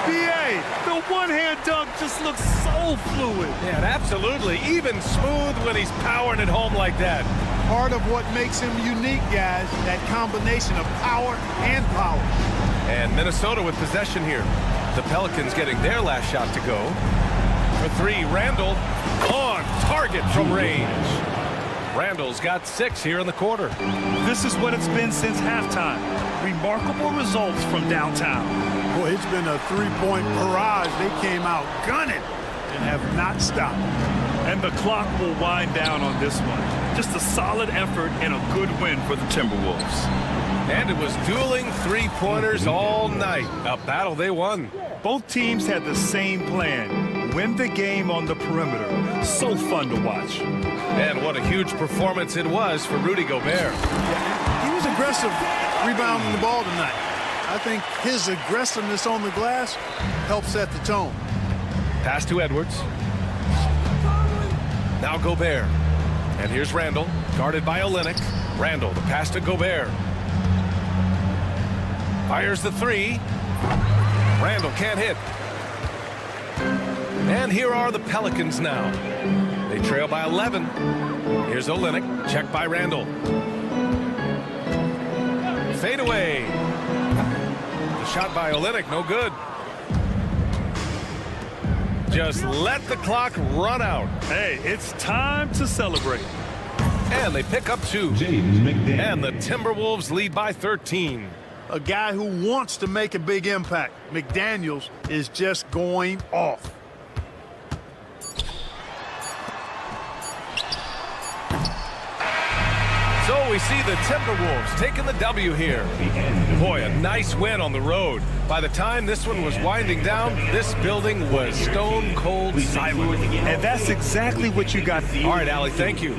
B.A., the one-hand dunk just looks so fluid. Yeah, absolutely. Even smooth when he's powering it home like that. Part of what makes him unique, guys, that combination of power and power. And Minnesota with possession here. The Pelicans getting their last shot to go. For 3, Randle on target from range. Randle's got 6 here in the quarter. This is what it's been since halftime. Remarkable results from downtown. Boy, it's been a 3-point barrage. They came out gunning and have not stopped. And the clock will wind down on this one. Just a solid effort and a good win for the Timberwolves. And it was dueling three-pointers all night. A battle they won. Both teams had the same plan. Win the game on the perimeter. So fun to watch. And what a huge performance it was for Rudy Gobert. He was aggressive rebounding the ball tonight. I think his aggressiveness on the glass helped set the tone. Pass to Edwards. Now Gobert. And here's Randall, guarded by Olynyk. Randall, the pass to Gobert. Fires the three. Randall can't hit. And here are the Pelicans now. They trail by 11. Here's Olynyk, checked by Randall. Fade away. The shot by Olynyk, no good. Just let the clock run out. Hey, it's time to celebrate. And they pick up 2. And the Timberwolves lead by 13. A guy who wants to make a big impact. McDaniels is just going off. So we see the Timberwolves taking the W here. Boy, a nice win on the road. By the time this one was winding down, this building was stone cold silent. And that's exactly what you got. All right, Allie, thank you.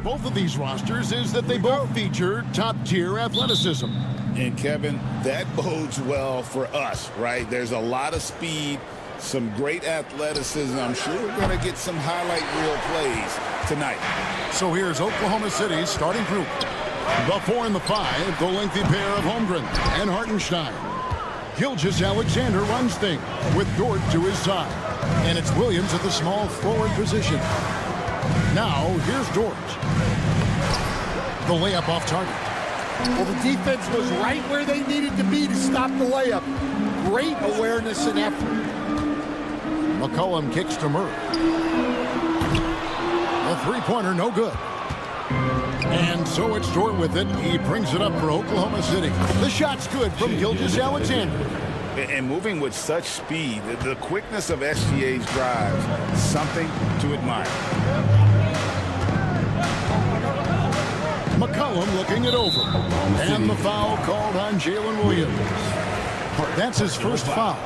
both of these rosters is that they both feature top-tier athleticism. And, Kevin, that bodes well for us, right? There's a lot of speed, some great athleticism. I'm sure we're going to get some highlight reel plays tonight. So here's Oklahoma City's starting group. The 4 and the 5, the lengthy pair of Holmgren and Hartenstein. Gilgeous-Alexander runs things with Dort to his side. And it's Williams at the small forward position. Now, here's Dort. The layup off target. Well, the defense was right where they needed to be to stop the layup. Great awareness and effort. McCollum kicks to Murray. A three-pointer, no good. And so it's Dort with it. He brings it up for Oklahoma City. The shot's good from Gilgeous-Alexander. And moving with such speed, the quickness of SGA's drives, something to admire. McCollum looking it over. And the foul called on Jalen Williams. That's his first foul.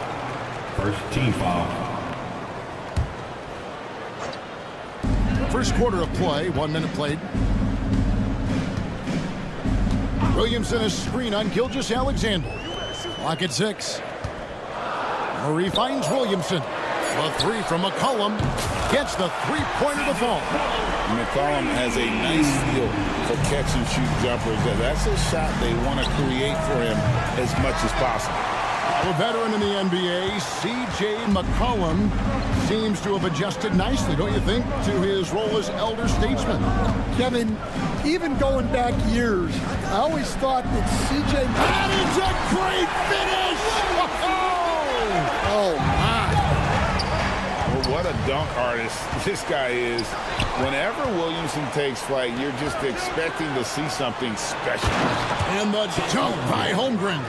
First team foul. First quarter of play, 1 minute played. Williamson a screen on Gilgeous-Alexander. Clock at 6. Murray finds Williamson. The three from McCollum gets the three-pointer to fall. McCollum has a nice feel for catch-and-shoot jumpers. That's a shot they want to create for him as much as possible. A veteran in the NBA, C.J. McCollum, seems to have adjusted nicely, don't you think, to his role as elder statesman. Kevin, even going back years, I always thought that C.J. That is a great finish! Oh, my. Well, what a dunk artist this guy is. Whenever Williamson takes flight, you're just expecting to see something special. And the dunk by Holmgren.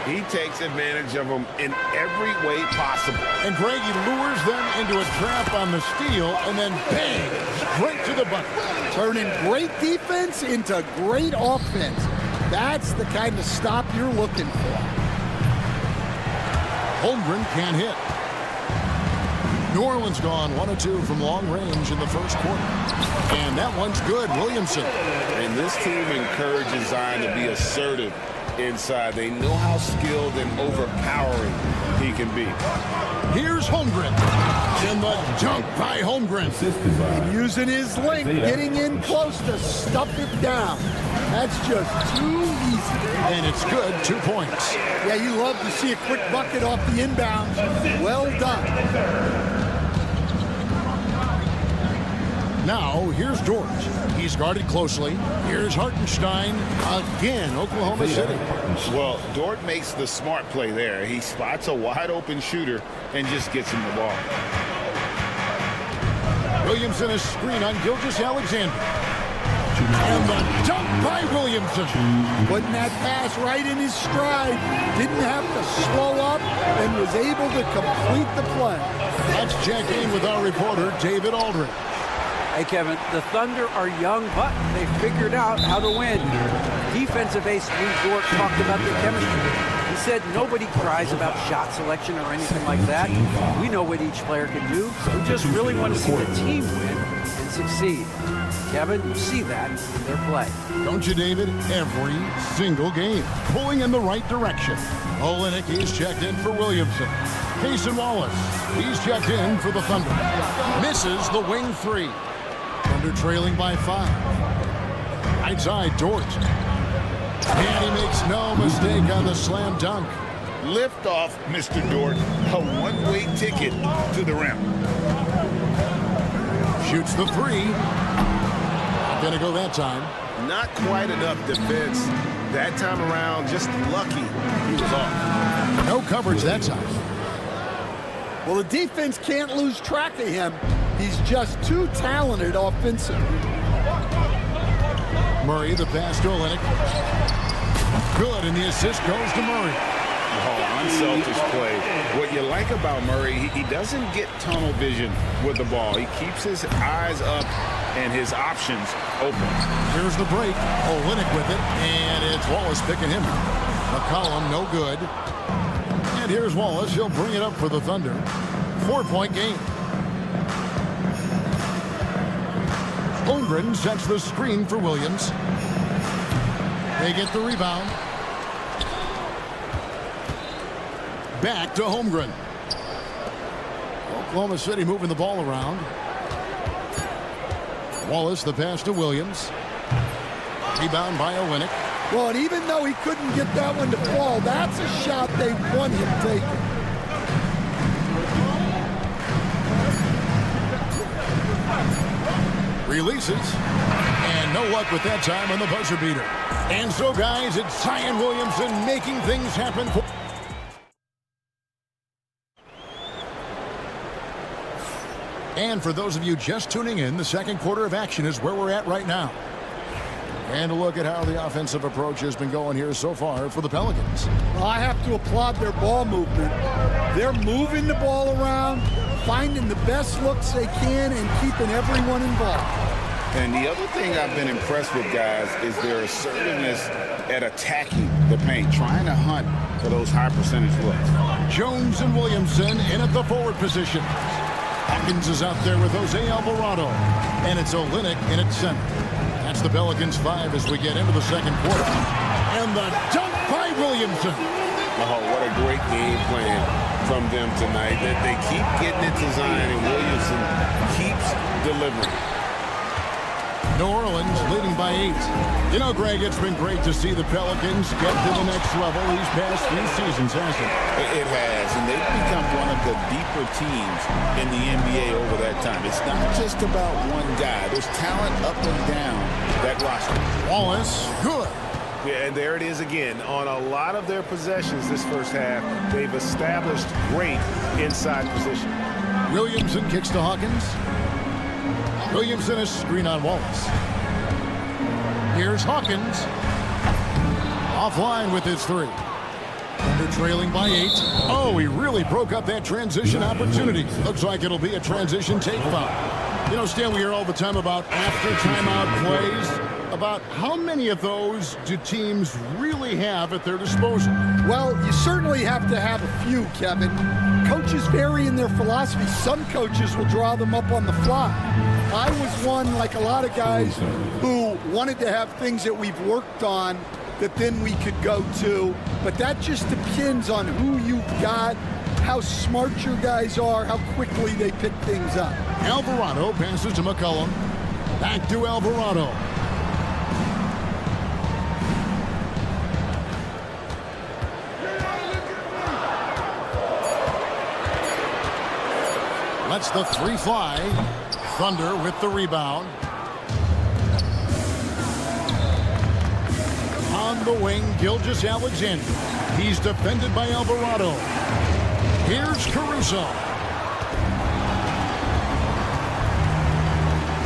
He takes advantage of them in every way possible. And Greg, he lures them into a trap on the steal, and then bang, straight to the bucket. Turning great defense into great offense. That's the kind of stop you're looking for. Holmgren can't hit. New Orleans gone 1 of 2 from long range in the first quarter. And that one's good, Williamson. And this team encourages Zion to be assertive inside. They know how skilled and overpowering he can be. Here's Holmgren. And the dunk by Holmgren. Using his length, getting in close to stuff it down. That's just too easy. And it's good, 2 points. Yeah, you love to see a quick bucket off the inbounds. Well done. Now, here's Dort. He's guarded closely. Here's Hartenstein. Again, Oklahoma City. Well, Dort makes the smart play there. He spots a wide-open shooter and just gets him the ball. Williamson a screen on Gilgeous-Alexander. And the dunk by Williamson. Putting that pass right in his stride. Didn't have to slow up and was able to complete the play. Let's check in with our reporter, David Aldridge. Hey, Kevin, the Thunder are young, but they figured out how to win. Defensive ace Lou Dort talked about the chemistry. He said nobody cries about shot selection or anything like that. We know what each player can do. We just really want to see the team win and succeed. Kevin, you see that in their play. Don't you, David? Every single game. Pulling in the right direction. Olenek is checked in for Williamson. Cason Wallace, he's checked in for the Thunder. Misses the wing three. Thunder trailing by 5. Right side, Dort. And he makes no mistake on the slam dunk. Lift off, Mr. Dort. A one-way ticket to the rim. Shoots the three. Not gonna go that time. Not quite enough defense that time around. Just lucky he was off. No coverage that time. Well, the defense can't lose track of him. He's just too talented offensively. Murray, the pass to Olenek. Good, and the assist goes to Murray. Oh, unselfish play. What you like about Murray, he doesn't get tunnel vision with the ball. He keeps his eyes up and his options open. Here's the break. Olenek with it, and it's Wallace picking him up. McCollum, no good. And here's Wallace. He'll bring it up for the Thunder. 4-point game. Holmgren sets the screen for Williams. They get the rebound. Back to Holmgren. Oklahoma City moving the ball around. Wallace, the pass to Williams. Rebound by Olynyk. Well, and even though he couldn't get that one to fall, that's a shot they want him taking. Releases. And no luck with that time on the buzzer beater. And so, guys, it's Zion Williamson making things happen. And for those of you just tuning in, the second quarter of action is where we're at right now. And a look at how the offensive approach has been going here so far for the Pelicans. Well, I have to applaud their ball movement. They're moving the ball around, finding the best looks they can, and keeping everyone involved. And the other thing I've been impressed with, guys, is their assertiveness at attacking the paint, trying to hunt for those high percentage looks. Jones and Williamson in at the forward position. Hawkins is out there with Jose Alvarado. And it's Olynyk in at center. That's the Pelicans 5 as we get into the second quarter. And the dunk by Williamson. Oh, what a great game plan from them tonight. That they keep getting it to Zion, and Williamson keeps delivering. New Orleans leading by 8. You know, Greg, it's been great to see the Pelicans get to the next level these past few seasons, hasn't it? It has, and they've become one of the deeper teams in the NBA over that time. It's not just about one guy. There's talent up and down that roster. Wallace, good. Yeah, and there it is again. On a lot of their possessions this first half, they've established great inside position. Williamson kicks to Hawkins. Williamson is screen on Wallace. Here's Hawkins. Offline with his 3. They're trailing by 8. Oh, he really broke up that transition opportunity. Looks like it'll be a transition take foul. You know, Stan, we hear all the time about after timeout plays. About how many of those do teams really have at their disposal? Well, you certainly have to have a few, Kevin. Coaches vary in their philosophy. Some coaches will draw them up on the fly. I was one, like a lot of guys, who wanted to have things that we've worked on that then we could go to. But that just depends on who you've got, how smart your guys are, how quickly they pick things up. Alvarado passes to McCollum. Back to Alvarado. Lets the 3 fly. Thunder with the rebound. On the wing, Gilgeous-Alexander. He's defended by Alvarado. Here's Caruso.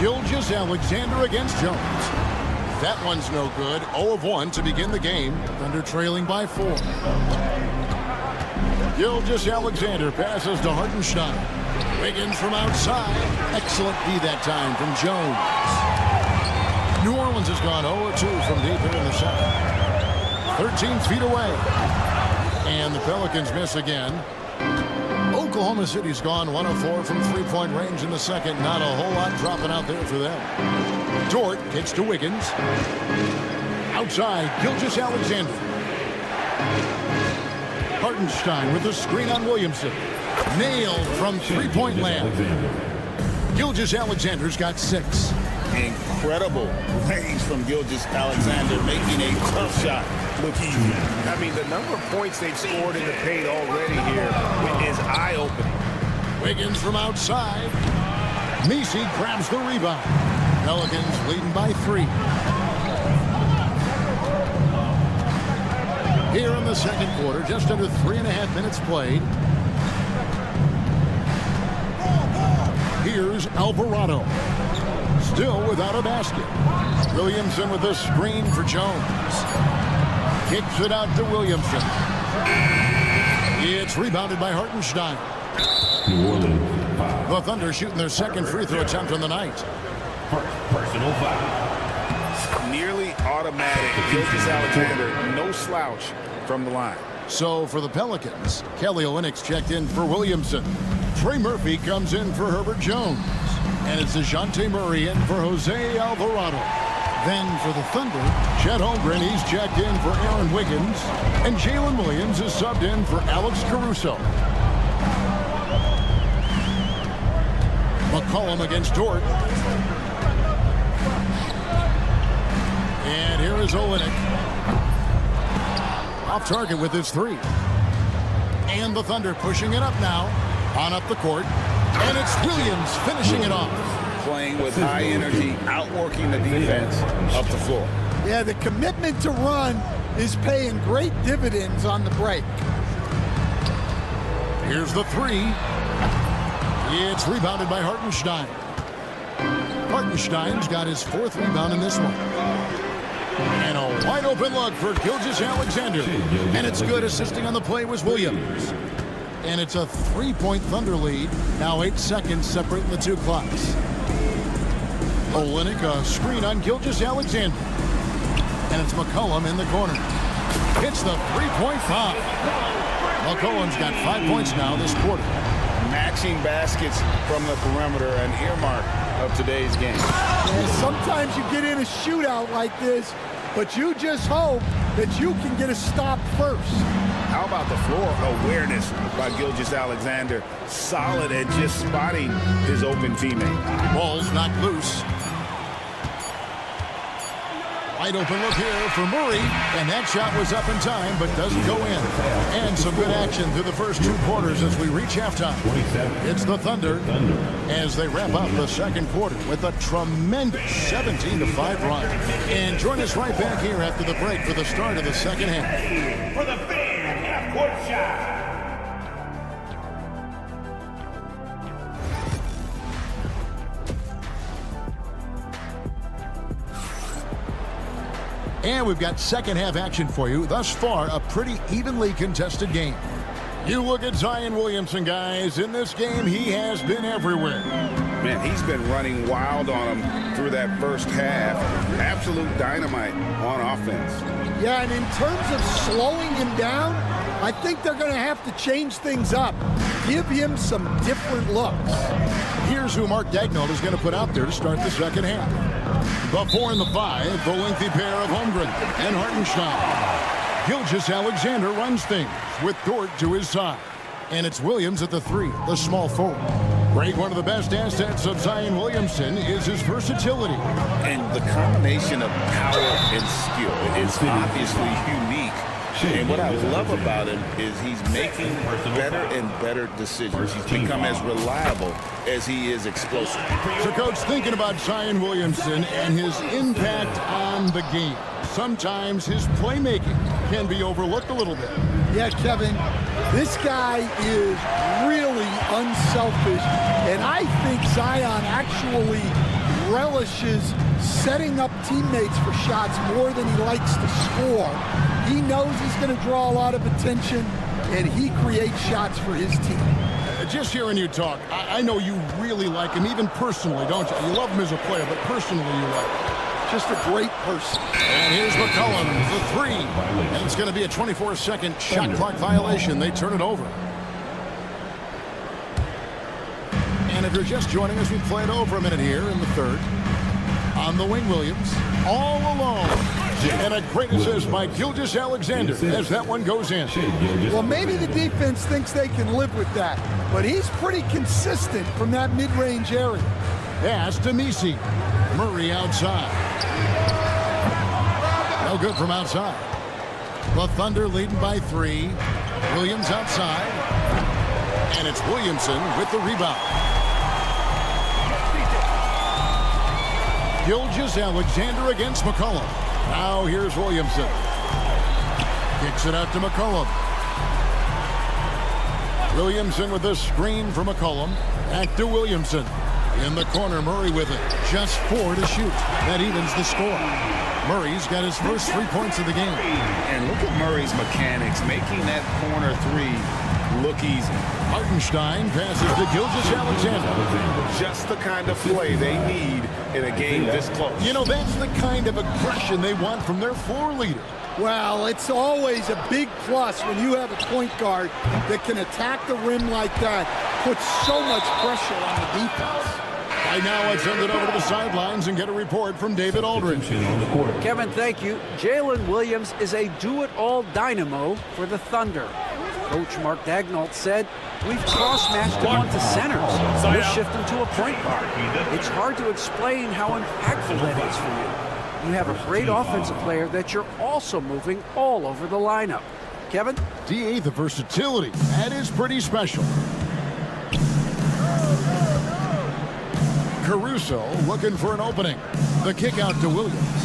Gilgeous-Alexander against Jones. That one's no good. 0 of 1 to begin the game. Thunder trailing by 4. Gilgeous-Alexander passes to Hartenstein. Wiggins from outside. Excellent D that time from Jones. New Orleans has gone 0-2 from deep here in the second. 13 feet away. And the Pelicans miss again. Oklahoma City's gone 1 of 4 from three-point range in the second. Not a whole lot dropping out there for them. Dort kicks to Wiggins. Outside, Gilgeous-Alexander. Hartenstein with the screen on Williamson. Nailed from three-point land. Gilgeous-Alexander's got 6. Incredible range from Gilgeous-Alexander, making a tough shot look easy. I mean, the number of points they've scored in the paint already here is eye-opening. Wiggins from outside. Messi grabs the rebound. Pelicans leading by 3. Here in the second quarter, just under 3.5 minutes played. Here's Alvarado. Still without a basket. Williamson with the screen for Jones. Kicks it out to Williamson. It's rebounded by Hartenstein. The Thunder shooting their second free throw attempt on the night. Personal foul. Nearly automatic. Gilgeous-Alexander, no slouch from the line. So for the Pelicans, Kelly Olynyk's checked in for Williamson. Trey Murphy comes in for Herbert Jones. And it's DeJounte Murray in for Jose Alvarado. Then for the Thunder, Chet Holmgren, he's checked in for Aaron Wiggins. And Jalen Williams is subbed in for Alex Caruso. McCollum against Dort. And here is Olynyk. Off target with his three. And the Thunder pushing it up now. On up the court. And it's Williams finishing it off. Playing with high energy, outworking the defense up the floor. Yeah, the commitment to run is paying great dividends on the break. Here's the three. It's rebounded by Hartenstein. Hartenstein's got his 4th rebound in this one. And a wide open look for Gilgeous-Alexander. And it's good. Assisting on the play was Williams. And it's a 3-point Thunder lead. Now 8 seconds separating the two clocks. Olynyk, a screen on Gilgeous-Alexander. And it's McCollum in the corner. Hits the 3-point foul. McCollum's got 5 points now this quarter. Matching baskets from the perimeter, an earmark of today's game. And sometimes you get in a shootout like this, but you just hope that you can get a stop first. How about the floor awareness by Gilgeous-Alexander? Solid at just spotting his open teammate. Ball's knocked loose. Wide open look here for Murray, and that shot was up in time, but doesn't go in. And some good action through the first 2 quarters as we reach halftime. It's the Thunder as they wrap up the second quarter with a tremendous 17-5 run. And join us right back here after the break for the start of the second half. For the fan half-court shot. And we've got second half action for you. Thus far, a pretty evenly contested game. You look at Zion Williamson, guys. In this game, he has been everywhere. Man, he's been running wild on him through that first half. Absolute dynamite on offense. Yeah, and in terms of slowing him down, I think they're going to have to change things up. Give him some different looks. Here's who Mark Daigneault is going to put out there to start the second half. The 4 and the 5, the lengthy pair of Holmgren and Hartenstein. Gilgeous-Alexander runs things with Dort to his side. And it's Williams at the 3, the small forward. Great, one of the best assets of Zion Williamson is his versatility. And the combination of power and skill is obviously unique. And what I love about him is he's making better and better decisions. He's become as reliable as he is explosive. So, Coach, thinking about Zion Williamson and his impact on the game, sometimes his playmaking can be overlooked a little bit. Yeah, Kevin, this guy is really unselfish, and I think Zion actually relishes setting up teammates for shots more than he likes to score. He knows he's going to draw a lot of attention, and he creates shots for his team. Just hearing you talk, I know you really like him, even personally, don't you? You love him as a player, but personally you like him. Just a great person. And here's McCollum, the 3. And it's going to be a 24-second shot clock violation. They turn it over. And if you're just joining us, we played over a minute here in the third. On the wing, Williams, all alone. And a great assist by Gilgeous-Alexander as that one goes in. Well, maybe the defense thinks they can live with that, but he's pretty consistent from that mid-range area. Pass to Misi. Murray outside. No good from outside. The Thunder leading by 3. Williams outside. And it's Williamson with the rebound. Gilgeous-Alexander against McCollum. Now here's Williamson. Kicks it out to McCollum. Williamson with the screen for McCollum. Back to Williamson. In the corner, Murray with it. Just 4 to shoot. That evens the score. Murray's got his first 3 points of the game. And look at Murray's mechanics, making that corner 3 look easy. Hartenstein passes to Gilgeous-Alexander. Just the kind of play they need in a game this close. You know, that's the kind of aggression they want from their floor leader. Well, it's always a big plus when you have a point guard that can attack the rim like that, put so much pressure on the defense. Right now, let's send it over to the sidelines and get a report from David Aldridge. Kevin, thank you. Jalen Williams is a do-it-all dynamo for the Thunder. Coach Mark Daignault said, we've cross-matched him onto centers. We'll shift him to a point guard. It's hard to explain how impactful that is for you. You have a great offensive player that you're also moving all over the lineup. Kevin? D.A., the versatility. That is pretty special. Caruso looking for an opening. The kick out to Williams.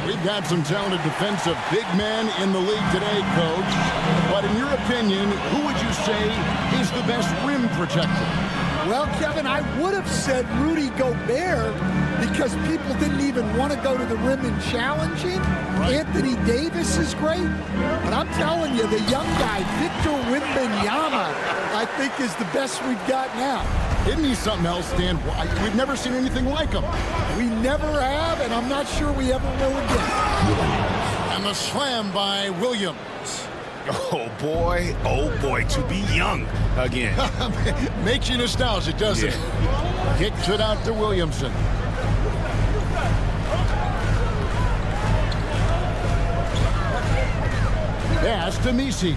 We've got some talented defensive big men in the league today, Coach. But in your opinion, who would you say is the best rim protector? Well, Kevin, I would have said Rudy Gobert because people didn't even want to go to the rim and challenge him. Right. Anthony Davis is great. But I'm telling you, the young guy, Victor Wembanyama, I think is the best we've got now. Isn't he something else, Dan? We've never seen anything like him. We never have, and I'm not sure we ever will again. And the slam by Williams. Oh, boy, to be young again. Makes you nostalgic, doesn't it? Kicks it out to Williamson. Pass to Misi.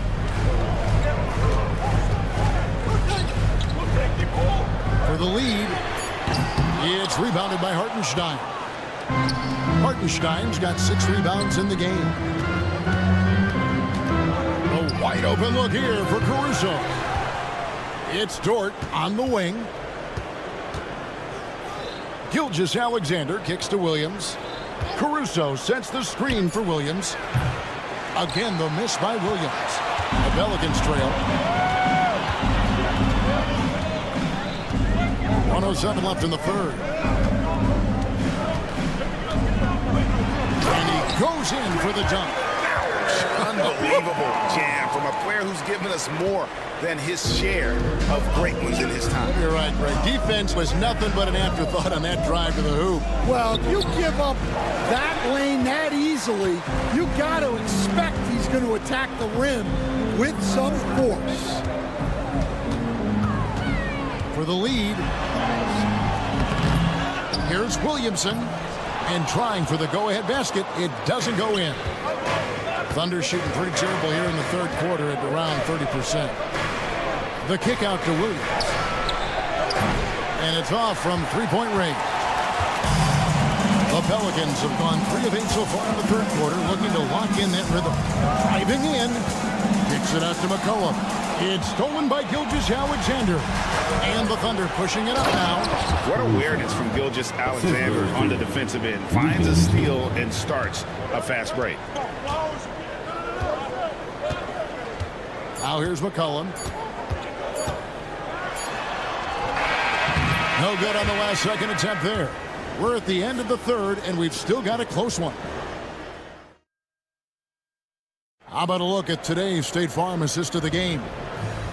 For the lead, it's rebounded by Hartenstein. Hartenstein's got 6 rebounds in the game. A wide open look here for Caruso. It's Dort on the wing. Gilgeous-Alexander kicks to Williams. Caruso sets the screen for Williams. Again, the miss by Williams. The Pelicans trail. 1:07 left in the third. And he goes in for the dunk. Unbelievable jam from a player who's given us more than his share of great ones in his time. You're right, Greg. Defense was nothing but an afterthought on that drive to the hoop. Well, if you give up that lane that easily, you got to expect he's going to attack the rim with some force. For the lead, here's Williamson, and trying for the go-ahead basket. It doesn't go in. Thunder shooting pretty terrible here in the third quarter at around 30%. The kick out to Williams. And it's off from three-point range. The Pelicans have gone 3 of 8 so far in the third quarter, looking to lock in that rhythm. Driving in. Kicks it out to McCollum. It's stolen by Gilgeous-Alexander. And the Thunder pushing it up now. What awareness from Gilgeous-Alexander on the defensive end. Finds a steal and starts a fast break. Now here's McCollum. No good on the last second attempt there. We're at the end of the third, and we've still got a close one. How about a look at today's State Farm assist of the game?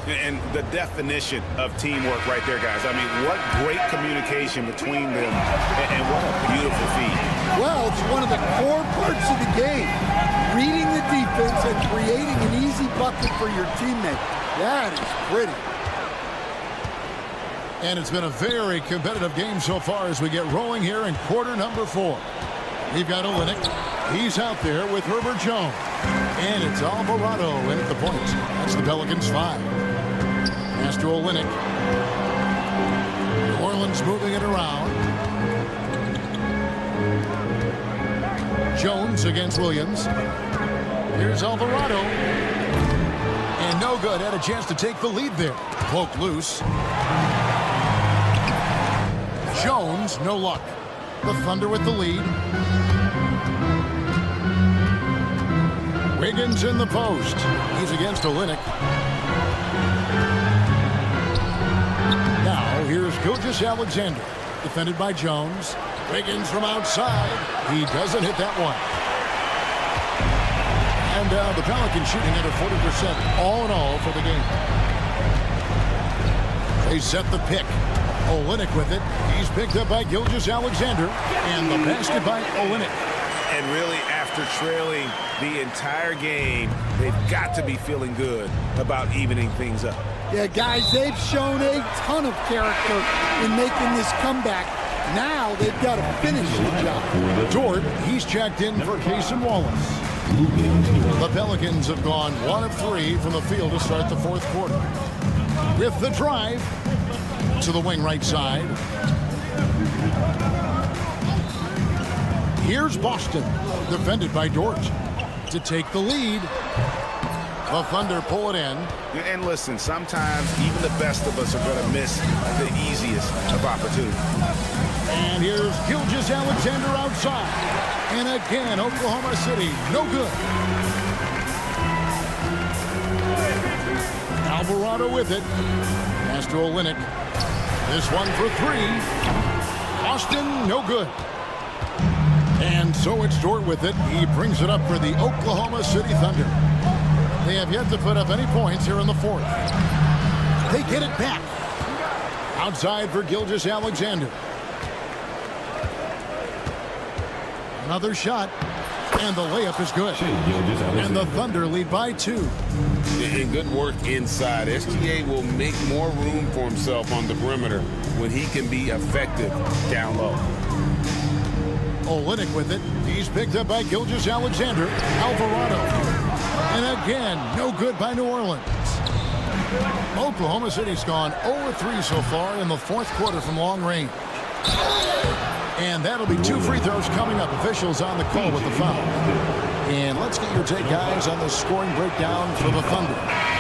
And the definition of teamwork right there, guys. I mean, what great communication between them, and what a beautiful feat. Well, it's one of the core parts of the game. Reading the defense and creating an easy bucket for your teammate. That is pretty. And it's been a very competitive game so far as we get rolling here in quarter number 4. We've got Olynyk. He's out there with Herbert Jones. And it's Alvarado in at the point. That's the Pelicans 5. Pass to Olynyk. New Orleans moving it around. Jones against Williams. Here's Alvarado. And no good. Had a chance to take the lead there. Poked loose. Jones, no luck. The Thunder with the lead. Wiggins in the post. He's against Olynyk. Now here's Gilgeous-Alexander. Defended by Jones. Wiggins from outside. He doesn't hit that one. And the Pelicans shooting under 40% all in all for the game. They set the pick. Olynyk with it. He's picked up by Gilgeous-Alexander. And the basket by Olynyk. And really, after trailing the entire game, they've got to be feeling good about evening things up. Yeah, guys, they've shown a ton of character in making this comeback. Now they've got to finish the job. Dort, he's checked in for Case and Wallace. The Pelicans have gone 1 of 3 from the field to start the fourth quarter. With the drive to the wing right side. Here's Boston, defended by Dort, to take the lead. The Thunder pull it in. And listen, sometimes even the best of us are going to miss the easiest of opportunities. And here's Gilgeous-Alexander outside. And again, Oklahoma City, no good. Alvarado with it. Pass to Olynyk. This one for 3. Austin, no good. And so it's Dort with it. He brings it up for the Oklahoma City Thunder. They have yet to put up any points here in the fourth. They get it back. Outside for Gilgeous-Alexander. Another shot. And the layup is good. And the Thunder lead by 2. And good work inside. SGA will make more room for himself on the perimeter when he can be effective down low. Olynyk with it. He's picked up by Gilgeous-Alexander. Alvarado. And again, no good by New Orleans. Oklahoma City's gone 0-3 so far in the fourth quarter from long range. And that'll be 2 free throws coming up. Officials on the call with the foul. And let's get your take, guys, on the scoring breakdown for the Thunder.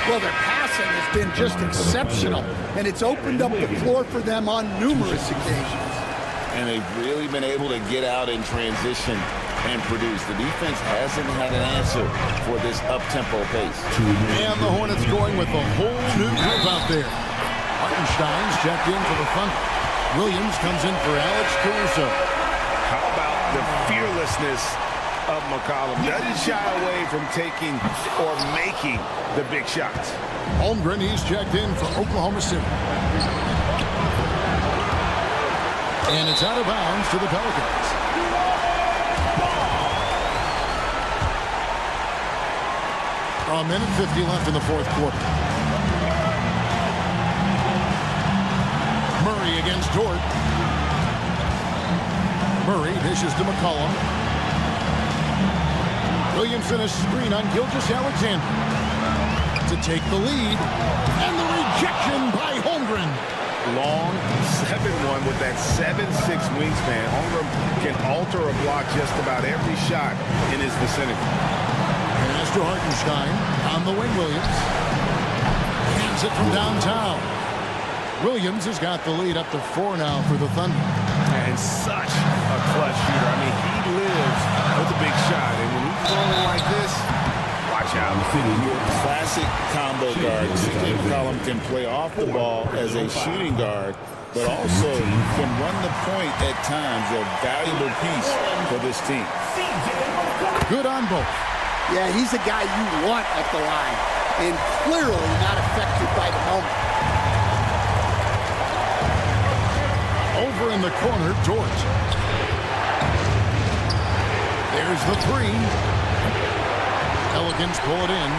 Well, their passing has been just exceptional, and it's opened up the floor for them on numerous occasions. And they've really been able to get out in transition and produce. The defense hasn't had an answer for this up-tempo pace. And the Hornets going with a whole new group out there. Hartenstein's checked in for the Thunder. Williams comes in for Alex Caruso. How about the fearlessness of McCollum? Doesn't shy away from taking or making the big shots. Holmgren, he's checked in for Oklahoma City. And it's out of bounds to the Pelicans. A minute 50 left in the fourth quarter. Murray against Dort. Murray dishes to McCollum. Williamson a screen on Gilgeous-Alexander to take the lead. And the rejection by Holmgren. Long 7-1 with that 7'6" wingspan. Holmgren can alter a block just about every shot in his vicinity. Pass to Hartenstein on the wing. Williams hands it from downtown. Williams has got the lead up to 4 now for the Thunder. And such a clutch shooter. I mean, he lives for the big shot. And when he's throwing like this, watch out. Classic combo guard. CJ McCollum can play off the ball as a shooting guard, but also can run the point at times. A valuable piece for this team. Good on both. Yeah, he's a guy you want at the line, and clearly not affected by the moment. Over in the corner, Dort. There's the 3. Pelicans pull it in.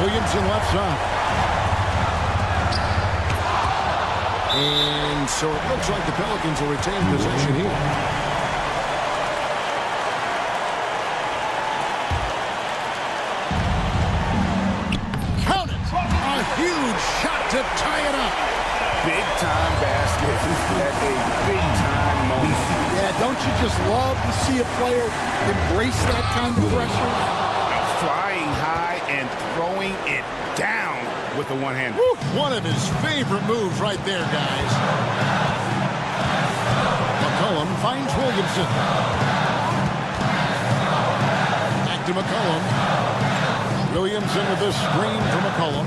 Williamson left side. And so it looks like the Pelicans will retain possession here. Huge shot to tie it up. Big-time basket at a big-time moment. Yeah, don't you just love to see a player embrace that kind of pressure? Flying high and throwing it down with the one-hander. One of his favorite moves right there, guys. McCollum finds Williamson. Back to McCollum. Williamson with a screen for McCollum.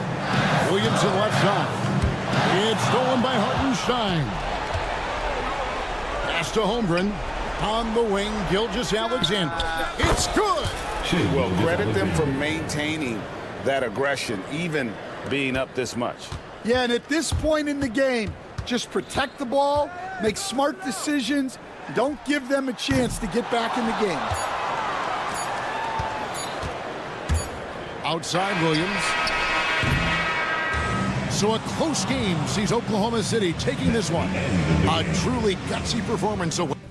Williamson left side. It's stolen by Hartenstein. Pass to Holmgren. On the wing, Gilgeous-Alexander. It's good. Well, credit them for maintaining that aggression, even being up this much. Yeah, and at this point in the game, just protect the ball, make smart decisions, don't give them a chance to get back in the game. Outside Williams. So a close game sees Oklahoma City taking this one. A truly gutsy performance away.